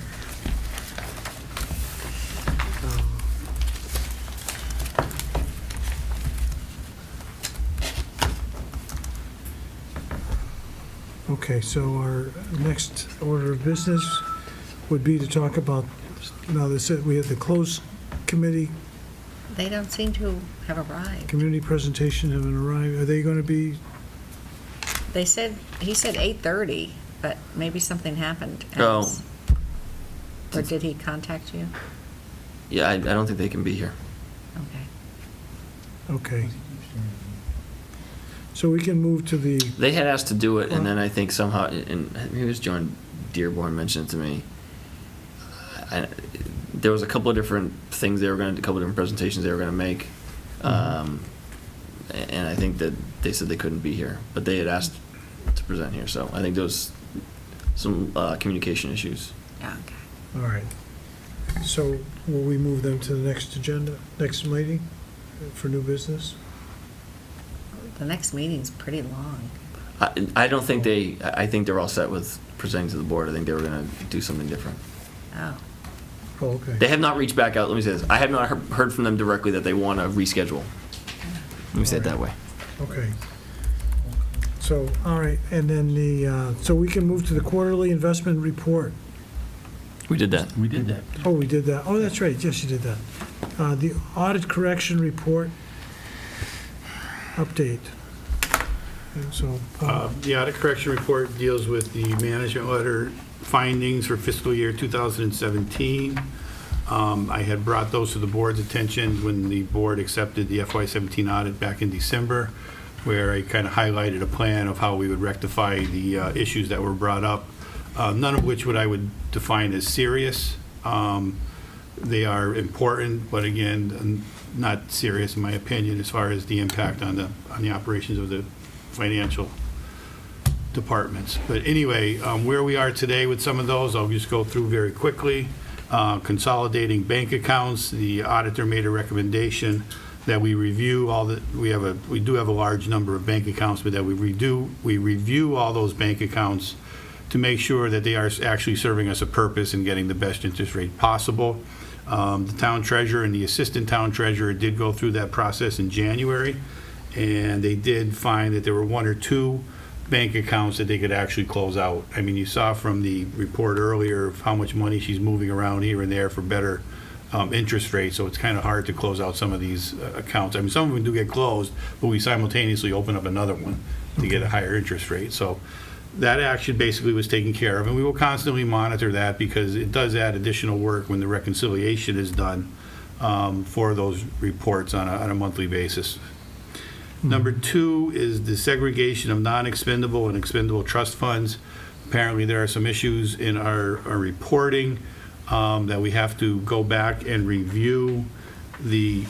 Okay, so our next order of business would be to talk about, now we have the closed committee, They don't seem to have arrived. community presentation haven't arrived. Are they going to be, He said 8:30, but maybe something happened. Oh. else. Or did he contact you? Yeah, I don't think they can be here. Okay. okay. So we can move to the, They had asked to do it, and then I think somehow, and maybe it was John Dearborn mentioned it to me. There was a couple of different things a couple of different presentations they were going to make, and I think that they said they couldn't be here, but they had asked to present here. So I think there was some communication issues. Yeah, okay. all right. So will we move them to the next agenda, next meeting for new business? The next meeting's pretty long. I don't think I think they're all set with presenting to the board. I think they were going to do something different. Oh. Oh, okay. They have not reached back out. Let me say this. I have not heard from them directly that they want to reschedule. Let me say it that way. Okay. So, all right, and then so we can move to the quarterly investment report. We did that. We did that. Oh, we did that. Oh, that's right, yes, you did that. The audit correction report update. And so, The audit correction report deals with the management letter findings for fiscal year 2017. I had brought those to the board's attention when the board accepted the FY17 audit back in December, where I kind of highlighted a plan of how we would rectify the issues that were brought up, none of which I would define as serious. They are important, but again, not serious in my opinion as far as the impact on the operations of the financial departments. But anyway, where we are today with some of those, I'll just go through very quickly. Consolidating bank accounts, the auditor made a recommendation that we review all the, we do have a large number of bank accounts, but that we review all those bank accounts to make sure that they are actually serving us a purpose and getting the best interest rate possible. The town treasurer and the assistant town treasurer did go through that process in January, and they did find that there were one or two bank accounts that they could actually close out. I mean, you saw from the report earlier of how much money she's moving around here and there for better interest rates, so it's kind of hard to close out some of these accounts. I mean, some of them do get closed, but we simultaneously open up another one to get a higher interest rate. So that action basically was taken care of, and we will constantly monitor that because it does add additional work when the reconciliation is done for those reports on a monthly basis. Number 2 is the segregation of non-expendable and expendable trust funds. Apparently, there are some issues in our reporting that we have to go back and review the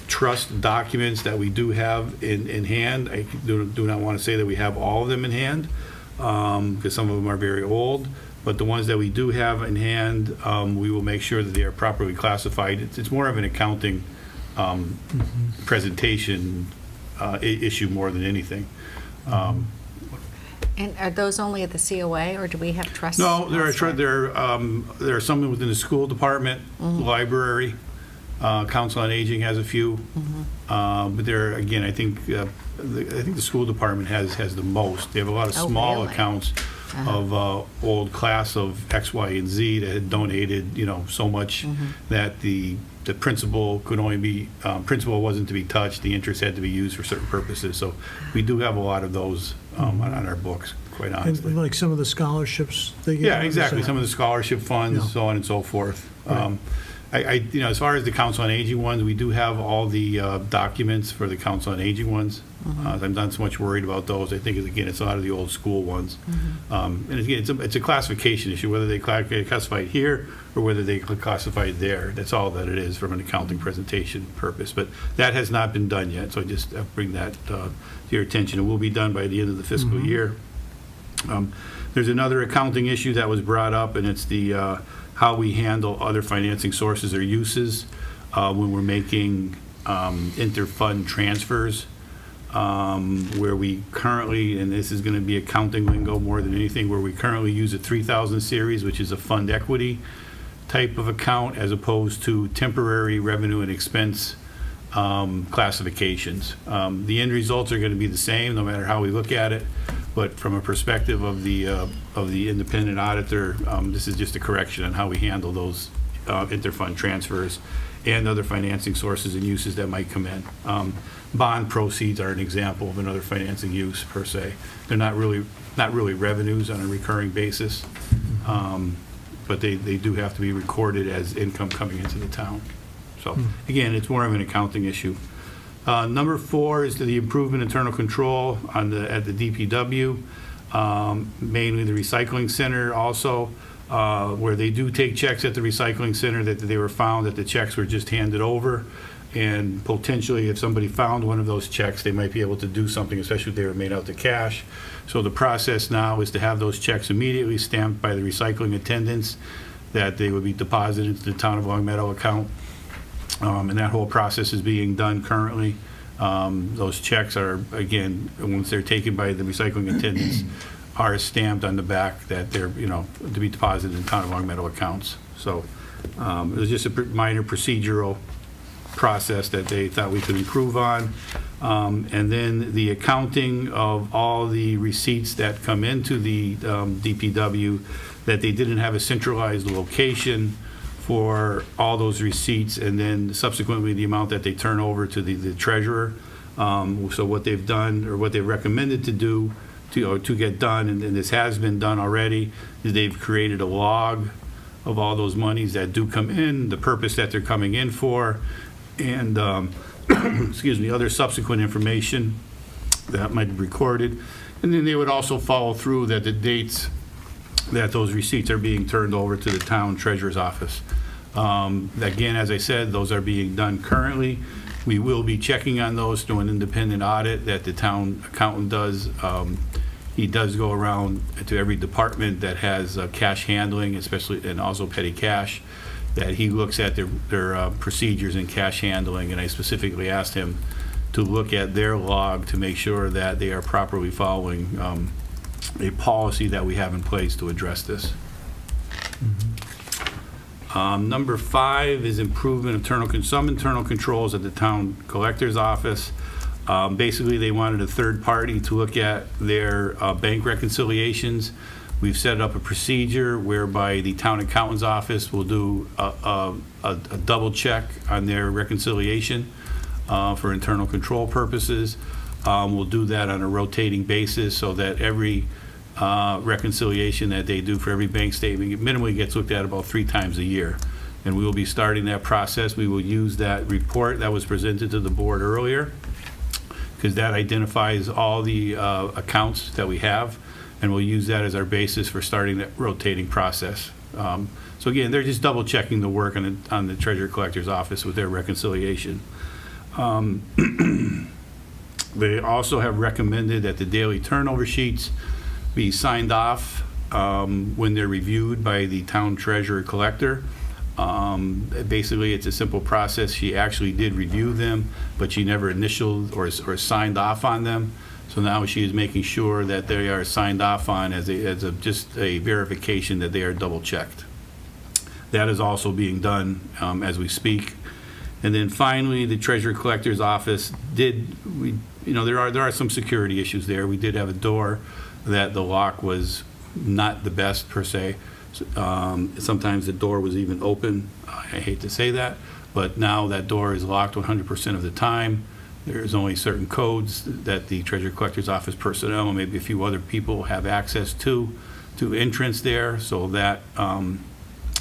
trust documents that we do have in hand. I do not want to say that we have all of them in hand, because some of them are very old, but the ones that we do have in hand, we will make sure that they are properly classified. It's more of an accounting presentation issue more than anything. And are those only at the COA, or do we have trusts? No, there elsewhere? are some within the school department, library, Council on Aging has a few. But there, again, I think the school department has the most. They have a lot of small really? accounts of old class of X, Y, and Z that had donated, so much that the principal could only be, principal wasn't to be touched, the interest had to be used for certain purposes. So we do have a lot of those on our books, quite honestly. And like some of the scholarships they get? Yeah, exactly. Some of the scholarship funds, so on and so forth. Right. As far as the Council on Aging ones, we do have all the documents for the Council on Aging ones. I'm not so much worried about those. I think, again, it's a lot of the old school ones. And again, it's a classification issue, whether they classify it here or whether they classify it there. That's all that it is from an accounting presentation purpose. But that has not been done yet, so I just bring that to your attention. It will be done by the end of the fiscal year. There's another accounting issue that was brought up, and it's the how we handle other financing sources or uses when we're making inter-fund transfers, where we currently, and this is going to be accounting lingo more than anything, where we currently use a 3000 series, which is a fund equity type of account, as opposed to temporary revenue and expense classifications. The end results are going to be the same no matter how we look at it, but from a perspective of the independent auditor, this is just a correction on how we handle those interfund transfers and other financing sources and uses that might come in. Bond proceeds are an example of another financing use per se. They're not really revenues on a recurring basis, but they do have to be recorded as income coming into the town. So again, it's more of an accounting issue. Number 4 is the improvement internal control at the DPW, mainly the recycling center also, where they do take checks at the recycling center that they were found that the checks were just handed over. And potentially, if somebody found one of those checks, they might be able to do something, especially if they were made out to cash. So the process now is to have those checks immediately stamped by the recycling attendants, that they would be deposited into the Town of Long Meadow account. And that whole process is being done currently. Those checks are, again, once they're taken by the recycling attendants, are stamped on the back that they're, to be deposited in Town of Long Meadow accounts. So it was just a minor procedural process that they thought we could improve on. And then the accounting of all the receipts that come into the DPW, that they didn't have a centralized location for all those receipts, and then subsequently the amount that they turn over to the treasurer. So what they've done, or what they've recommended to do, to get done, and this has been done already, is they've created a log of all those monies that do come in, the purpose that they're coming in for, and excuse me, other subsequent information that might be recorded. And then they would also follow through that the dates that those receipts are being turned over to the town treasurer's office. Again, as I said, those are being done currently. We will be checking on those through an independent audit that the town accountant does. He does go around to every department that has cash handling, especially, and also petty cash, that he looks at their procedures in cash handling, and I specifically asked him to look at their log to make sure that they are properly following a policy that we have in place to address this. Number 5 is improvement of some internal controls at the town collector's office. Basically, they wanted a third party to look at their bank reconciliations. We've set up a procedure whereby the town accountant's office will do a double check on their reconciliation for internal control purposes. We'll do that on a rotating basis so that every reconciliation that they do for every bank statement minimally gets looked at about 3 times a year. And we will be starting that process. We will use that report that was presented to the board earlier, because that identifies all the accounts that we have, and we'll use that as our basis for starting that rotating process. So again, they're just double checking the work on the treasurer collector's office with their reconciliation. They also have recommended that the daily turnover sheets be signed off when they're reviewed by the town treasurer collector. Basically, it's a simple process. She actually did review them, but she never initialed or signed off on them. So now she is making sure that they are signed off on as just a verification that they are double checked. That is also being done as we speak. And then finally, the treasurer collector's office there are some security issues there. We did have a door that the lock was not the best per se. Sometimes the door was even open. I hate to say that, but now that door is locked 100% of the time. There's only certain codes that the treasurer collector's office personnel and maybe a few other people have access to entrance there. So that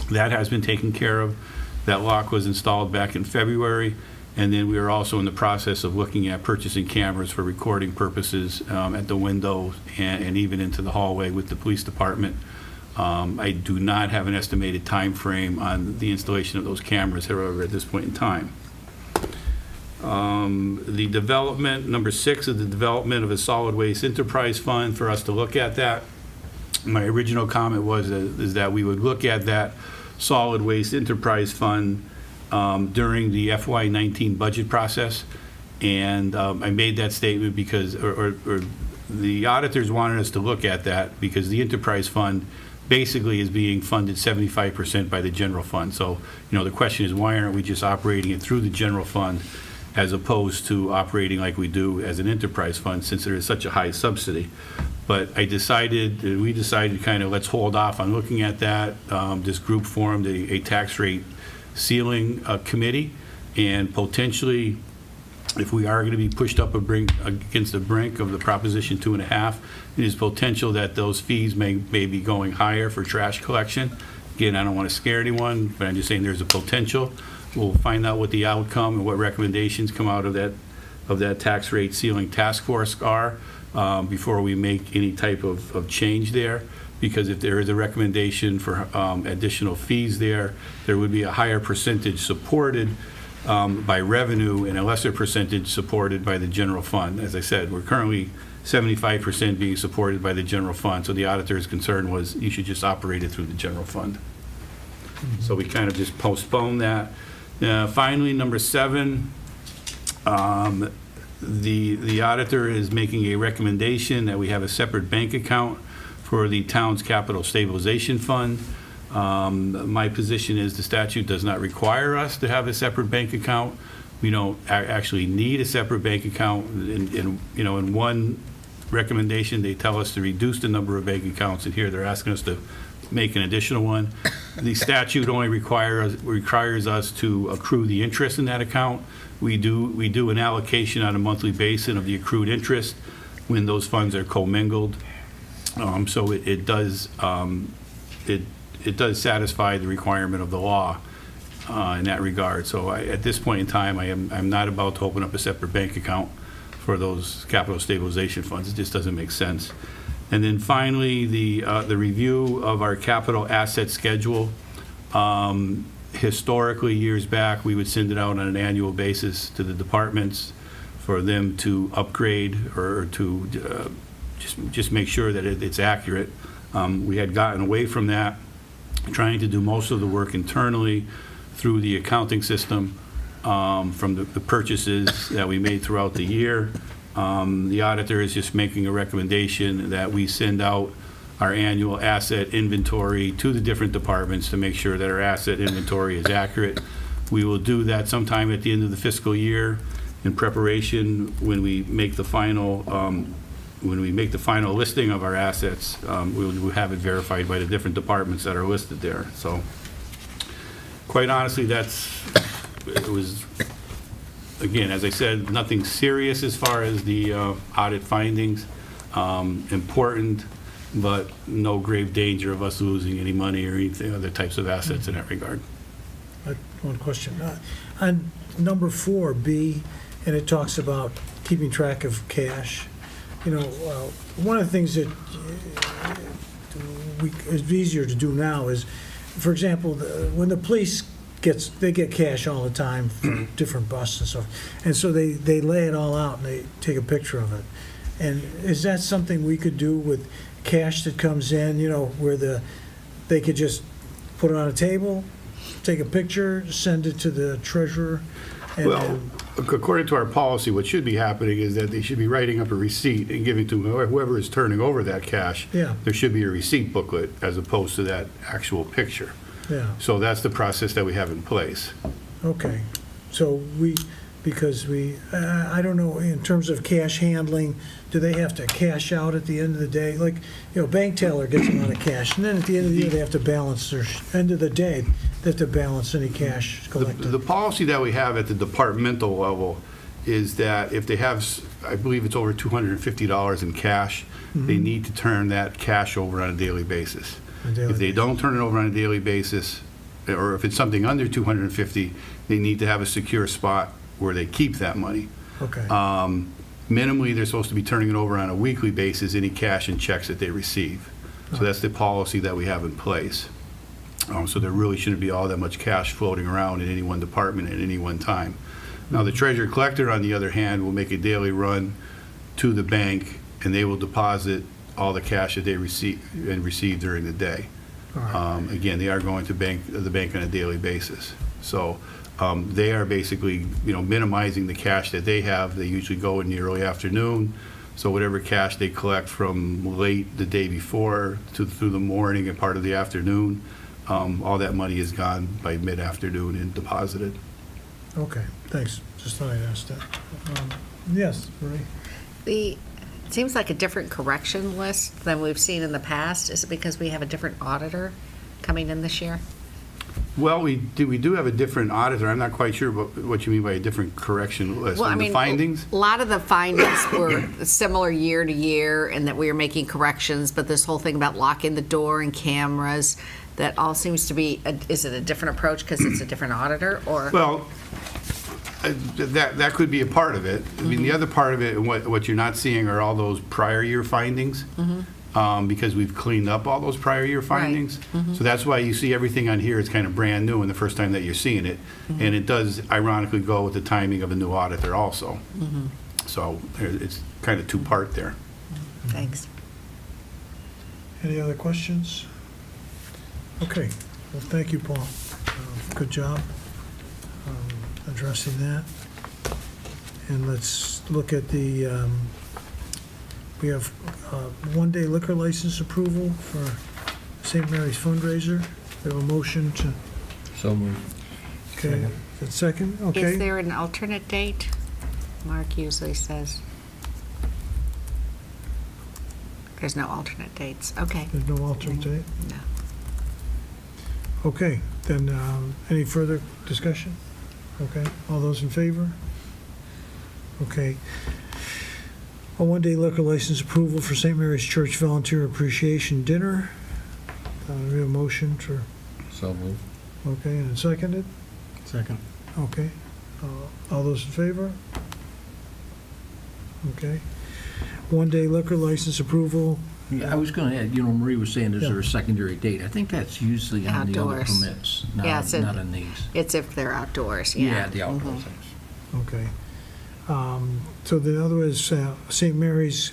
has been taken care of. That lock was installed back in February. And then we are also in the process of looking at purchasing cameras for recording purposes at the window and even into the hallway with the police department. I do not have an estimated time frame on the installation of those cameras, however, at this point in time. The development, number 6 is the development of a solid waste enterprise fund for us to look at that. My original comment is that we would look at that solid waste enterprise fund during the FY19 budget process, and I made that statement because, or the auditors wanted us to look at that because the enterprise fund basically is being funded 75% by the general fund. So, the question is, why aren't we just operating it through the general fund as opposed to operating like we do as an enterprise fund, since there is such a high subsidy? But we decided kind of let's hold off on looking at that. This group formed a tax rate ceiling committee, and potentially, if we are going to be pushed up against the brink of the Proposition 2.5, it is potential that those fees may be going higher for trash collection. Again, I don't want to scare anyone, but I'm just saying there's a potential. We'll find out what the outcome and what recommendations come out of that tax rate ceiling task force are before we make any type of change there. Because if there is a recommendation for additional fees there would be a higher percentage supported by revenue and a lesser percentage supported by the general fund. As I said, we're currently 75% being supported by the general fund, so the auditor's concern was you should just operate it through the general fund. So we kind of just postponed that. Finally, number 7, the auditor is making a recommendation that we have a separate bank account for the town's capital stabilization fund. My position is the statute does not require us to have a separate bank account. We don't actually need a separate bank account. In one recommendation, they tell us to reduce the number of bank accounts, and here they're asking us to make an additional one. The statute only requires us to accrue the interest in that account. We do an allocation on a monthly basis of the accrued interest when those funds are commingled. So it does satisfy the requirement of the law in that regard. So at this point in time, I'm not about to open up a separate bank account for those capital stabilization funds. It just doesn't make sense. And then finally, the review of our capital asset schedule. Historically, years back, we would send it out on an annual basis to the departments for them to upgrade or to just make sure that it's accurate. We had gotten away from that, trying to do most of the work internally through the accounting system from the purchases that we made throughout the year. The auditor is just making a recommendation that we send out our annual asset inventory to the different departments to make sure that our asset inventory is accurate. We will do that sometime at the end of the fiscal year in preparation when we make the final listing of our assets. We'll have it verified by the different departments that are listed there. So quite honestly, it was, again, as I said, nothing serious as far as the audit findings. Important, but no grave danger of us losing any money or anything, other types of assets in that regard. One question. On number 4, B, and it talks about keeping track of cash. You know, one of the things that is easier to do now is, for example, when the police they get cash all the time for different busts and stuff, and so they lay it all out and they take a picture of it. And is that something we could do with cash that comes in, you know, where they could just put it on a table, take a picture, send it to the treasurer? And Well, according to our policy, what should be happening is that they should be writing up a receipt and giving to whoever is turning over that cash. Yeah. There should be a receipt booklet as opposed to that actual picture. Yeah, So that's the process that we have in place. okay. So I don't know, in terms of cash handling, do they have to cash out at the end of the day? Like, you know, bank teller gets a lot of cash, and then at the end of the year, they have to balance end of the day, they have to balance any cash collected. The policy that we have at the departmental level is that if they have, I believe it's over $250 in cash, they need to turn that cash over on a daily basis. If they don't turn it over on a daily basis, or if it's something under $250, they need to have a secure spot where they keep that money. Okay, Minimally, they're supposed to be turning it over on a weekly basis, any cash and checks that they receive. So that's the policy that we have in place. So there really shouldn't be all that much cash floating around in any one department at any one time. Now, the treasurer collector, on the other hand, will make a daily run to the bank, and they will deposit all the cash that they receive during the day. Again, they are going to the bank on a daily basis. So they are basically, you know, minimizing the cash that they have. They usually go in the early afternoon. So whatever cash they collect from late the day before through the morning and part of the afternoon, all that money is gone by mid-afternoon and deposited. okay, thanks. Just thought I'd ask that. Yes, Marie? It seems like a different correction list than we've seen in the past. Is it because we have a different auditor coming in this year? Well, we do have a different auditor. I'm not quite sure what you mean by a different correction list. Well, I The mean, findings? a lot of the findings were similar year to year, and that we were making corrections, but this whole thing about locking the door and cameras, that all seems to be, is it a different approach because it's a different auditor, or? Well, that could be a part of it. I mean, the other part of it, and what you're not seeing are all those prior year findings, because we've cleaned up all those prior year findings. So that's why you see everything on here is kind of brand new and the first time that you're seeing it. And it does ironically go with the timing of a new auditor also. So it's kind of two-part there. Thanks. Any other questions? Okay, well, thank you, Paul. Good job addressing that. And let's look at the, we have one-day liquor license approval for St. Mary's fundraiser. We have a motion to, So moved. okay, is that second? Okay. Is there an alternate date? Mark usually says. There's no alternate dates. Okay. There's no alternate date? No. Okay, then, any further discussion? Okay, all those in favor? Okay. A one-day liquor license approval for St. Mary's Church Volunteer Appreciation Dinner. We have a motion to, So moved. okay, and seconded? Second. Okay. All those in favor? Okay. One-day liquor license approval. Yeah, I was going to add, you know, Marie was saying, is Yeah. there a secondary date? I think that's usually on the other Outdoors. permits, Yeah, not it's not on these. It's if they're outdoors, yeah. Yeah, the outdoor Mhm. things. Okay. So the other is St. Mary's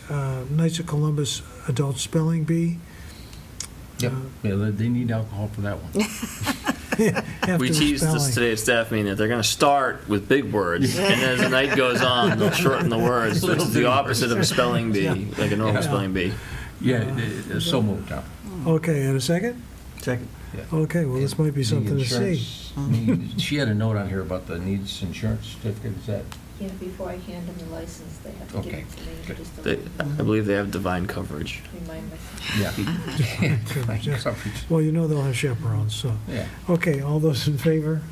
Knights of Columbus Adult Spelling Bee. Yep, yeah, they need alcohol for that one. After We the teased this spelling. today at staff meeting that they're going to start with big words, and as the night goes on, they'll shorten the words, which is the opposite of a spelling bee, like a normal spelling bee. Yeah, so moved out. Okay, and a second? Second. Okay, well, this might be something to see. She had a note on here about the needs insurance certificate, is that? Yeah, before I hand them the license, they have to give Okay, it to me, good. just to They, I believe they have divine coverage. remind myself. Yeah. Well, you know they'll have chaperones, so. Yeah. Okay, all those in favor?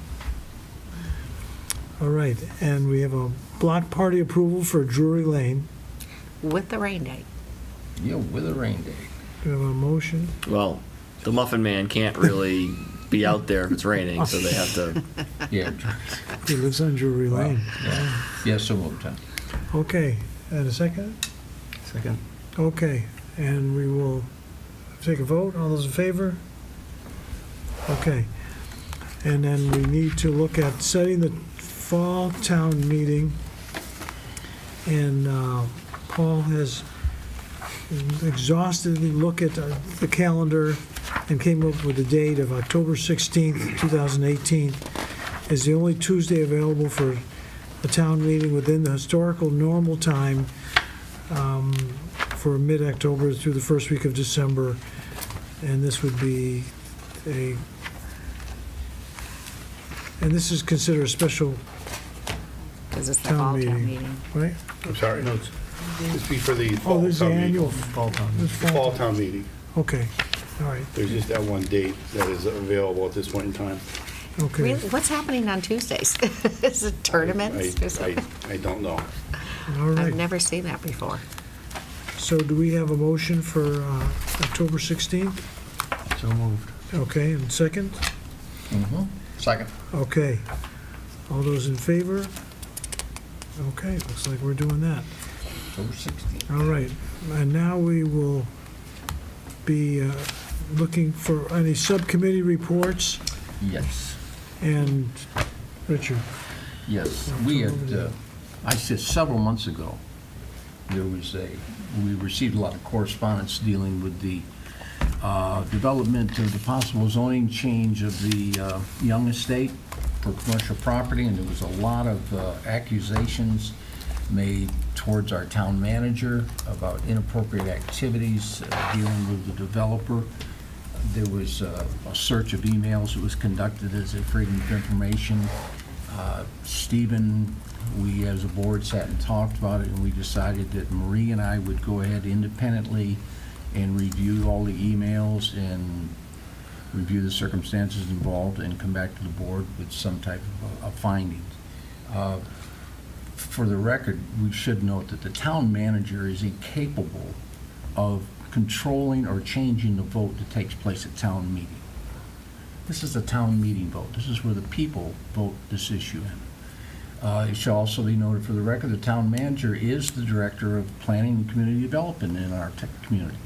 All right, and we have a block party approval for Drury Lane. With the rain date. Yeah, with a rain date. Do we have a motion? Well, the Muffin Man can't really be out there if it's raining, so they have to. Yeah. He lives on Drury Lane. Yeah, so moved, Tom. Okay, and a second? Second. Okay, and we will take a vote. All those in favor? Okay. And then we need to look at setting the fall town meeting. And Paul has exhaustively looked at the calendar and came up with a date of October 16th, 2018 is the only Tuesday available for a town meeting within the historical normal time for mid-October through the first week of December. And this would be and this is considered a special Because it's the town fall town meeting, meeting. right? I'm sorry. No, This be for the Oh, fall this is the town meeting. annual. fall town. this Fall town meeting. Okay, all right, There's just that one date that is available at this point in time. okay. Really? What's happening on Tuesdays? Is it tournaments or something? I don't know. All right. I've never seen that before. So do we have a motion for October 16th? So moved. Okay, and second? Second. Okay. All those in favor? Okay, looks like we're doing that. October 16th. All right, and now we will be looking for any subcommittee reports. Yes. And Richard? Yes, we had, I said several months ago, we received a lot of correspondence dealing with the development of the possible zoning change of the Young Estate for commercial property, and there was a lot of accusations made towards our town manager about inappropriate activities dealing with the developer. There was a search of emails that was conducted as a freedom of information. Stephen, we as a board sat and talked about it, and we decided that Marie and I would go ahead independently and review all the emails and review the circumstances involved and come back to the board with some type of findings. For the record, we should note that the town manager is incapable of controlling or changing the vote that takes place at town meeting. This is a town meeting vote. This is where the people vote this issue in. It shall also be noted for the record, the town manager is the director of planning and community development in our community.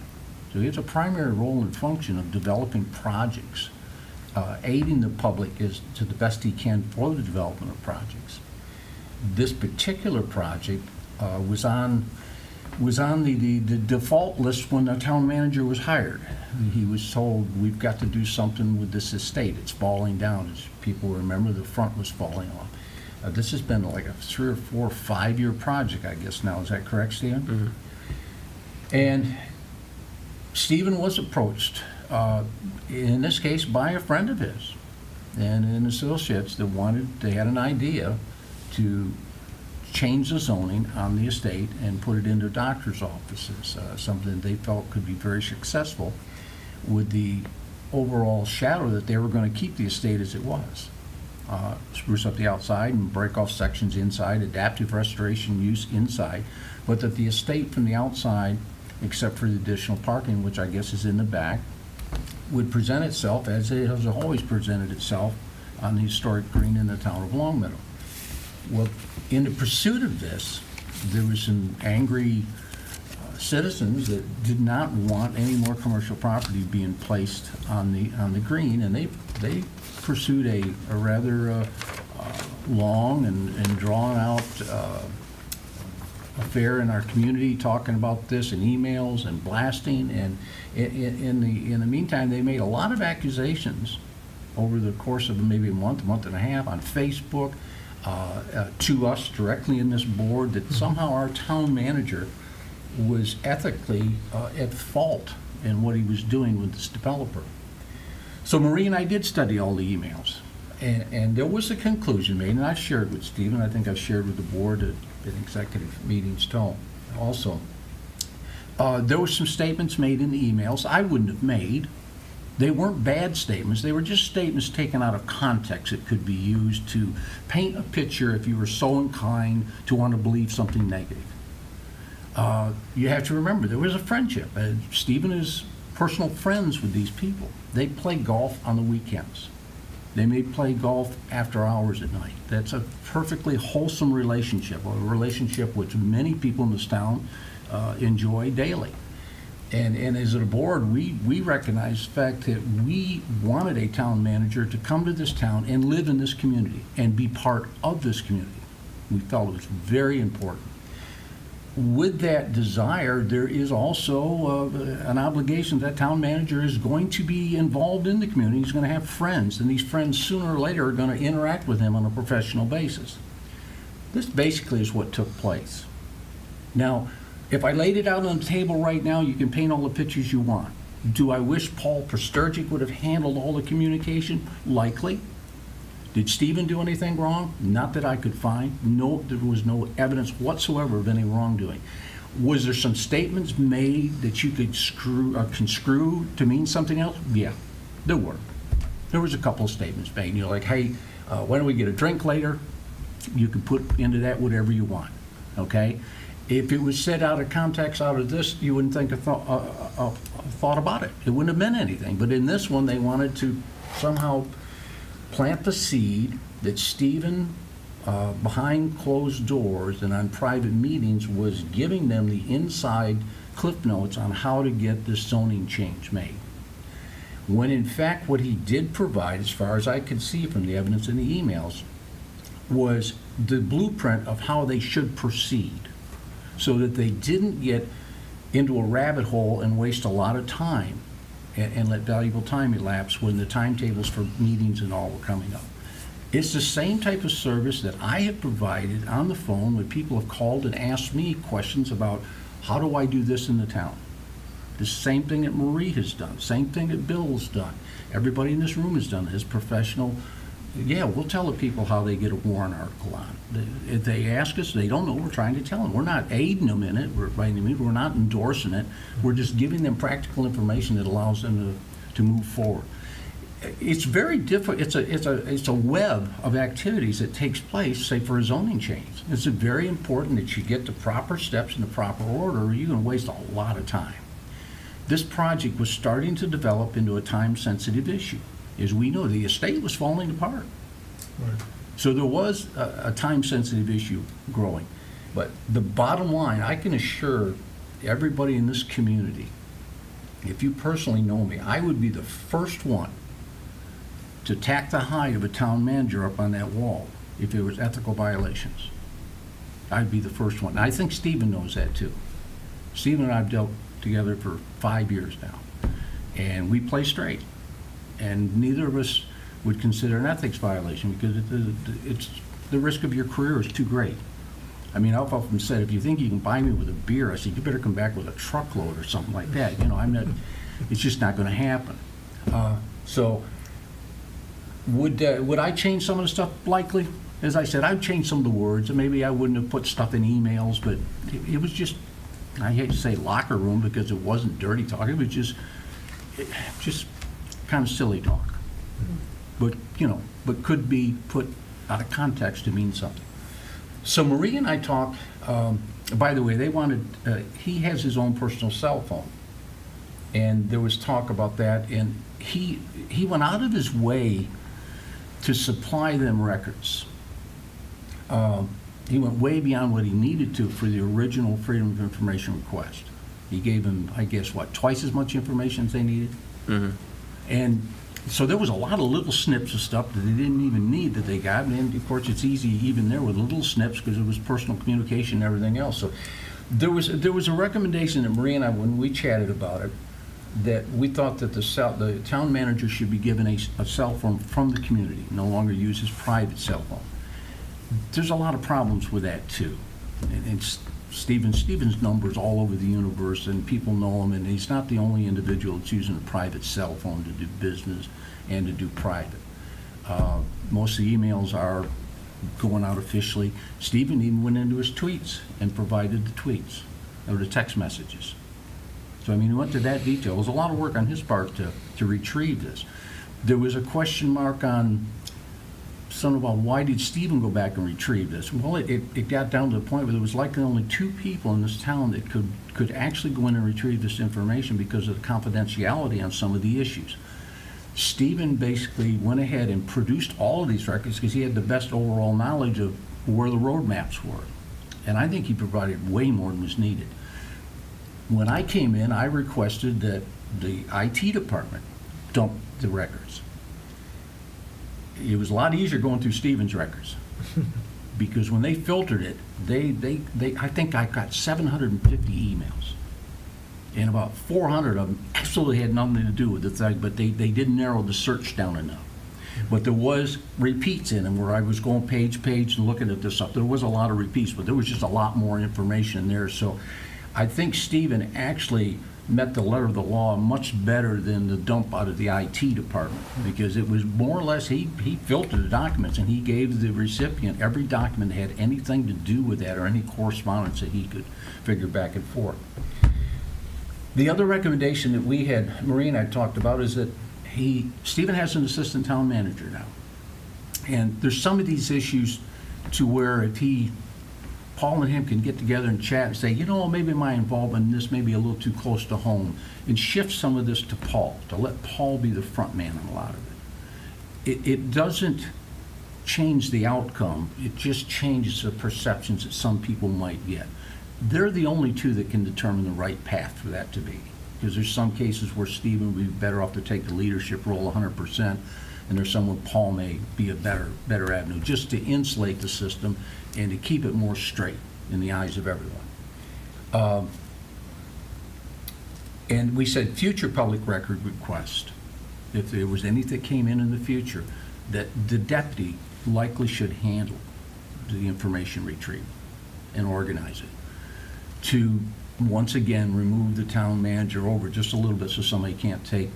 So he has a primary role and function of developing projects, aiding the public is to the best he can for the development of projects. This particular project was on the default list when the town manager was hired. He was told, we've got to do something with this estate. It's falling down. As people remember, the front was falling off. This has been like a 3 or 4 or 5 year project, I guess now. Is that correct, Stephen? Mm-hmm. And Stephen was approached, in this case, by a friend of his and an associates that they had an idea to change the zoning on the estate and put it into doctor's offices, something they felt could be very successful with the overall shadow that they were going to keep the estate as it was. Spruce up the outside and break off sections inside, adaptive restoration use inside, but that the estate from the outside, except for the additional parking, which I guess is in the back, would present itself as it has always presented itself on the historic green in the town of Longmeadow. Well, in the pursuit of this, there was some angry citizens that did not want any more commercial property being placed on the green, and they pursued a rather long and drawn out affair in our community, talking about this in emails and blasting, and in the meantime, they made a lot of accusations over the course of maybe a month and a half on Facebook to us directly in this board that somehow our town manager was ethically at fault in what he was doing with this developer. So Marie and I did study all the emails, and there was a conclusion made, and I shared with Stephen, I think I've shared with the board at executive meetings also. There were some statements made in the emails I wouldn't have made. They weren't bad statements. They were just statements taken out of context that could be used to paint a picture if you were so inclined to want to believe something negative. You have to remember, there was a friendship. Stephen is personal friends with these people. They play golf on the weekends. They may play golf after hours at night. That's a perfectly wholesome relationship, a relationship which many people in this town enjoy daily. And as a board, we recognize the fact that we wanted a town manager to come to this town and live in this community and be part of this community. We felt it was very important. With that desire, there is also an obligation that town manager is going to be involved in the community. He's going to have friends, and these friends sooner or later are going to interact with him on a professional basis. This basically is what took place. Now, if I laid it out on the table right now, you can paint all the pictures you want. Do I wish Paul Prosturgic would have handled all the communication? Likely. Did Stephen do anything wrong? Not that I could find. No, there was no evidence whatsoever of any wrongdoing. Was there some statements made that you could construe to mean something else? Yeah, there were. There was a couple of statements made. You know, like, hey, why don't we get a drink later? You can put into that whatever you want, okay? If it was said out of context, out of this, you wouldn't think a thought about it. It wouldn't have meant anything. But in this one, they wanted to somehow plant the seed that Stephen, behind closed doors and on private meetings, was giving them the inside cliff notes on how to get this zoning change made. When in fact what he did provide, as far as I could see from the evidence in the emails, was the blueprint of how they should proceed, so that they didn't get into a rabbit hole and waste a lot of time and let valuable time elapse when the timetables for meetings and all were coming up. It's the same type of service that I have provided on the phone when people have called and asked me questions about how do I do this in the town. The same thing that Marie has done, same thing that Bill's done. Everybody in this room has done his professional. Yeah, we'll tell the people how they get a warrant article on. If they ask us, they don't know, we're trying to tell them. We're not aiding them in it, we're not endorsing it. We're just giving them practical information that allows them to move forward. It's very different. It's a web of activities that takes place, say, for a zoning change. It's very important that you get the proper steps in the proper order, or you're going to waste a lot of time. This project was starting to develop into a time-sensitive issue. As we know, the estate was falling apart. Right. So there was a time-sensitive issue growing. But the bottom line, I can assure everybody in this community, if you personally know me, I would be the first one to tack the hide of a town manager up on that wall if there was ethical violations. I'd be the first one. And I think Stephen knows that too. Stephen and I have dealt together for 5 years now, and we play straight. And neither of us would consider an ethics violation because it's the risk of your career is too great. I mean, I've often said, if you think you can buy me with a beer, I said, you better come back with a truckload or something like that. You know, I'm not, it's just not going to happen. So would I change some of the stuff? Likely. As I said, I've changed some of the words, and maybe I wouldn't have put stuff in emails, but it was just, I hate to say locker room because it wasn't dirty talk. It was just kind of silly talk, but but could be put out of context to mean something. So Marie and I talked. By the way, they wanted. He has his own personal cell phone, and there was talk about that. And he went out of his way to supply them records. He went way beyond what he needed to for the original Freedom of Information request. He gave them, I guess, twice as much information as they needed. Mm-hmm. And so there was a lot of little snips of stuff that they didn't even need that they got. And of course, it's easy even there with little snips because it was personal communication and everything else. So there was a recommendation that Marie and I, when we chatted about it, that we thought that the town manager should be given a cell phone from the community, no longer use his private cell phone. There's a lot of problems with that too. And Stephen's number's all over the universe, and people know him, and he's not the only individual that's using a private cell phone to do business and to do private. Most of the emails are going out officially. Stephen even went into his tweets and provided the tweets or the text messages. So I mean, he went to that detail. It was a lot of work on his part to retrieve this. There was a question mark on something about why did Stephen go back and retrieve this? Well, it got down to the point where there was likely only 2 people in this town that could actually go in and retrieve this information because of the confidentiality on some of the issues. Stephen basically went ahead and produced all of these records because he had the best overall knowledge of where the road maps were. And I think he provided way more than was needed. When I came in, I requested that the IT department dump the records. It was a lot easier going through Stephen's records because when they filtered it, I think I got 750 emails. And about 400 of them absolutely had nothing to do with the thing, but they didn't narrow the search down enough. But there was repeats in them where I was going page and looking at this stuff. There was a lot of repeats, but there was just a lot more information there. So I think Stephen actually met the letter of the law much better than the dump out of the IT department, because it was more or less, he filtered the documents and he gave the recipient every document that had anything to do with that or any correspondence that he could figure back and forth. The other recommendation that we had, Marie and I talked about, is that Stephen has an assistant town manager now. And there's some of these issues to where if Paul and him can get together and chat and say, you know, maybe my involvement in this may be a little too close to home, and shift some of this to Paul, to let Paul be the front man on a lot of it. It doesn't change the outcome, it just changes the perceptions that some people might get. They're the only two that can determine the right path for that to be. Because there's some cases where Stephen would be better off to take the leadership role 100%, and there's some where Paul may be a better avenue, just to insulate the system and to keep it more straight in the eyes of everyone. And we said future public record request. If there was anything that came in the future, that the deputy likely should handle the information retrieval and organize it. To once again remove the town manager over just a little bit so somebody can't take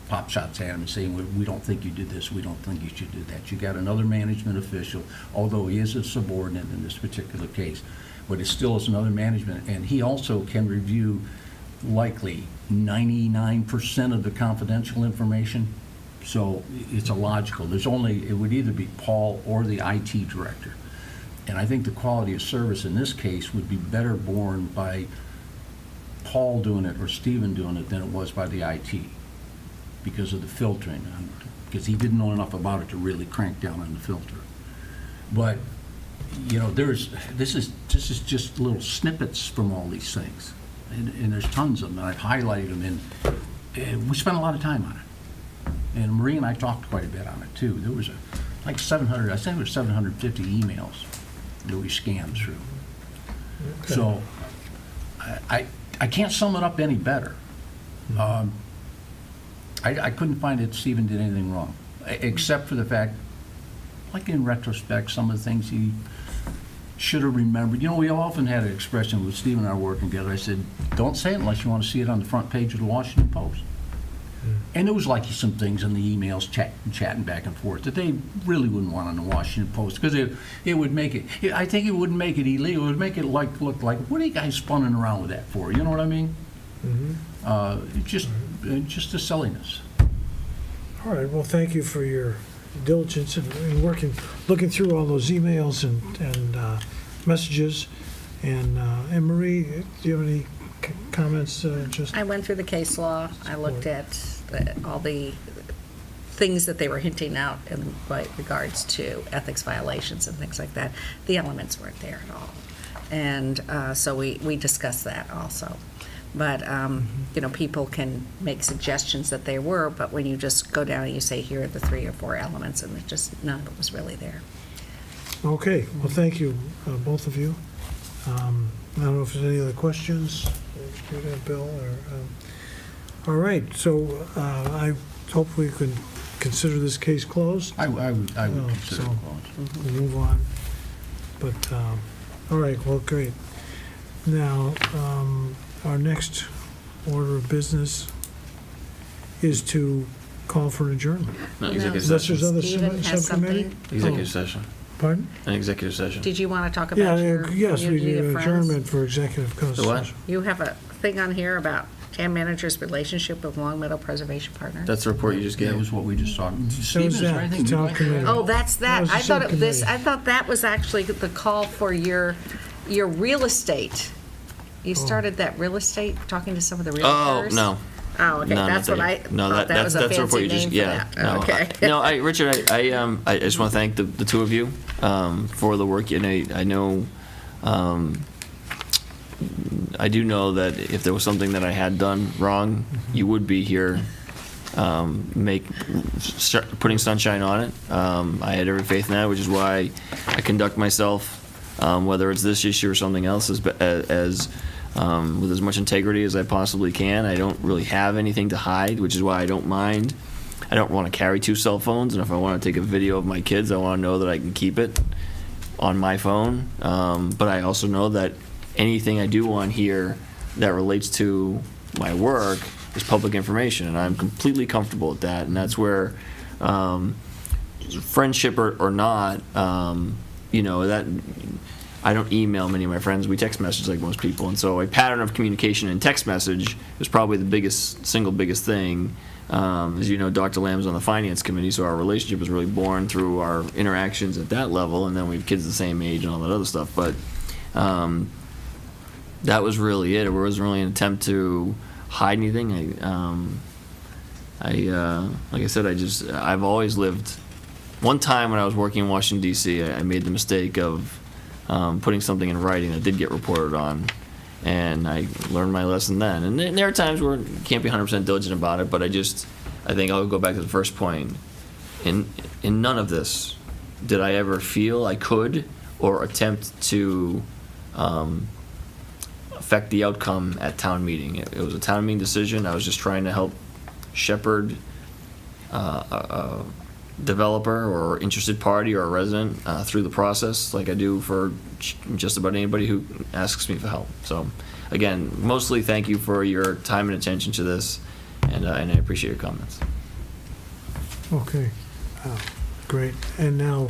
pop shots at him and saying, we don't think you did this, we don't think you should do that. You got another management official, although he is a subordinate in this particular case, but it still is another management, and he also can review likely 99% of the confidential information. So it's illogical. It would either be Paul or the IT director. And I think the quality of service in this case would be better borne by Paul doing it or Stephen doing it than it was by the IT, because of the filtering, because he didn't know enough about it to really crank down on the filter. But you know, this is just little snippets from all these things, and there's tons of them, and I've highlighted them, and we spent a lot of time on it. And Marie and I talked quite a bit on it too. There was like 700, I think there were 750 emails that we scanned through. Okay. So I can't sum it up any better. I couldn't find that Stephen did anything wrong, except for the fact, like in retrospect, some of the things he should have remembered. You know, we often had an expression with Stephen and I working together. I said, don't say it unless you want to see it on the front page of the Washington Post. And there was like some things in the emails chatting back and forth that they really wouldn't want on the Washington Post, because it would make it, I think it wouldn't make it illegal, it would make it look like, what are you guys funning around with that for? You know what I mean? Just a silliness. All right, well, thank you for your diligence in looking through all those emails and messages. And Marie, do you have any comments? I went through the case law. I looked at all the things that they were hinting out in regards to ethics violations and things like that. The elements weren't there at all. And so we discussed that also. But, you know, people can make suggestions that they were, but when you just go down and you say, here are the 3 or 4 elements, and none of it was really there. Okay, well, thank you, both of you. I don't know if there's any other questions, Bill, or, all right, so I hope we could consider this case closed. I would consider it closed. We'll move on. But, all right, well, great. Now, our next order of business is to call for an adjournment. No, executive Unless session. there's other Stephen has subcommittee? something. Executive session. Pardon? An executive session. Did you want to talk about your Yes, we community do of friends? adjournment for executive The what? session. You have a thing on here about town manager's relationship with Long Meadow Preservation Partners? That's the report you just gave. That was what we just talked. That Steve, was is there that, anything the you'd town like to committee. add? Oh, that's that. was I the thought it, this, subcommittee. I thought that was actually the call for your real estate. You started that real estate, talking to some of the Oh, realtors? no. Oh, okay, No, that's not what I that. No, thought that was a that's the report fancy you just, name for yeah. that. No, Okay. no, Richard, I just want to thank the two of you for the work. I know, I do know that if there was something that I had done wrong, you would be here putting sunshine on it. I had every faith in that, which is why I conduct myself, whether it's this issue or something else, as with as much integrity as I possibly can. I don't really have anything to hide, which is why I don't mind. I don't want to carry 2 cell phones, and if I want to take a video of my kids, I want to know that I can keep it on my phone. But I also know that anything I do on here that relates to my work is public information, and I'm completely comfortable with that. And that's where, friendship or not, that I don't email many of my friends. We text message like most people, and so a pattern of communication in text message is probably the single biggest thing. As you know, Dr. Lamb's on the finance committee, so our relationship is really born through our interactions at that level, and then we have kids the same age and all that other stuff. But that was really it. It wasn't really an attempt to hide anything. Like I said, I've always lived. One time when I was working in Washington, D.C., I made the mistake of putting something in writing that did get reported on, and I learned my lesson then. And there are times where you can't be 100% diligent about it, but I think I'll go back to the first point. In none of this did I ever feel I could or attempt to affect the outcome at town meeting. It was a town meeting decision. I was just trying to help shepherd a developer or interested party or a resident through the process, like I do for just about anybody who asks me for help. So, again, mostly thank you for your time and attention to this, and I appreciate your comments. Okay, great. And now,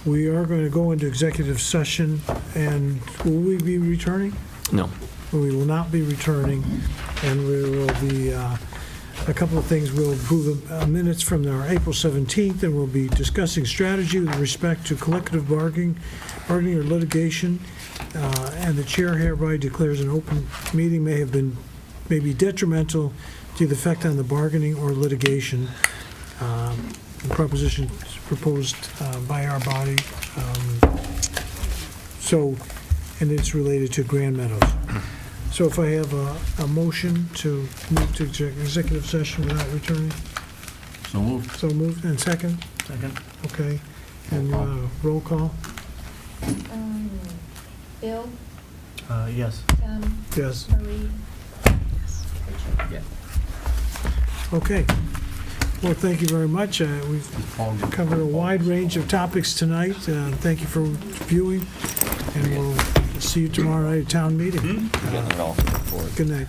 we are going to go into executive session, and will we be returning? No. We will not be returning, and we will be, a couple of things, we'll approve the minutes from our April 17th, and we'll be discussing strategy with respect to collective bargaining or litigation, and the chair hereby declares an open meeting may be detrimental to the effect on the bargaining or litigation. The proposition proposed by our body. And it's related to Grand Meadows. So if I have a motion to move to executive session without returning? So moved. So moved, and second? Second. Okay, and roll call? Bill? Yes. Tom? Yes. Marie? Richard? Yeah. Okay. Well, thank you very much. We've covered a wide range of topics tonight. Thank you for viewing, and we'll see you tomorrow night at town meeting. Getting it all forward. Good night.